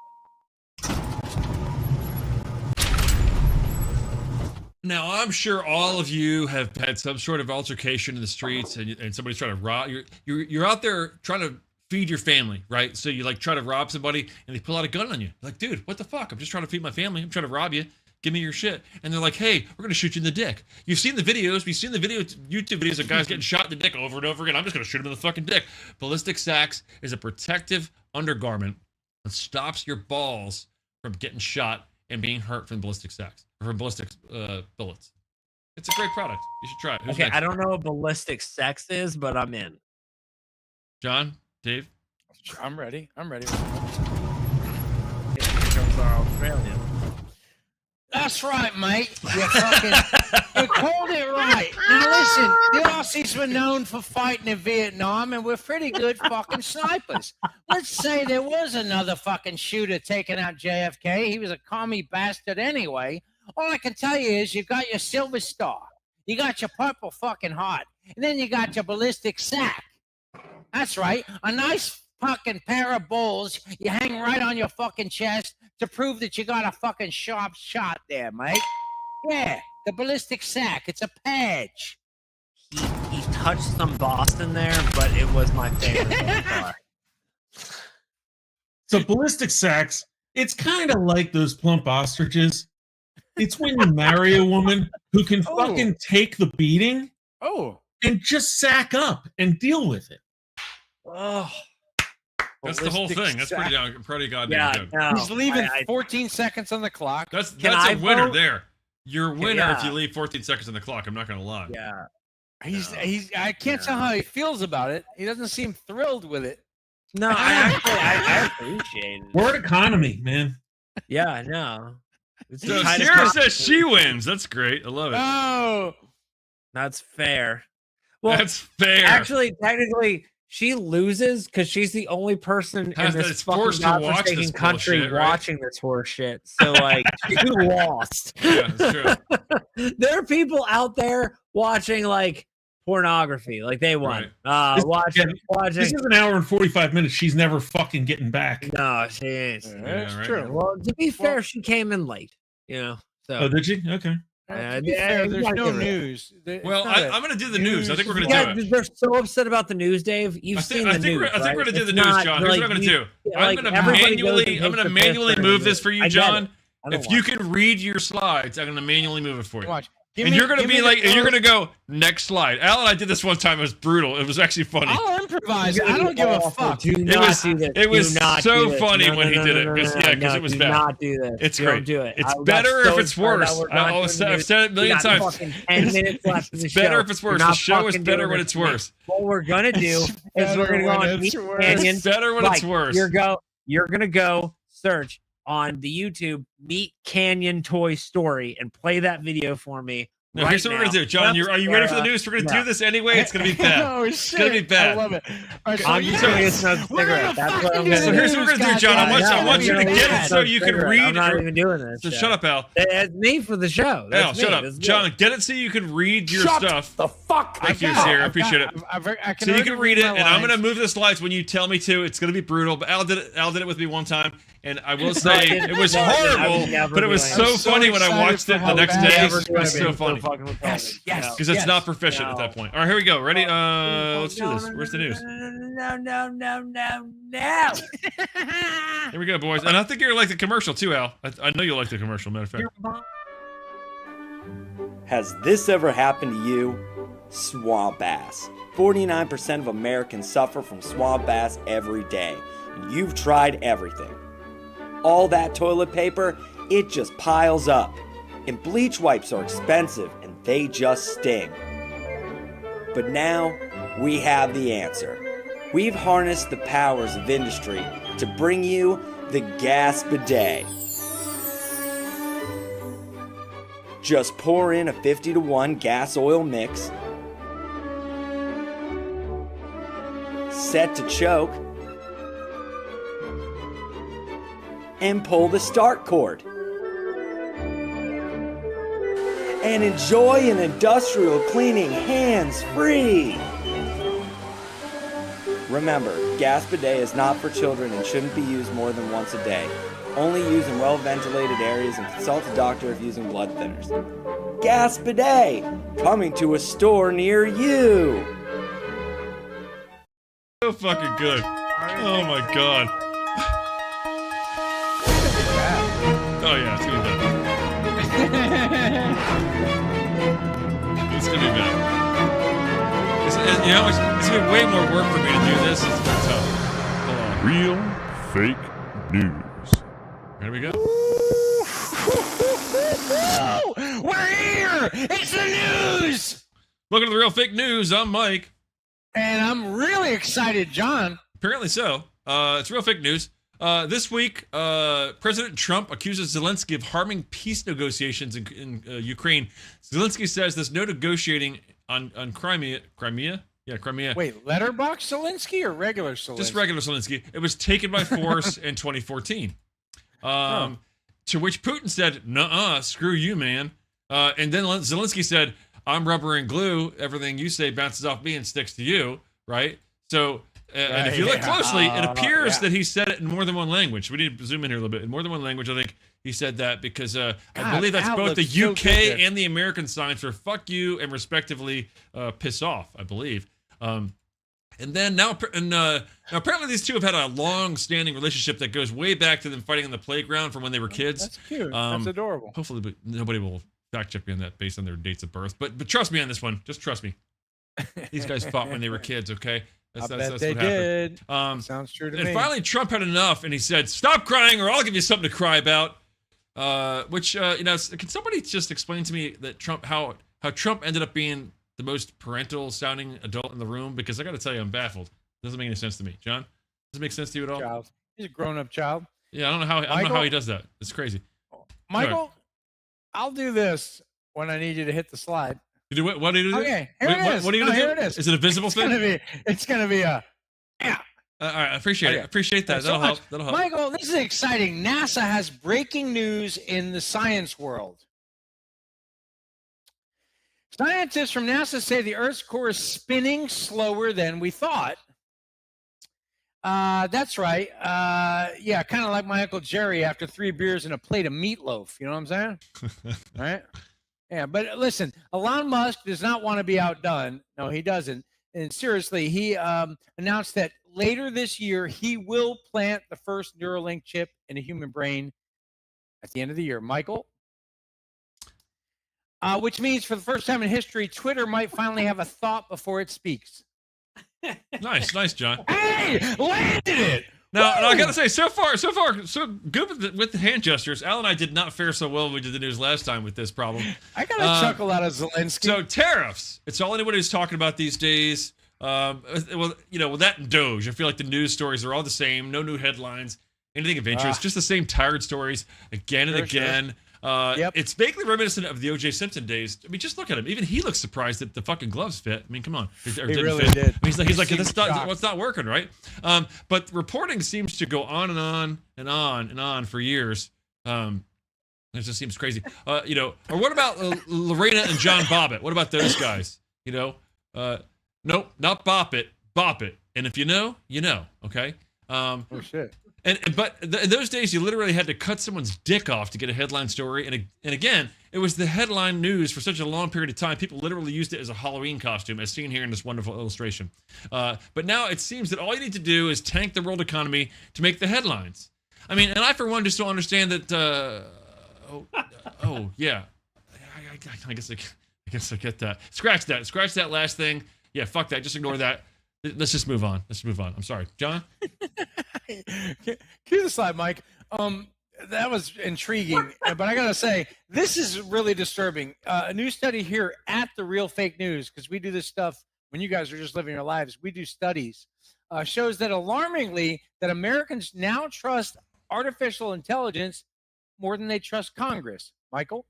with. Now, I'm sure all of you have had some sort of altercation in the streets, and somebody's trying to rob you're out there trying to feed your family, right? So you try to rob somebody, and they pull out a gun on you. Like, dude, what the fuck? I'm just trying to feed my family. I'm trying to rob you. Give me your shit. And they're like, hey, we're going to shoot you in the dick. You've seen the videos. We've seen the YouTube videos of guys getting shot in the dick over and over again. I'm just going to shoot him in the fucking dick. Ballistic sacks is a protective undergarment that stops your balls from getting shot and being hurt from ballistic sacks, or from ballistic bullets. It's a great product. You should try it. Who's Okay, next? I don't know what ballistic sex is, but I'm in. John? Dave? I'm ready. are Australian. That's right, mate. You called it right. Now listen, the Aussies were known for fighting in Vietnam, and we're pretty good fucking snipers. Let's say there was another fucking shooter taking out JFK. He was a commie bastard anyway. All I can tell you is you got your Silver Star, you got your Purple fucking Heart, and then you got your ballistic sack. That's right, a nice fucking pair of balls you hang right on your fucking chest to prove that you got a fucking sharp shot there, mate. Yeah, the ballistic sack. It's a patch. He touched some Boston there, but it was my favorite so far. So ballistic sacks, it's kind of like those plump ostriches. It's when you marry a woman who can fucking take the beating and just sack up and deal with it. Oh. That's the whole thing. That's pretty goddamn good. No, he's leaving 14 seconds on the clock. That's a winner there. You're a winner if you leave 14 seconds on the clock. I'm not gonna lie. Yeah. I can't tell how he feels about it. He doesn't seem thrilled with it. No, I appreciate it. Word economy, man. Yeah, I know. So Sierra says she wins. That's great. I love it. Oh, that's fair. Well, that's fair. Actually, technically, she loses because she's the only person in this fucking godforsaken country watching this horse shit. So, like, you lost. Yeah, that's true. There are people out there watching, like, pornography. Like, they won. Watching. This is an hour and 45 minutes. She's never fucking getting back. No, she is. That's true. Well, to be fair, she came in late. You know. So. Oh, did she? Okay. There's no news. Well, I'm going to do the news. I think we're going to do it. They're so upset about the news, Dave. You've seen the news. I think we're going to do the news, John. Here's what I'm going to do. I'm going to manually move this for you, John. If you can read your slides, I'm going to manually move it for you. Watch. And you're going to be like, and you're going to go, next slide. Al and I did this one time. It was brutal. It was actually funny. I'll improvise. I don't give a fuck. It was so funny when he did it. Because it was bad. Do not do this. It's Don't great. do it. It's better if it's worse. I've said it a million times. 10 minutes left in the It's better show. if it's worse. You're The not show is fucking better doing when this it's to me. worse. What we're gonna do is we're gonna go on Meat Canyon. It's better when it's worse. You're gonna go search on the YouTube Meat Canyon Toy Story and play that video for me. No, here's what we're gonna do, John. Are you ready for the news? We're gonna do this anyway. It's gonna be bad. Oh, it's gonna be bad. I love it. I'm just gonna smoke a cigarette. That's what I'm gonna do. So here's what we're gonna do, John. I want you to get it so you can read. I'm not even doing this. So shut up, Al. It's me for the show. Al, shut up, John. Get it so you can read your stuff. The fuck. Thank you, Sierra. I appreciate it. So you can read it, and I'm gonna move the slides when you tell me to. It's gonna be brutal, but Al did it with me one time, and I will say it was horrible, but it was so funny when I watched it the next day. It was so funny. Yes, because it's not proficient at that point. All right, here we go. Ready? Let's do this. Where's the news? No. Here we go, boys. And I think you're like the commercial too, Al. I know you'll like the commercial. Matter of fact. Has this ever happened to you? Swamp ass. 49% of Americans suffer from swamp ass every day. And you've tried everything. All that toilet paper, it just piles up. And bleach wipes are expensive and they just sting. But now, we have the answer. We've harnessed the powers of industry to bring you the Gas Bidet. Just pour in a 50-to-1 gas oil mix, set to choke, and pull the start cord. And enjoy an industrial cleaning hands-free. Remember, Gas Bidet is not for children and shouldn't be used more than once a day. Only use in well-ventilated areas and consult a doctor if using blood thinners. Gas Bidet, coming to a store near you. So fucking good. Oh my god. Oh yeah, it's gonna be bad. It's gonna be bad. It's gonna be way more work for me to do this. It's gonna be tough. Hold on. Real fake news. Here we go. We're here! It's the news! Welcome to the Real Fake News. I'm Mike. And I'm really excited, John. Apparently so. It's Real Fake News. This week, President Trump accuses Zelensky of harming peace negotiations in Ukraine. Zelensky says there's no negotiating on Crimea. Crimea? Yeah, Crimea. Wait, letterbox Zelensky or regular Zelensky? Just regular Zelensky. It was taken by force in 2014. To which Putin said, "Nuh-uh, screw you, man." And then Zelensky said, "I'm rubber and glue. Everything you say bounces off me and sticks to you." Right? So, and if you look closely, it appears that he said it in more than one language. We need to zoom in here a little bit. In more than one language, I think he said that because I believe that's both the UK and the American signs for "fuck you" and respectively "piss off." I believe. And then now apparently these two have had a long-standing relationship that goes way back to them fighting on the playground from when they were kids. That's cute. That's adorable. Hopefully, nobody will fact check me on that based on their dates of birth. But trust me on this one. Just trust me. These guys fought when they were kids. Okay, that's what they did. happened. Sounds true to me. And finally, Trump had enough, and he said, "Stop crying, or I'll give you something to cry about." Which can somebody just explain to me that how Trump ended up being the most parental sounding adult in the room? Because I got to tell you, I'm baffled. It doesn't make any sense to me. John, does it make sense to you at all? Child. He's a grown-up child. Yeah, I don't know how he does that. It's crazy. Michael, I'll do this when I need you to hit the slide. You do what? What do you do? Okay, here it is. What are you gonna do? Here it is. Is it a visible thing? It's gonna be a. Yeah. All right, I appreciate it. Appreciate that. Thanks so That'll help. Michael, this is exciting. NASA has breaking news in the science world. Scientists from NASA say the Earth's core is spinning slower than we thought. That's right. Yeah, kind of like my Uncle Jerry after 3 beers and a plate of meatloaf. You know what I'm saying? Right? Yeah, but listen, Elon Musk does not want to be outdone. No, he doesn't. And seriously, he announced that later this year, he will plant the first Neuralink chip in a human brain at the end of the year. Michael? Which means for the first time in history, Twitter might finally have a thought before it speaks. Nice, John. Hey, landed it. Now, I gotta say, so far, so good with the hand gestures. Al and I did not fare so well when we did the news last time with this problem. I got a chuckle out of Zelensky. So tariffs, it's all anybody's talking about these days. Well, that and Doge. I feel like the news stories are all the same. No new headlines, anything of interest, just the same tired stories again and again. Sure. It's vaguely reminiscent of the O.J. Simpson days. I mean, just look at him. Even he looks surprised that the fucking gloves fit. I mean, come on. He really did. I mean, he's like, that's what's not working, right? But reporting seems to go on and on and on and on for years. It just seems crazy. Or what about Lorena and John Bobbitt? What about those guys? Nope, not Bop It, Bop It. And if you know, you know. Okay. Oh shit. But in those days, you literally had to cut someone's dick off to get a headline story. And again, it was the headline news for such a long period of time. People literally used it as a Halloween costume, as seen here in this wonderful illustration. But now it seems that all you need to do is tank the world economy to make the headlines. I mean, and I, for one, just don't understand that. Yeah. I guess I get that. Scratch that last thing. Yeah, fuck that. Just ignore that. Let's just move on. I'm sorry. John? Cue the slide, Mike. That was intriguing, but I gotta say, this is really disturbing. A new study here at the Real Fake News, because we do this stuff when you guys are just living your lives. We do studies, shows that alarmingly that Americans now trust artificial intelligence more than they trust Congress. Michael?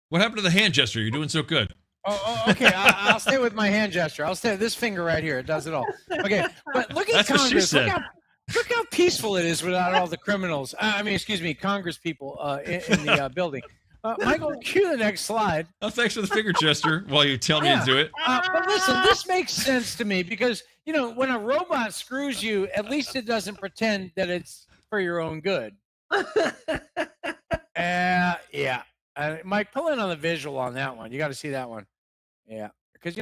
What happened to the hand gesture? You're doing so good. Okay. I'll stay with my hand gesture. I'll stay with this finger right here. It does it all. Okay, but look at Congress. What she said. Look how peaceful it is without all the criminals. Congress people in the building. Michael, cue the next slide. Oh, thanks for the finger gesture while you tell me to do it. But listen, this makes sense to me because, when a robot screws you, at least it doesn't pretend that it's for your own good. Yeah. Mike, pull in on the visual on that one. You got to see that one. Yeah, because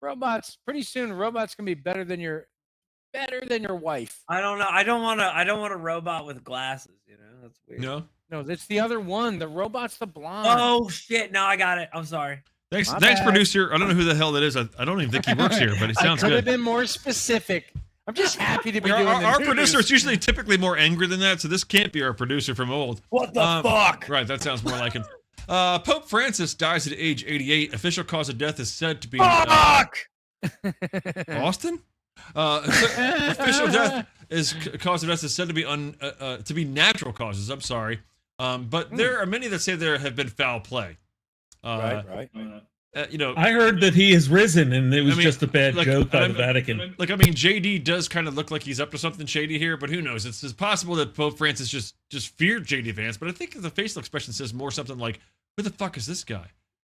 robots. Pretty soon, robots can be better than your wife. I don't know. I don't want a robot with glasses. That's weird. No, that's the other one. The robot's the blonde. Oh shit! No, I got it. I'm sorry. Thanks, producer. I don't know who the hell that is. I don't even think he works here, but it sounds good. I could have good. been more specific. I'm just happy to be doing our producer is usually typically more angry than that, so this can't be our producer from old. What the fuck? Right, that sounds more like him. Pope Francis dies at age 88. Official cause of death is said to be fuck. Austin. Official death is cause of death is said to be to be natural causes. I'm sorry, but there are many that say there have been foul play. Right. I heard that he has risen, and it was just a bad joke by the Vatican. Like, I mean, JD does kind of look like he's up to something shady here, but who knows? It's possible that Pope Francis just feared JD Vance, but I think the facial expression says more something like, "Who the fuck is this guy?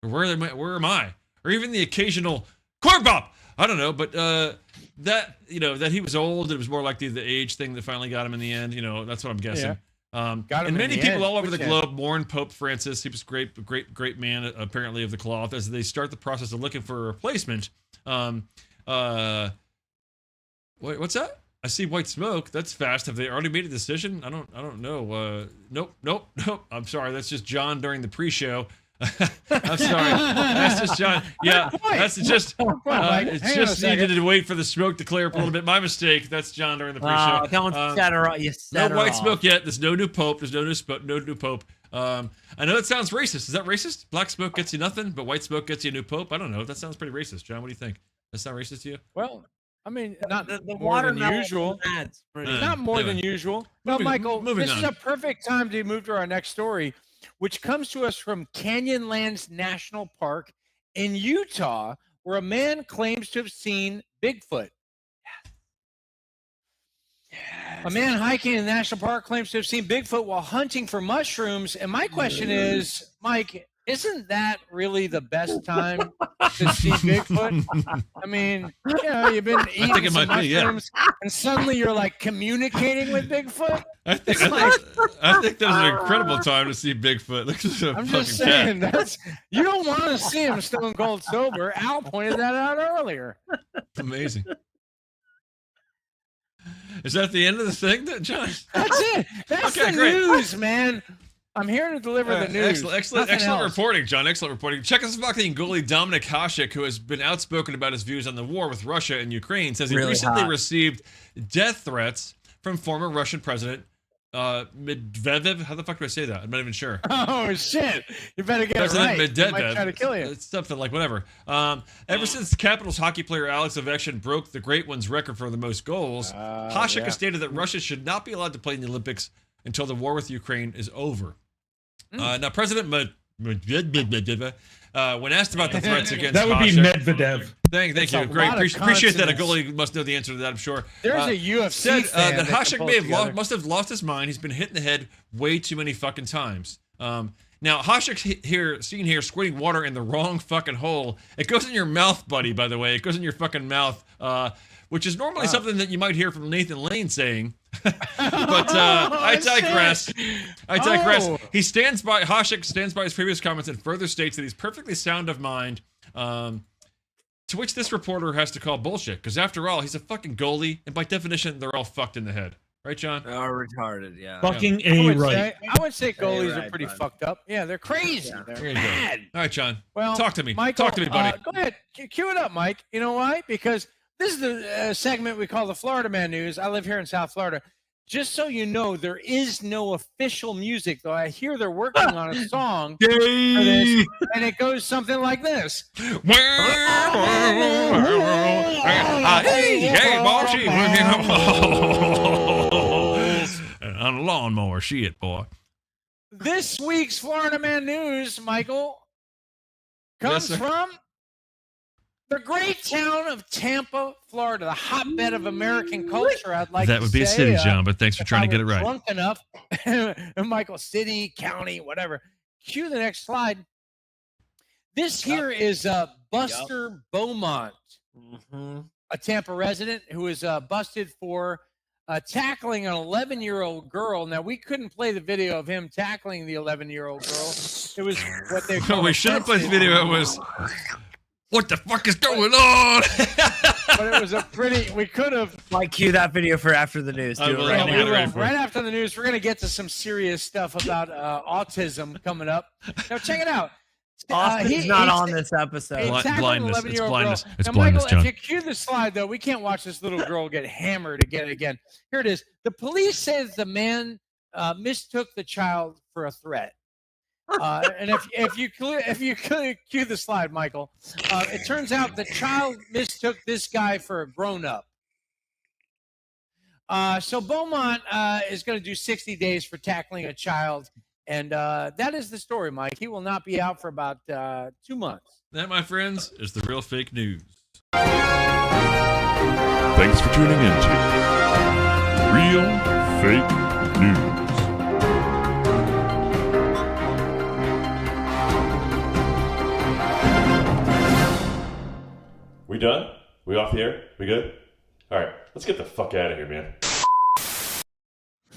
Or where am I?" Or even the occasional corn pop. I don't know, but that he was old. It was more likely the age thing that finally got him in the end. That's what I'm guessing. Yeah. And many people all over the globe mourn Pope Francis. He was great man, apparently, of the cloth, as they start the process of looking for a replacement. What's that? I see white smoke. That's fast. Have they already made a decision? I don't know. Nope. I'm sorry. That's just John during the pre-show. I'm sorry. That's just John. Yeah, that's just. It's just needed to wait for the smoke to clear up a little bit. My mistake. That's John during the pre-show. Don't set her off. No white smoke yet. There's no new pope. There's no new pope. I know that sounds racist. Is that racist? Black smoke gets you nothing, but white smoke gets you a new pope. I don't know. That sounds pretty racist. John, what do you think? That sound racist to you? Well, I mean, not the more than watermelon usual. That's pretty. Not more than usual. Well, Michael, moving this is on. a perfect time to move to our next story, which comes to us from Canyonlands National Park in Utah, where a man claims to have seen Bigfoot. A man hiking in the national park claims to have seen Bigfoot while hunting for mushrooms. And my question is, Mike, isn't that really the best time to see Bigfoot? I mean, you've been eating some mushrooms, and suddenly you're like communicating with Bigfoot. I think that's an incredible time to see Bigfoot. Look at the I'm fucking just saying, cat. you don't want to see him stone cold sober. Al pointed that out earlier. Amazing. Is that the end of the thing, John? That's it. That's Okay, the great. news, man. I'm here to deliver the news. Excellent Nothing else. reporting, John. Excellent reporting. Czechoslovakian goalie Dominik Hasek, who has been outspoken about his views on the war with Russia and Ukraine, says he Really recently hot. received death threats from former Russian President Medvedev. How the fuck do I say that? I'm not even sure. Oh shit! You better get President it right. He might Medvedev. try to kill you. It's something like whatever. Ever since Capitals hockey player Alex Ovechkin broke the Great One's record for the most goals, Hasek yeah. has stated that Russia should not be allowed to play in the Olympics until the war with Ukraine is over. Now, President Medvedev, when asked about the threats against That would be Hasek, Medvedev. Thank It's you. a Great. lot of Appreciate that. A consonants. goalie must know the answer to that, I'm sure. There's a UFC said fan that that Hasek can may pull have together. must have lost his mind. He's been hit in the head way too many fucking times. Now, Hasek seen here squirting water in the wrong fucking hole. It goes in your mouth, buddy, by the way. It goes in your fucking mouth, which is normally something that you might hear from Nathan Lane saying. But I digress. I digress. Oh. Hasek stands by his previous comments and further states that he's perfectly sound of mind. To which this reporter has to call bullshit, because after all, he's a fucking goalie, and by definition, they're all fucked in the head. Right, John? They are retarded, yeah. Fucking I would right. say goalies right, are pretty bud. fucked up. Yeah, they're crazy. Yeah. They're There you go. mad. All right, John. Well, Talk to me. Michael, Talk to me, buddy. Go ahead. Cue it up, Mike. You know why? Because this is the segment we call the Florida Man News. I live here in South Florida. Just so you know, there is no official music, though. I hear they're working on a song for this, and it goes something like this. Hey, bossy. On a lawnmower, shit, boy. This week's Florida Man News, Michael, comes Yes, sir. from the great town of Tampa, Florida, the hotbed of American culture. I'd like That to would be a say, city, John, but thanks for if trying I to get it were right. Drunk enough, Michael, city, county, whatever. Cue the next slide. This here is Buster Beaumont, a Tampa resident who was busted for tackling an 11-year-old girl. Now, we couldn't play the video of him tackling the 11-year-old girl. It was what they call We should have played the video. It was, what the fuck is going on? but it was a pretty. We could have. Like, cue that video for after the news. I Do will. it right I'll now. get it ready for you. Right after the news, we're going to get to some serious stuff about autism coming up. Now, check it out. Austin's not on this episode. He tackled an Blindness. It's 11-year-old blindness. girl. It's Now, blindness, Michael, John. if you cue the slide, though, we can't watch this little girl get hammered again. Here it is. The police says the man mistook the child for a threat. And if you cue the slide, Michael, it turns out the child mistook this guy for a grown-up. So Beaumont is going to do 60 days for tackling a child. And that is the story, Mike. He will not be out for about 2 months. That, my friends, is the real fake news. Thanks for tuning in to Real Fake News. We done? We off the air? We good? All right, let's get the fuck out of here, man.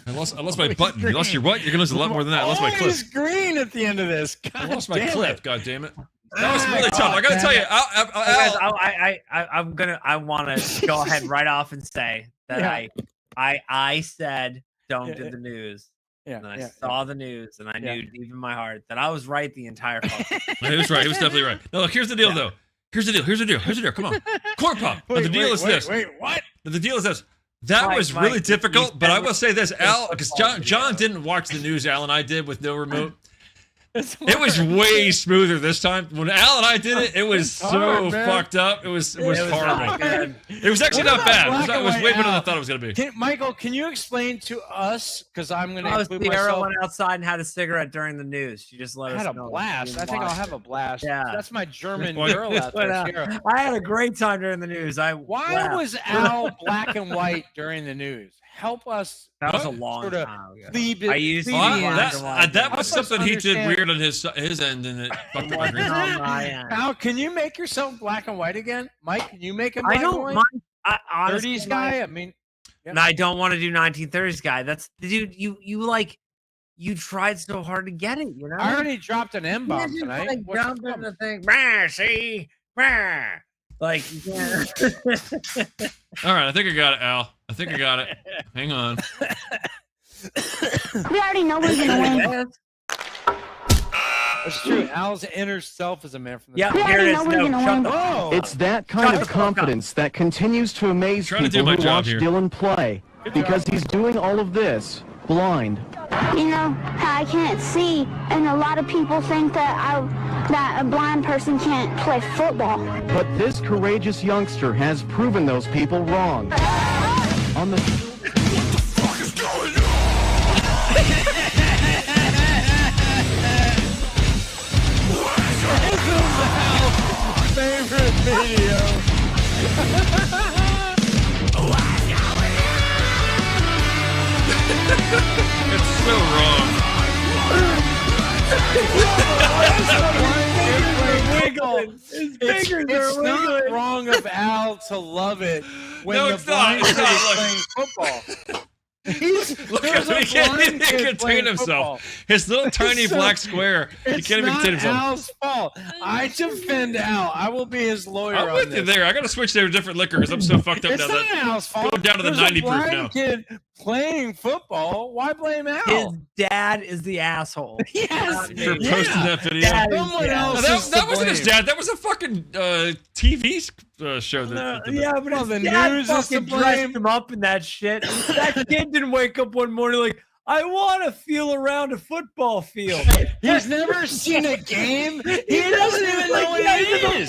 I lost my button. You lost your what? You're gonna lose a lot more than that. I lost my clip. Always green at the end of this. God I lost my damn clip. it. God damn it. That was really tough. I gotta tell you, I want to go ahead right off and say that I said don't do the news. Yeah, and I saw the news, and I knew deep in my heart that I was right the entire fucking time. He was right. He was definitely right. No, look, here's the deal, though. Here's the deal. Come on. Corn pop. But the deal is this. Wait, what? But the deal is this. That was really difficult, but I will say this, Al, because John didn't watch the news, Al and I did with no remote. It was way smoother this time. When Al and I did it, it was so fucked up. It was horrible. It was actually not bad. It was way better than I thought it was going to be. Michael, can you explain to us? Because I'm going to include Sierra myself. went outside and had a cigarette during the news. She just let I us had a know. blast. I think I'll have a blast. Yeah. That's my German girl out there. Sierra. I had a great time during the news. Why was Al black and white during the news? Help us. That was a long time ago. I used that was something he did weird on his end, and it fucked up my dreams. Al, can you make yourself black and white again? Mike, can you make him black I don't and white? mind. Honestly, 30s guy? I mean, no, I don't want to do 1930s guy. That's dude. You tried so hard to get it. You know. I already dropped an M-bomb tonight. Like, What's the jump in problem? the thing. Bah, see, bah. Like, yeah. All right, I think I got it, Al. I think I got it. Hang on. We already know we're gonna win. That's true. Al's inner self is a man from the here it is. Oh, It's that kind of confidence that continues to amaze Trying to do people my who job watch here. Dylan play because he's doing all of this blind. You know how I can't see, and a lot of people think that a blind person can't play football. But this courageous youngster has proven those people wrong. On the favorite video. It's so wrong. It's not wrong of Al to love it when No, the it's not. blind It's kid not. is Look. playing football. Look There's at him. a He can't blind even kid contain playing himself. football. His little tiny So, black square. He It's can't even not contain himself. Al's fault. I defend Al. I will be his lawyer I'm on with you this. there. I got to switch to a different liquor because I'm so fucked up It's now. not That Al's fault. going down to the There's 90 a proof blind now. kid playing football. Why blame Al? His dad is the asshole. Yes. For posting that video. Dad is Someone the else No, is that to wasn't his blame. dad. That was a fucking TV show. Yeah, but Well, his the dad news is to fucking dressed blame. him up in that shit. That kid didn't wake up one morning like, I want to feel around a football field. He's never seen a game. He doesn't even know what it is.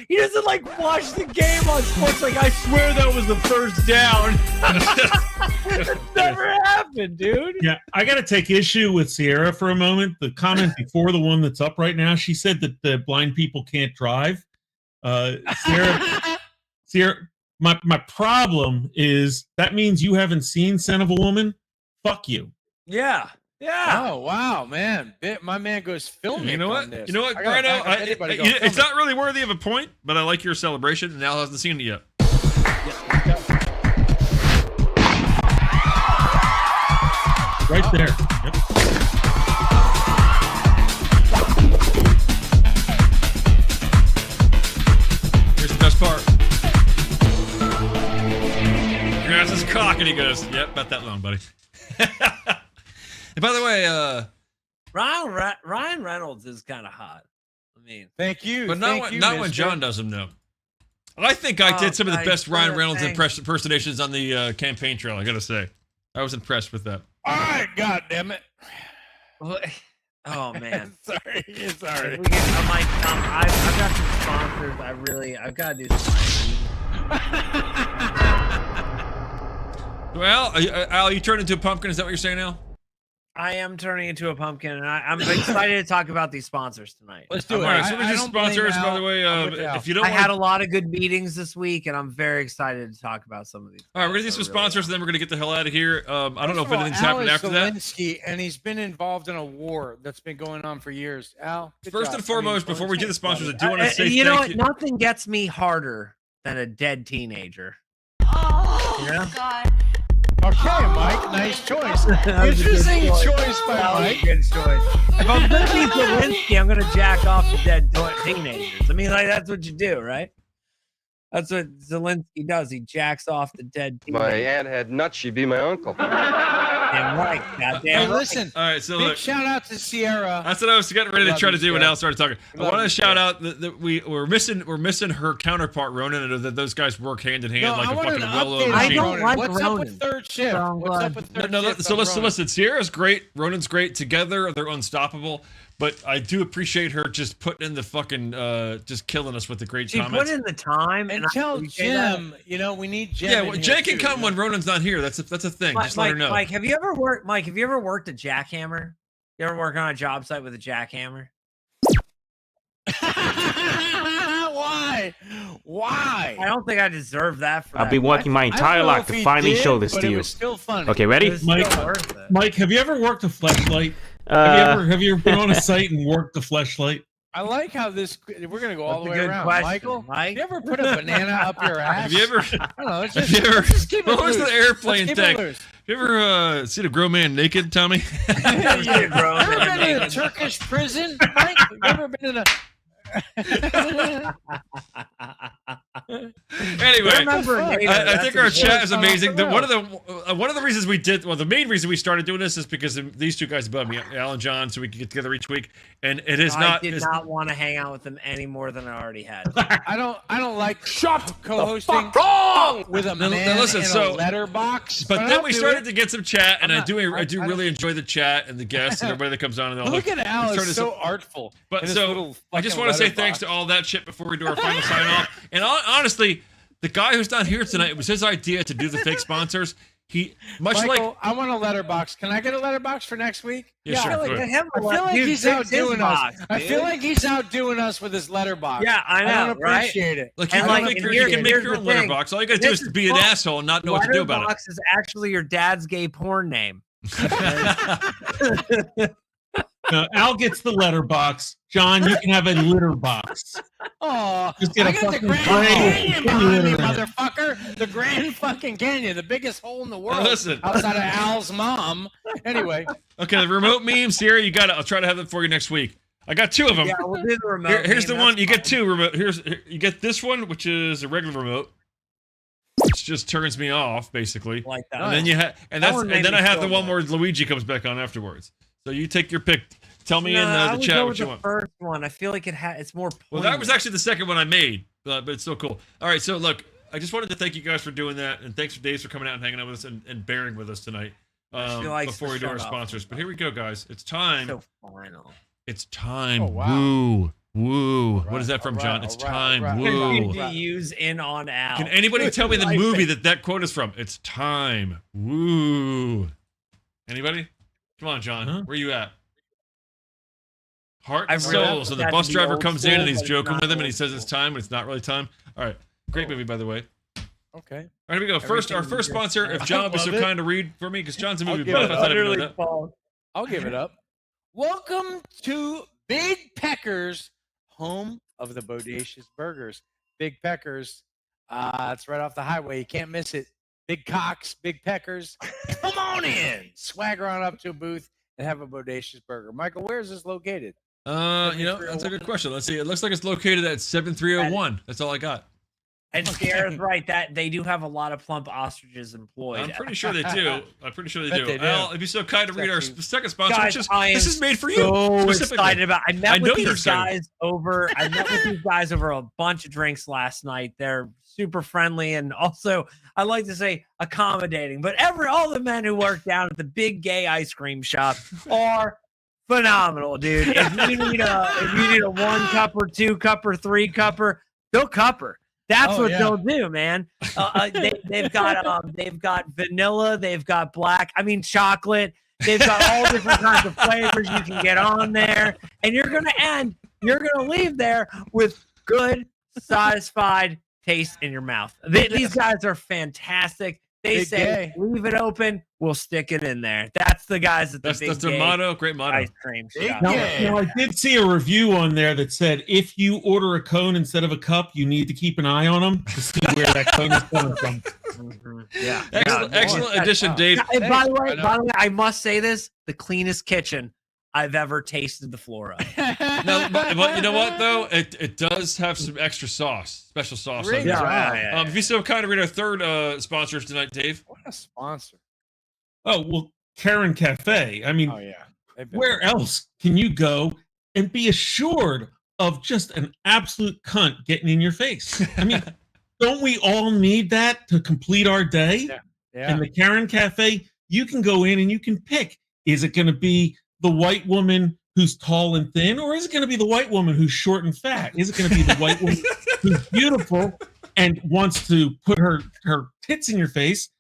He doesn't like watch the game on sports. Like, I swear that was the first down. That's never happened, dude. Yeah, I got to take issue with Sierra for a moment. The comment before the one that's up right now, she said that the blind people can't drive. Sierra, my problem is that means you haven't seen Son of a Woman. Fuck you. Yeah. Yeah. Oh wow, man! My man goes filming. You know what? On this. You know what, I gotta Brino? back up anybody go It's film not really worthy of a point, but I like your celebration, and Al hasn't seen it yet. Right there. Yep. Here's the best part. Grabs his cock and he goes, "Yep, about that long, buddy." And by the way, Ryan Reynolds is kind of hot. I mean, Thank you. but Thank you, not when mister. John does them, though. I think I did some of the nice. best Ryan Reynolds Thanks. impersonations on the campaign trail. I gotta say, I was impressed with that. All right, God damn it! oh man. Sorry. If we get, I've got some sponsors. I've got to do something. Well, Al, you turned into a pumpkin. Is that what you're saying, Al? I am turning into a pumpkin, and I'm excited to talk about these sponsors tonight. Let's do All it. right, so we just sponsors, by the way. If you don't, I had a lot of good meetings this week, and I'm very excited to talk about some of these. All right, we're gonna do some sponsors, and then we're gonna get the hell out of here. I don't know if anything's happened after that. Zelensky, and he's been involved in a war that's been going on for years. Al, good First job. and foremost, before we do the sponsors, I do want to say you know thank what? you. Nothing gets me harder than a dead teenager. Oh, God. Okay, Mike, nice choice. That was a good Interesting choice by That was Mike. a good choice. If I'm gonna be Zelensky, I'm gonna jack off the dead teenagers. I mean, like that's what you do, right? That's what Zelensky does. He jacks off the dead My teenagers. aunt had nuts. She'd be my uncle. Damn right. Goddamn Hey, right. listen. All right, so Big look. shout out to Sierra. That's what I was getting ready to Love try you, to do when Sierra. Al started talking. I Love want you, to shout out that we're missing her counterpart Ronan, and that those guys work hand in hand No, like I a want fucking an well-oiled update on machine. I don't Ronan. like What's up Ronan. with third shift? So I'm What's glad. up with third No, shift? so on listen. Ronan? Sierra's great. Ronan's great. Together, they're unstoppable. But I do appreciate her just putting in the fucking, just killing us with the great She comments. put in the time, And I tell appreciate that. Jim, you know, we need Jim. Yeah, in well, here Jay can too, come you when know? Ronan's not here. That's a thing. Just let her know. Mike, have you ever worked? Mike, have you ever worked a jackhammer? You ever work on a job site with a jackhammer? Why? Why? I don't think I deserve that. For I've that been working my I don't entire know life if to he finally did, show this but to it you. was still funny. Okay, ready? It's Mike, still worth it. Mike, have you ever worked a fleshlight? Have you ever been on a site and worked the fleshlight? I like how this. We're gonna go all the That's a way good around. question, Michael, Mike. have you ever put a banana up your ass? Have you ever? I don't know. Let's Have just, you ever? let's just keep it What was loose. the airplane Let's keep it thing? loose. Have you ever seen a grown man naked, Tommy? Yeah, bro. Ever been in a Turkish prison, Mike? Have you ever been in a? Anyway, Remember NATO, I that's think a our good chat is one. amazing. One of the reasons we did, well, the main reason we started doing this is because these two guys above me, Al and John, so we could get together each week. And it is I not. did it's- not want to hang out with them any more than I already had. I don't like co-hosting with a Now, man listen, in so- a letterbox. But then I'll we do started it. to get some chat, and I do I really enjoy the chat and the guests and everybody that comes on. And all Look that. at Al, It's started is to- so artful. But in his so little I just fucking want to say letterbox. thanks to all that shit before we do our final sign off. And honestly, the guy who's not here tonight, it was his idea to do the fake sponsors. He Michael, like I want a letterbox. Can I get a letterbox for next week? Yeah, sure, I feel go like, ahead. him, I feel like dude, he's fix his outdoing box, us. I dude. feel like he's outdoing us with his letterbox. Yeah, I know, I don't right? appreciate it. Like you And can like, make and your, here- you can make here's your own the thing. letterbox. All you gotta do This is is be an fun. asshole and not know what to do about it. Letterbox is actually your dad's gay porn name. Al gets the letterbox. John, you can have a litter box. Oh, Just get I a got the fucking Grand brain. Canyon behind me, motherfucker. The Grand fucking Canyon, the biggest hole in the world. Listen. Outside of Al's mom. Anyway, Okay, the remote memes here. You got it. I'll try to have them for you next week. I got two of them. Yeah, we'll do the remote. Here's the name, one. that's You get fine. two remote. You get this one, which is a regular remote, which just turns me off basically. Like that. And then you have, and That that's, one and made then me I have feel the one good. where Luigi comes back on afterwards. So you take your pick. Tell me No, in I the would chat go what with you the want. first one. I feel like it's more. Well, that was poignant. actually the second one I made, but it's still cool. All right, so look, I just wanted to thank you guys for doing that, and thanks for Dave for coming out and hanging out with us and bearing with us tonight She likes before to we do our shut up. sponsors. But here we go, guys. It's time. So final. It's time. Oh, wow. Woo. Woo. What is that from, all John? right, It's all right, time. all right. Woo. Continue to use in on out. Can anybody tell me the movie that quote is from? It's time. Woo. Anybody? Come on, John. Huh? Where you at? Heart I and really Souls. And the want that bus to be driver old comes in school, and he's but it's joking not with him and old he says it's school. time, but it's not really time. All right. Great movie, by the way. okay. All right, here we go. First, our Everything first you sponsor, just if John would be so love it. kind to read for me, because John's a I'll movie give buff. it I thought I'd know Utterly that. false. I'll give it up. Welcome to Big Peckers, home of the bodacious burgers. Big Peckers. It's right off the highway. You can't miss it. Big cocks, big peckers. Come on in. Swagger on up to a booth and have a bodacious burger. Michael, where is this located? That's a good question. Let's see. It looks like it's located at 7301. That's all I got. And Sierra's right that they do have a lot of plump ostriches employed. I'm pretty sure they do. I'm pretty sure they Bet do. they do. Al, if you're so kind to read our Sexy. second sponsor, Guys, which is I this am is made for you so specifically. excited about. I I met know with you're these excited. guys over. I met with these guys over a bunch of drinks last night. They're super friendly and also I like to say accommodating. But all the men who work down at the big gay ice cream shop are phenomenal, dude. If you need a 1 cupper, 2 cupper, 3 cupper, they'll cupper. That's Oh, what yeah. they'll do, man. They've got vanilla, they've got black. I mean, chocolate. They've got all different kinds of flavors you can get on there, and you're gonna leave there with good, satisfied taste in your mouth. These guys are fantastic. They Big say, gay. leave it open, we'll stick it in there. That's the guys at the That's big their gay motto. Great motto. ice cream Big shop. gay. Now, I did see a review on there that said if you order a cone instead of a cup, you need to keep an eye on them to see where that cone is coming from. Yeah. Excellent addition, Dave. And by the way, I must say this: the cleanest kitchen I've ever tasted the floor of. No, but you know what though? It does have some extra sauce, special sauce. Great on there. job. If you still kind of read our third sponsor tonight, Dave. What a sponsor. Oh, well, Karen Cafe. I mean, Oh, yeah. They've been- where else can you go and be assured of just an absolute cunt getting in your face? I mean, don't we all need that to complete our day? Yeah. And the Karen Cafe, you can go in and you can pick. Is it going to be the white woman who's tall and thin, or is it going to be the white woman who's short and fat? Is it going to be the white woman who's beautiful and wants to put her tits in your face,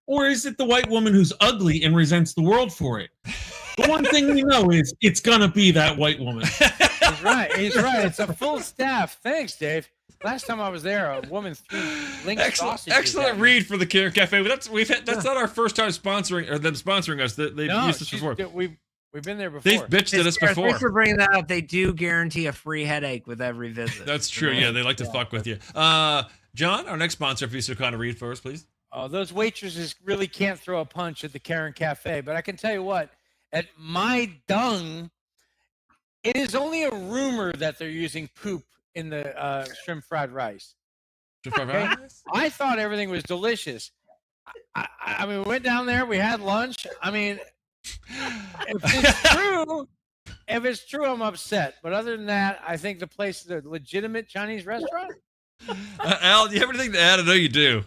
or is it the white woman who's ugly and resents the world for it? The one thing we know is it's going to be that white woman. He's right. He's right. It's a full staff. Thanks, Dave. Last time I was there, a woman threw link sausages. Excellent at me. read for the Karen Cafe. That's not our first time sponsoring or them sponsoring us. They've No, used this she's before. good. We've been there before. They've bitched at us Sarah, before. Thanks for bringing that up. They do guarantee a free headache with every visit. That's true. Yeah, they like to fuck with you. John, our next sponsor, if you so kind of read for us, please. Oh, those waitresses really can't throw a punch at the Karen Cafe. But I can tell you what, at my dung, it is only a rumor that they're using poop in the shrimp fried rice. Okay? I thought everything was delicious. I mean, we went down there, we had lunch. I mean, if it's true, I'm upset. But other than that, I think the place is a legitimate Chinese restaurant. Al, do you have anything to add? I know you do.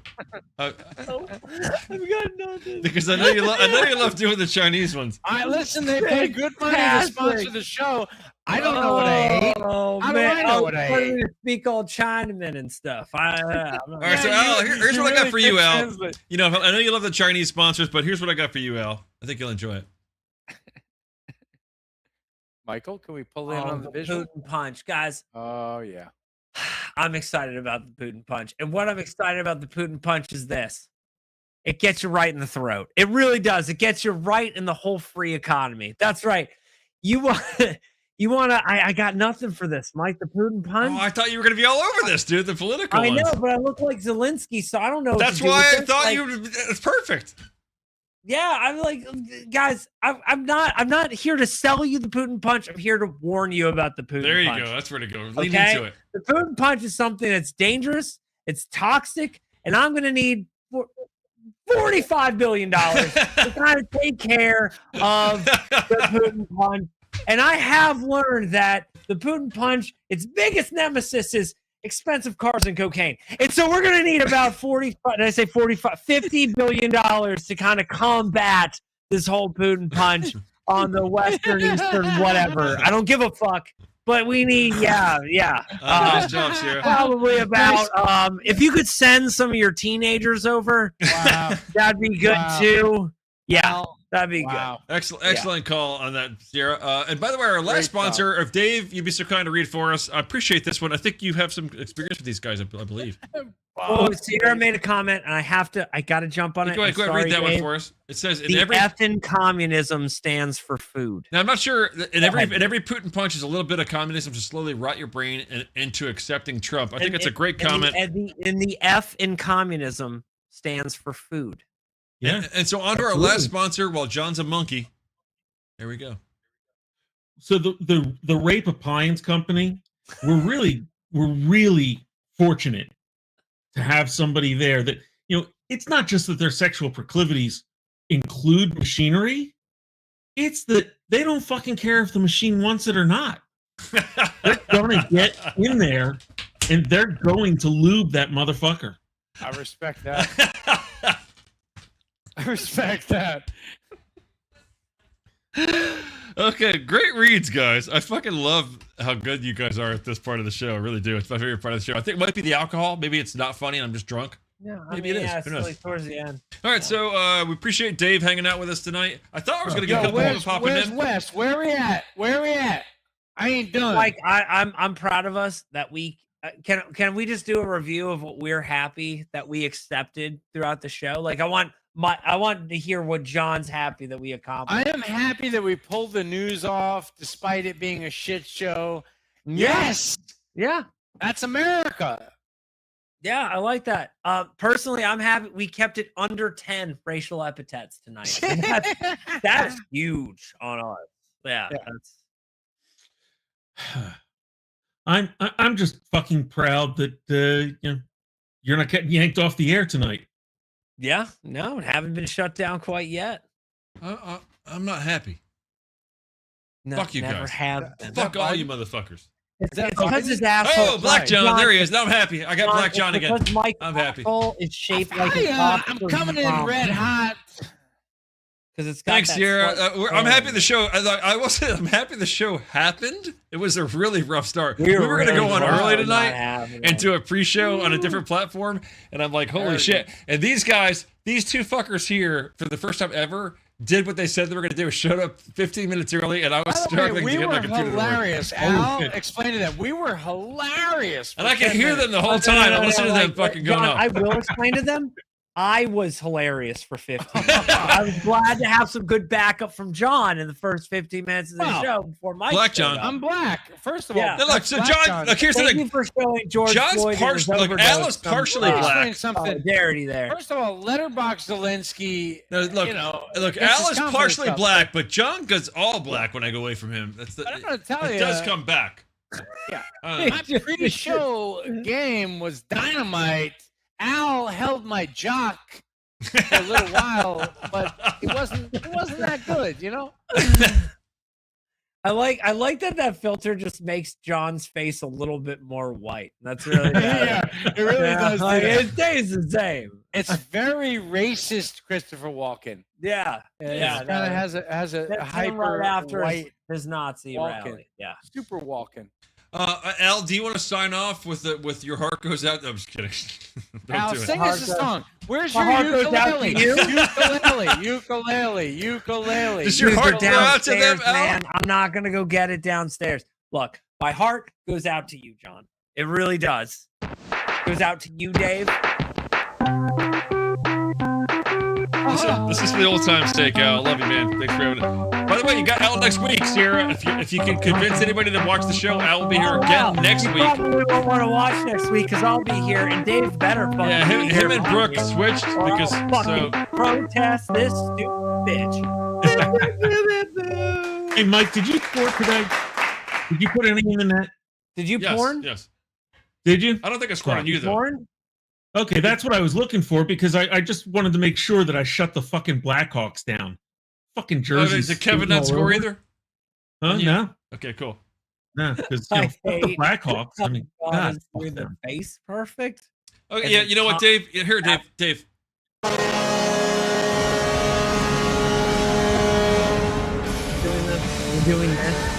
I've got nothing. Because I know you love doing the Chinese ones. Listen, they pay good money to sponsor the show. I don't know what I ate. Oh, How do man. I know what I ate? To speak all Chinaman and stuff. All right, so Al, here's what I got for you, Al. You know, I know you love the Chinese sponsors, but here's what I got for you, Al. I think you'll enjoy it. Michael, can we pull in on the visual? Putin punch, guys. Oh yeah. I'm excited about the Putin punch. And what I'm excited about the Putin punch is this. It gets you right in the throat. It really does. It gets you right in the whole free economy. That's right. You want to, I got nothing for this, Mike, the Putin punch. Oh, I thought you were going to be all over this, dude, the political I ones. know, but I look like Zelensky, so I don't know. That's why I thought it's perfect. Yeah, I'm like, guys, I'm not here to sell you the Putin punch. I'm here to warn you about the Putin punch. There you go. That's where to go. Lean Okay? into it. The Putin punch is something that's dangerous, it's toxic, and I'm going to need $45 billion to kind of take care of the Putin punch. And I have learned that the Putin punch, its biggest nemesis is expensive cars and cocaine. And so we're going to need about $50 billion to kind of combat this whole Putin punch on the Western, Eastern, whatever. I don't give a fuck. But we need, Nice job, Sierra. probably about, if you could send some of your teenagers over, that'd be good too. Yeah, that'd be good. Excellent call on that, Sierra. And by the way, our last sponsor, if Dave, you'd be so kind to read for us. I appreciate this one. I think you have some experience with these guys, I believe. Oh, Sierra made a comment, and I got to jump on it. Go ahead, Sorry, read that one Dave. for us. It says, the F in communism stands for food. Now, I'm not sure. In every Putin punch is a little bit of communism to slowly rot your brain into accepting Trump. I think it's a great comment. And the F in communism stands for food. Yeah. And so on to our last sponsor, while John's a monkey. There we go. So the Rape Appliance Company, we're really fortunate to have somebody there that, you know, it's not just that their sexual proclivities include machinery, it's that they don't fucking care if the machine wants it or not. They're gonna get in there and they're going to lube that motherfucker. I respect that. I respect that. Okay, great reads, guys. I fucking love how good you guys are at this part of the show. I really do. It's my favorite part of the show. I think it might be the alcohol. Maybe it's not funny and I'm just drunk. Yeah, Maybe it is. Yeah, Who it's knows? like towards the end. All right, so we appreciate Dave hanging out with us tonight. I thought I was going to get a couple of them popping where's in. Wes? Where we at? Where we at? I ain't done. Like I'm proud of us that we can we just do a review of what we're happy that we accepted throughout the show. Like I want to hear what John's happy that we accomplished. I am happy that we pulled the news off despite it being a shit show. Yes. Yeah. That's America. Yeah, I like that. Personally, I'm happy we kept it under 10 racial epithets tonight. That's huge on us. Yeah. That's I'm just fucking proud that you're not getting yanked off the air tonight. Yeah, no, haven't been shut down quite yet. I'm not happy. No, Fuck you never guys. have been. Fuck all you motherfuckers. It's because his asshole. Oh, Black John. John, There he is. Now I'm happy. I got John, Black John it's again. because Mike's I'm happy. asshole is shaped like a I'm coming in red hot. Because it's got Thanks, that Sierra. slight I'm happy tone. the show. I will say I'm happy the show happened. It was a really rough start. We We were were going to go really on close early to not tonight having and it. do a pre-show on a different platform, and I'm like, holy shit! And these guys, these two fuckers here, for the first time ever, did what they said they were going to do. Showed up 15 minutes early, and I was struggling to We get were my computer to work. hilarious. Al, explain to them. We were hilarious. And I can hear them the whole time. I'm listening to them fucking going John, up. I will explain to them. I was hilarious for 15 minutes. I was glad to have some good backup from John in the first 15 minutes of the Wow. show before Mike. Black showed John. up. I'm black. First of all, Yeah. Now look, so Black John, look, here's the Thank thing. you for showing George John's Floyd. partially, look, Al is partially Let me explain black. something. Solidarity there. First of all, Letterbox Zelensky. No, look, you know, look, it's Al his is confidence partially stuff. black, but John goes all black when I go away from him. That's the. I'm gonna tell it you, does come back. Yeah. I don't know. My pre-show game was dynamite. Al held my jock for a little while, but it wasn't that good, you know. I like that filter just makes John's face a little bit more white. That's really Yeah, it really does do Like, that. it stays the same. It's very racist, Christopher Walken. Yeah, yeah. It kind of has a That's him hyper right after white his Nazi Walken. rally. Yeah. Super Walken. Al, do you want to sign off with Your Heart Goes Out? No, I'm just kidding. Don't Al, do it. sing us a song. Where's My your heart goes out to ukulele? you. Ukulele. Does your Dude, heart they're go out to them, downstairs, Al? man. I'm not gonna go get it downstairs. Look, my heart goes out to you, John. It really does. Goes out to you, Dave. This is for the old time steak, Al. Love you, man. Thanks for having it. By the way, you got Al next week, Sierra. If you can convince anybody to watch the show, Al will be here again next You week. probably won't want to watch next week because I'll be here, and Dave better fucking Yeah, be him here. and Brooke switched because so. Protest this stupid bitch. Hey, Mike, did you score today? Did you put anything in that? Did you Yes, porn? yes. Did you? I don't think I scored on you though. Porn? Okay, that's what I was looking for because I just wanted to make sure that I shut the fucking Blackhawks down. Fucking Oh, jerseys. did Kevin all not score over. either? Huh? No. Okay, cool. No, because fuck the Blackhawks. I mean, God, fuck Doing the them. face perfect. Okay, And yeah, then you know what, top- Dave? Here, Dave. Doing this.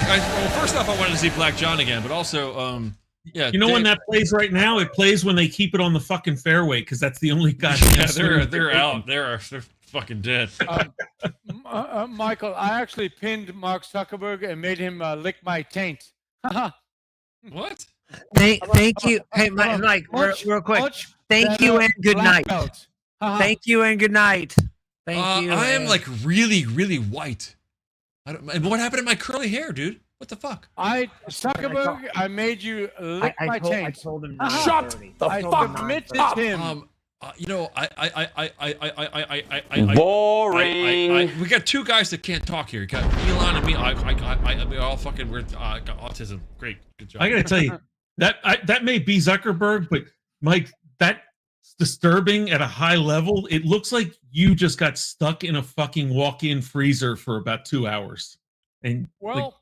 Well, first off, I wanted to see Black John again, but also, yeah. You know when Dave- that plays right now? It plays when they keep it on the fucking fairway because that's the only goddamn. Yeah, swing. they're out. They're fucking dead. Michael, I actually pinned Mark Zuckerberg and made him lick my taint. What? Thank you. Hey, Mike, real quick. Thank you and good night. Thank you and good night. Thank you. I am and- like really, really white. And what happened to my curly hair, dude? What the fuck? Zuckerberg, I made you lick my I taint. told him Shut 9:30. the I told fuck him admitted 9:30. him. You know, Boring. we got two guys that can't talk here. You got Elon and me. We all fucking got autism. Great, good job. I gotta tell you that may be Zuckerberg, but Mike, that's disturbing at a high level. It looks like you just got stuck in a fucking walk-in freezer for about 2 hours. And Well,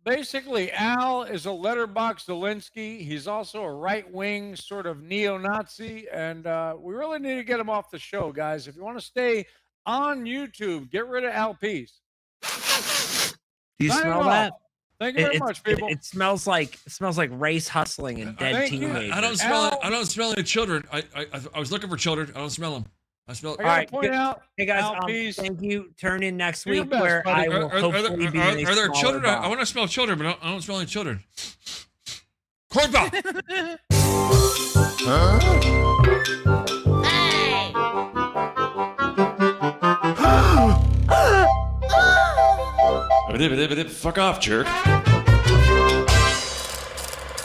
basically, Al is a letterbox Zelensky. He's also a right-wing sort of neo-Nazi, and we really need to get him off the show, guys. If you want to stay on YouTube, get rid of Al Pease. Do you Sign smell off. that? Thank you very much, people. It smells like race hustling and dead Thank you. teenagers. I don't smell. I don't smell any children. I was looking for children. I don't smell them. I smell. I gotta point out, hey guys, Al, please. thank you. Turn in next Do your week best, where buddy. I will hopefully be in a Are there smaller children? I box. want to smell children, but I don't smell any children. Cornball. Fuck off, jerk.